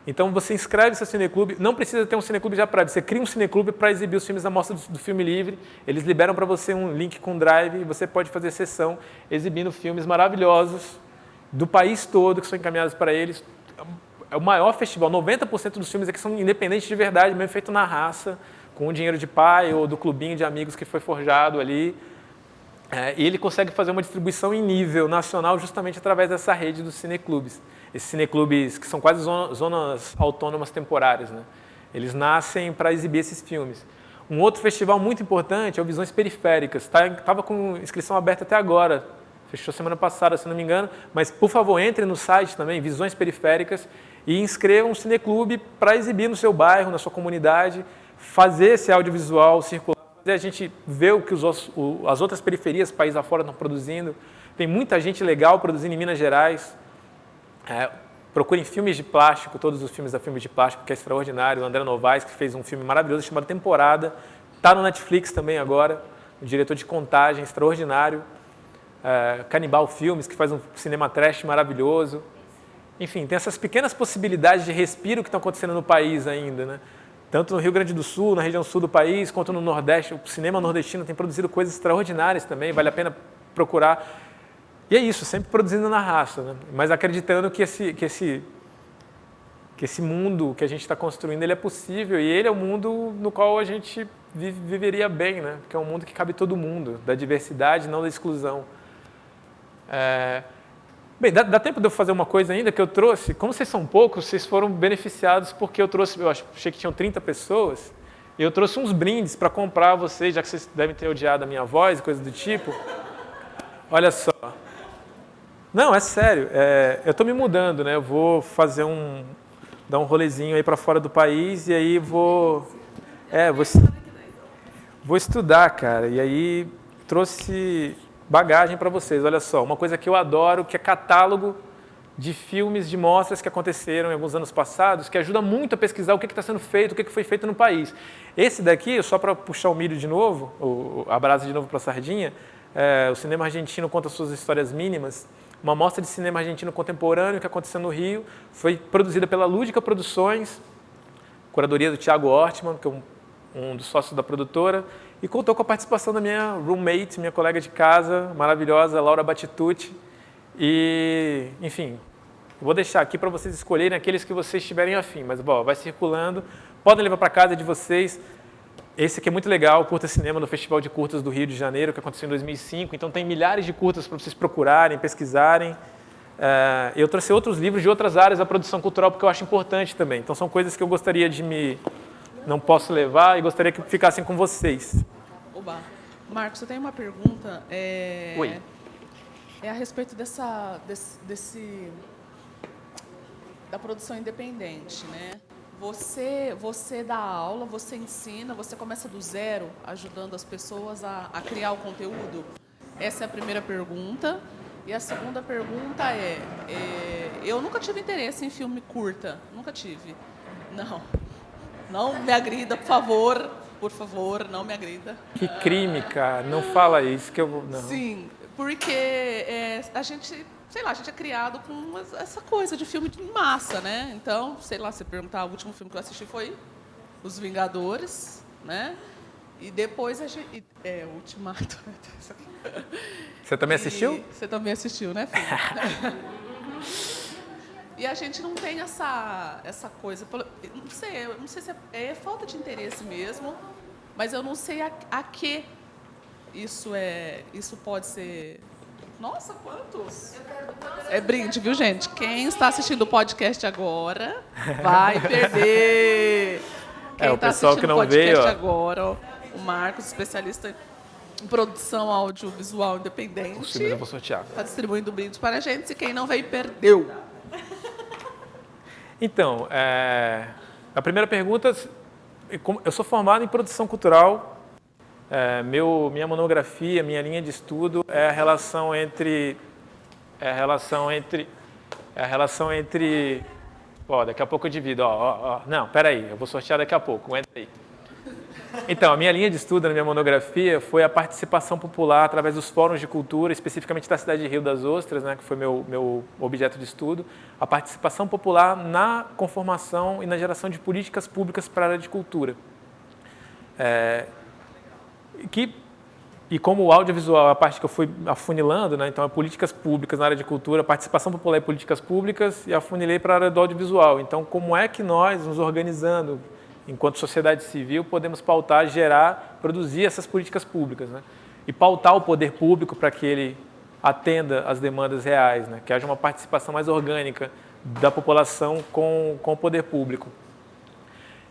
Então você inscreve seu cineclube, não precisa ter um cineclube já prévio, você cria um cineclube para exibir os filmes da Mostra do Filme Livre, eles liberam para você um link com drive e você pode fazer sessão exibindo filmes maravilhosos do país todo que são encaminhados para eles. É o maior festival, 90% dos filmes aqui são independentes de verdade, mesmo feito na raça, com o dinheiro de pai ou do clubinho de amigos que foi forjado ali. E ele consegue fazer uma distribuição em nível nacional justamente através dessa rede dos cineclubes. Esses cineclubes que são quase zonas autônomas temporárias, né? Eles nascem para exibir esses filmes. Um outro festival muito importante é o Visões Periféricas. Estava com inscrição aberta até agora. Fechou semana passada, se não me engano. Mas, por favor, entre no site também, Visões Periféricas, e inscreva um cineclube para exibir no seu bairro, na sua comunidade, fazer esse audiovisual circular, fazer a gente ver o que as outras periferias, país afora, estão produzindo. Tem muita gente legal produzindo em Minas Gerais. Procurem Filmes de Plástico, todos os filmes da Filmes de Plástico, que é extraordinário. O André Novaes, que fez um filme maravilhoso chamado Temporada. Está no Netflix também agora, um diretor de contagem extraordinário. Canibal Filmes, que faz um cinema trash maravilhoso. Enfim, tem essas pequenas possibilidades de respiro que estão acontecendo no país ainda, né? Tanto no Rio Grande do Sul, na região sul do país, quanto no Nordeste. O cinema nordestino tem produzido coisas extraordinárias também, vale a pena procurar. E é isso, sempre produzindo na raça, né? Mas acreditando que esse mundo que a gente está construindo ele é possível e ele é o mundo no qual a gente viveria bem, né? Porque é um mundo que cabe todo mundo, da diversidade, não da exclusão. Bem, dá tempo de eu fazer uma coisa ainda que eu trouxe. Como vocês são poucos, vocês foram beneficiados porque eu achei que tinham 30 pessoas, e eu trouxe uns brindes para comprar a vocês, já que vocês devem ter odiado a minha voz e coisa do tipo. Olha só. Não, é sério. Eu estou me mudando, né? Eu vou fazer dar um rolezinho aí para fora do país e aí vou estudar, cara. E aí trouxe bagagem para vocês. Olha só, uma coisa que eu adoro, que é catálogo de filmes, de mostras que aconteceram em alguns anos passados, que ajuda muito a pesquisar o que está sendo feito, o que foi feito no país. Esse daqui, só para puxar o milho de novo, a brasa de novo para a sardinha, o cinema argentino conta suas histórias mínimas. Uma mostra de cinema argentino contemporâneo que aconteceu no Rio, foi produzida pela Lúdica Produções, curadoria do Thiago Ortmann, que é um dos sócios da produtora, e contou com a participação da minha roommate, minha colega de casa, maravilhosa, Laura Batitucci. E, enfim, vou deixar aqui para vocês escolherem aqueles que vocês estiverem afim, mas vai circulando, podem levar para casa de vocês. Esse aqui é muito legal, Curta Cinema no Festival de Curtas do Rio de Janeiro, que aconteceu em 2005. Então tem milhares de curtas para vocês procurarem, pesquisarem. Eu trouxe outros livros de outras áreas da produção cultural, porque eu acho importante também. Então são coisas que eu gostaria não posso levar e gostaria que ficassem com vocês. Oba. Marcos, eu tenho uma pergunta. Oi. É a respeito da produção independente, né? Você dá aula, você ensina, você começa do zero, ajudando as pessoas a criar o conteúdo? Essa é a primeira pergunta. E a segunda pergunta eu nunca tive interesse em filme curta, nunca tive. Não me agrida, por favor, não me agrida. Que crime, cara, não fala isso que eu vou... Não. Sim, porque a gente é criado com essa coisa de filme de massa, né? Então, sei lá, se perguntar, o último filme que eu assisti foi Os Vingadores, né? E depois a gente... Ultimato. Você também assistiu? Você também assistiu, né, filho? E a gente não tem essa coisa... Eu não sei se é falta de interesse mesmo, mas eu não sei a que isso pode ser... Nossa, quantos? É brinde, viu, gente? Quem está assistindo o podcast agora vai perder. Quem o está pessoal assistindo que não o podcast veio, agora, o Marcos, especialista em produção audiovisual independente, eu vou sortear. está distribuindo brinde para a gente. E quem não veio, perdeu. Então, a primeira pergunta, eu sou formado em produção cultural. Minha monografia, minha linha de estudo é a relação entre daqui a pouco eu divido, não, peraí, eu vou sortear daqui a pouco, entra aí. Então, a minha linha de estudo na minha monografia foi a participação popular através dos fóruns de cultura, especificamente da cidade de Rio das Ostras, né, que foi meu objeto de estudo, a participação popular na conformação e na geração de políticas públicas para a área de cultura. E como o audiovisual é a parte que eu fui afunilando, né, então é políticas públicas na área de cultura, participação popular e políticas públicas, e afunilei para a área do audiovisual. Então, como é que nós, nos organizando, enquanto sociedade civil, podemos pautar, gerar, produzir essas políticas públicas, né? E pautar o poder público para que ele atenda às demandas reais, né? Que haja uma participação mais orgânica da população com o poder público.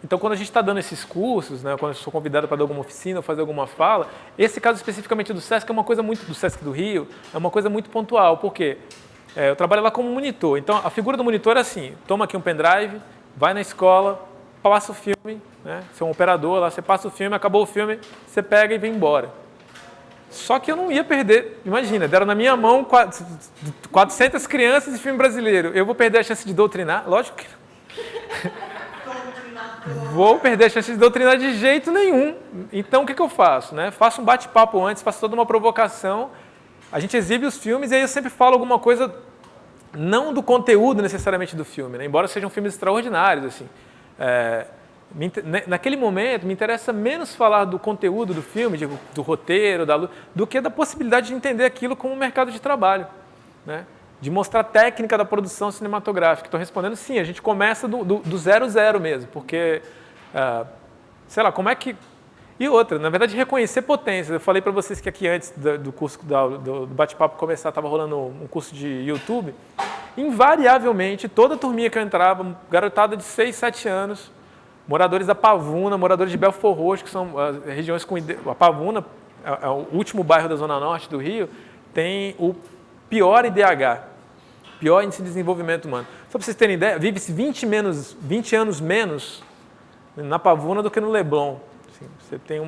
Então, quando a gente está dando esses cursos, né, quando eu sou convidado para dar alguma oficina ou fazer alguma fala, esse caso especificamente do SESC é uma coisa muito, do SESC do Rio, é uma coisa muito pontual, porque eu trabalho lá como monitor. Então, a figura do monitor é assim, toma aqui um pendrive, vai na escola, passa o filme, né, você é um operador lá, você passa o filme, acabou o filme, você pega e vem embora. Só que eu não ia perder, imagina, deram na minha mão 400 crianças de filme brasileiro, eu vou perder a chance de doutrinar? Lógico que não. Vou perder a chance de doutrinar de jeito nenhum. Então, o que eu faço? Né? Faço um bate-papo antes, faço toda uma provocação, a gente exibe os filmes e aí eu sempre falo alguma coisa, não do conteúdo necessariamente do filme, né? Embora sejam filmes extraordinários, assim. naquele momento, me interessa menos falar do conteúdo do filme, do roteiro, do que da possibilidade de entender aquilo como um mercado de trabalho, né? De mostrar a técnica da produção cinematográfica. Estou respondendo sim, a gente começa do 0 mesmo, porque, sei lá, como é que... E outra, na verdade, reconhecer potências. Eu falei para vocês que aqui antes do curso, do bate-papo começar, estava rolando um curso de YouTube. Invariavelmente, toda a turminha que eu entrava, garotada de 6, 7 anos, moradores da Pavuna, moradores de Belfort Roxo, que são as regiões com... A Pavuna é o último bairro da Zona Norte do Rio, tem o pior IDH, pior índice de desenvolvimento humano. Só para vocês terem ideia, vive-se 20 anos menos na Pavuna do que no Leblon. Assim, você tem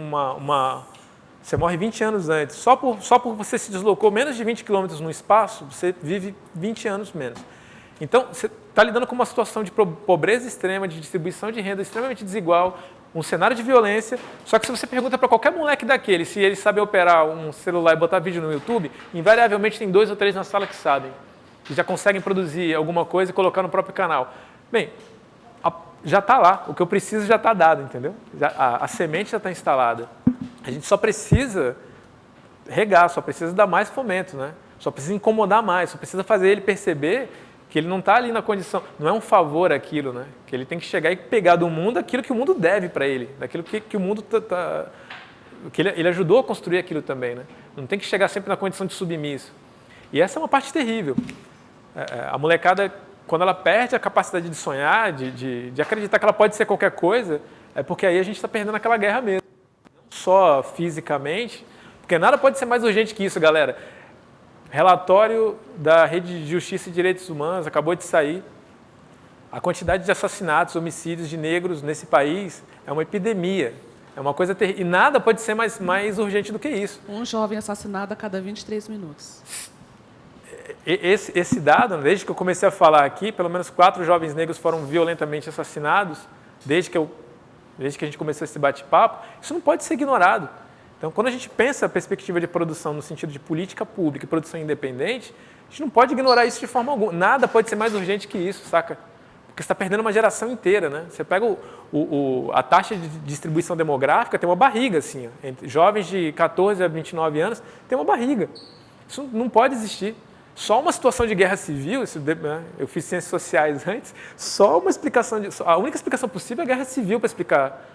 você morre 20 anos antes. Só por você se deslocou menos de 20 quilômetros no espaço, você vive 20 anos menos. Então, você está lidando com uma situação de pobreza extrema, de distribuição de renda extremamente desigual, um cenário de violência. Só que se você pergunta para qualquer moleque daquele se eles sabem operar um celular e botar vídeo no YouTube, invariavelmente tem 2 ou 3 na sala que sabem, que já conseguem produzir alguma coisa e colocar no próprio canal. Bem, já está lá, o que eu preciso já está dado, entendeu? A semente já está instalada. A gente só precisa regar, só precisa dar mais fomento, né? Só precisa incomodar mais, só precisa fazer ele perceber que ele não está ali na condição, não é um favor aquilo, né? Que ele tem que chegar e pegar do mundo aquilo que o mundo deve para ele, daquilo que o mundo que ele ajudou a construir aquilo também, né? Não tem que chegar sempre na condição de submisso. E essa é uma parte terrível. A molecada, quando ela perde a capacidade de sonhar, de acreditar que ela pode ser qualquer coisa, é porque aí a gente está perdendo aquela guerra mesmo. Não só fisicamente, porque nada pode ser mais urgente que isso, galera. Relatório da Rede de Justiça e Direitos Humanos acabou de sair. A quantidade de assassinatos, homicídios de negros nesse país é uma epidemia. É uma coisa terrível. E nada pode ser mais urgente do que isso. Um jovem assassinado a cada 23 minutos. Esse dado, desde que eu comecei a falar aqui, pelo menos 4 jovens negros foram violentamente assassinados, desde que a gente começou esse bate-papo. Isso não pode ser ignorado. Então, quando a gente pensa a perspectiva de produção no sentido de política pública e produção independente, a gente não pode ignorar isso de forma alguma. Nada pode ser mais urgente que isso, saca? Porque você está perdendo uma geração inteira, né? Você pega a taxa de distribuição demográfica, tem uma barriga, assim, ó, entre jovens de 14 a 29 anos, tem uma barriga. Isso não pode existir. Só uma situação de guerra civil, eu fiz ciências sociais antes, só uma explicação, a única explicação possível é a guerra civil para explicar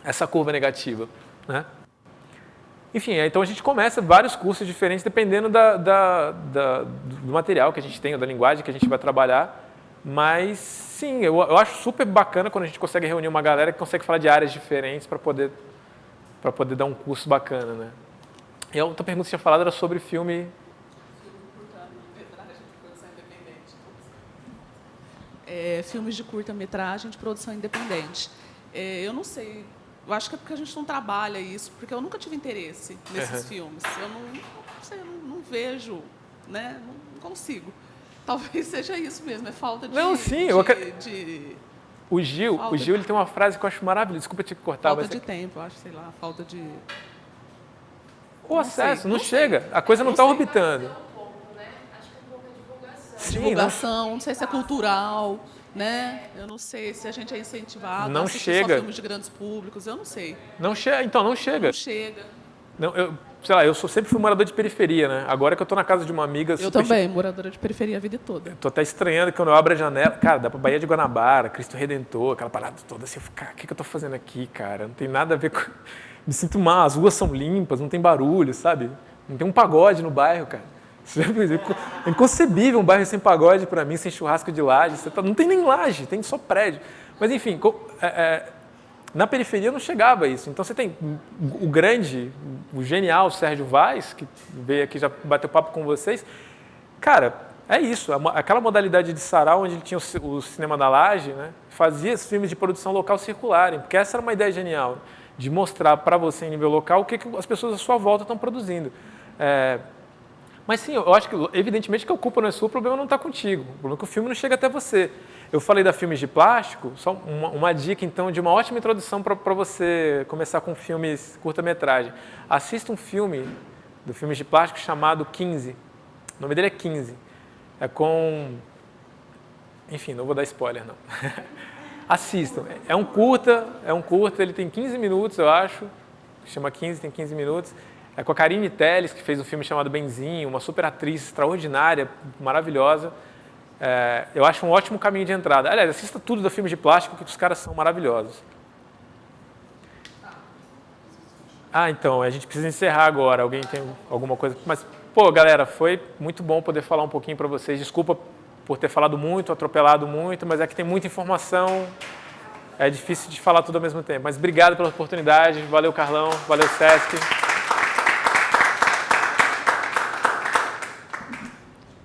essa curva negativa, né? Enfim, então a gente começa vários cursos diferentes dependendo do material que a gente tem, ou da linguagem que a gente vai trabalhar, mas sim, eu acho super bacana quando a gente consegue reunir uma galera que consegue falar de áreas diferentes para poder dar um curso bacana, né? E a outra pergunta que você tinha falado era sobre filme... Filmes de curta-metragem de produção independente. Eu não sei, eu acho que é porque a gente não trabalha isso, porque eu nunca tive interesse nesses filmes. Eu não vejo, né? Não consigo. Talvez seja isso mesmo, é falta de... Não, sim. O Gil ele tem uma frase que eu acho maravilhosa, desculpa te cortar. Falta de tempo, eu acho, sei lá, falta de... O acesso, não chega, a coisa não está orbitando. Divulgação, não sei se é cultural, né? Eu não sei se a gente é incentivado a assistir só filmes de grandes públicos, eu não sei. Não chega, então não chega. Não chega. Não, sei lá, eu sempre fui morador de periferia, né? Agora que eu estou na casa de uma amiga... Eu também, moradora de periferia a vida toda. Estou até estranhando que quando eu abro a janela, cara, dá para Baía de Guanabara, Cristo Redentor, aquela parada toda assim, eu fico, cara, o que eu estou fazendo aqui, cara? Não tem nada a ver com... Me sinto mal, as ruas são limpas, não tem barulho, sabe? Não tem um pagode no bairro, cara. É inconcebível um bairro sem pagode para mim, sem churrasco de laje. Não tem nem laje, tem só prédio. Mas, enfim, na periferia não chegava isso. Então, você tem o genial Sérgio Vaz, que veio aqui já bateu papo com vocês. Cara, é isso. Aquela modalidade de sarau, onde ele tinha o cinema da laje, né, fazia esses filmes de produção local circularem. Porque essa era uma ideia genial, de mostrar para você, em nível local, o que as pessoas à sua volta estão produzindo. Mas sim, eu acho que, evidentemente, que a culpa não é sua, o problema não está contigo. O problema é que o filme não chega até você. Eu falei da filmes de plástico, só uma dica, então, de uma ótima introdução para você começar com filmes curta-metragem. Assista um filme do filmes de plástico chamado 15. O nome dele é 15. É com... Enfim, não vou dar spoiler, não. Assistam. É um curta, ele tem 15 minutos, eu acho. Chama 15, tem 15 minutos. É com a Karine Telles, que fez um filme chamado Benzinho, uma super atriz extraordinária, maravilhosa. Eu acho um ótimo caminho de entrada. Aliás, assista tudo da Filmes de Plástico, que os caras são maravilhosos. Então, a gente precisa encerrar agora. Alguém tem alguma coisa? Mas, pô, galera, foi muito bom poder falar um pouquinho para vocês. Desculpa por ter falado muito, atropelado muito, mas é que tem muita informação. É difícil de falar tudo ao mesmo tempo. Mas obrigado pela oportunidade. Valeu, Carlão. Valeu, Sesc.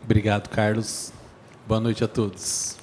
Obrigado, Carlos. Boa noite a todos.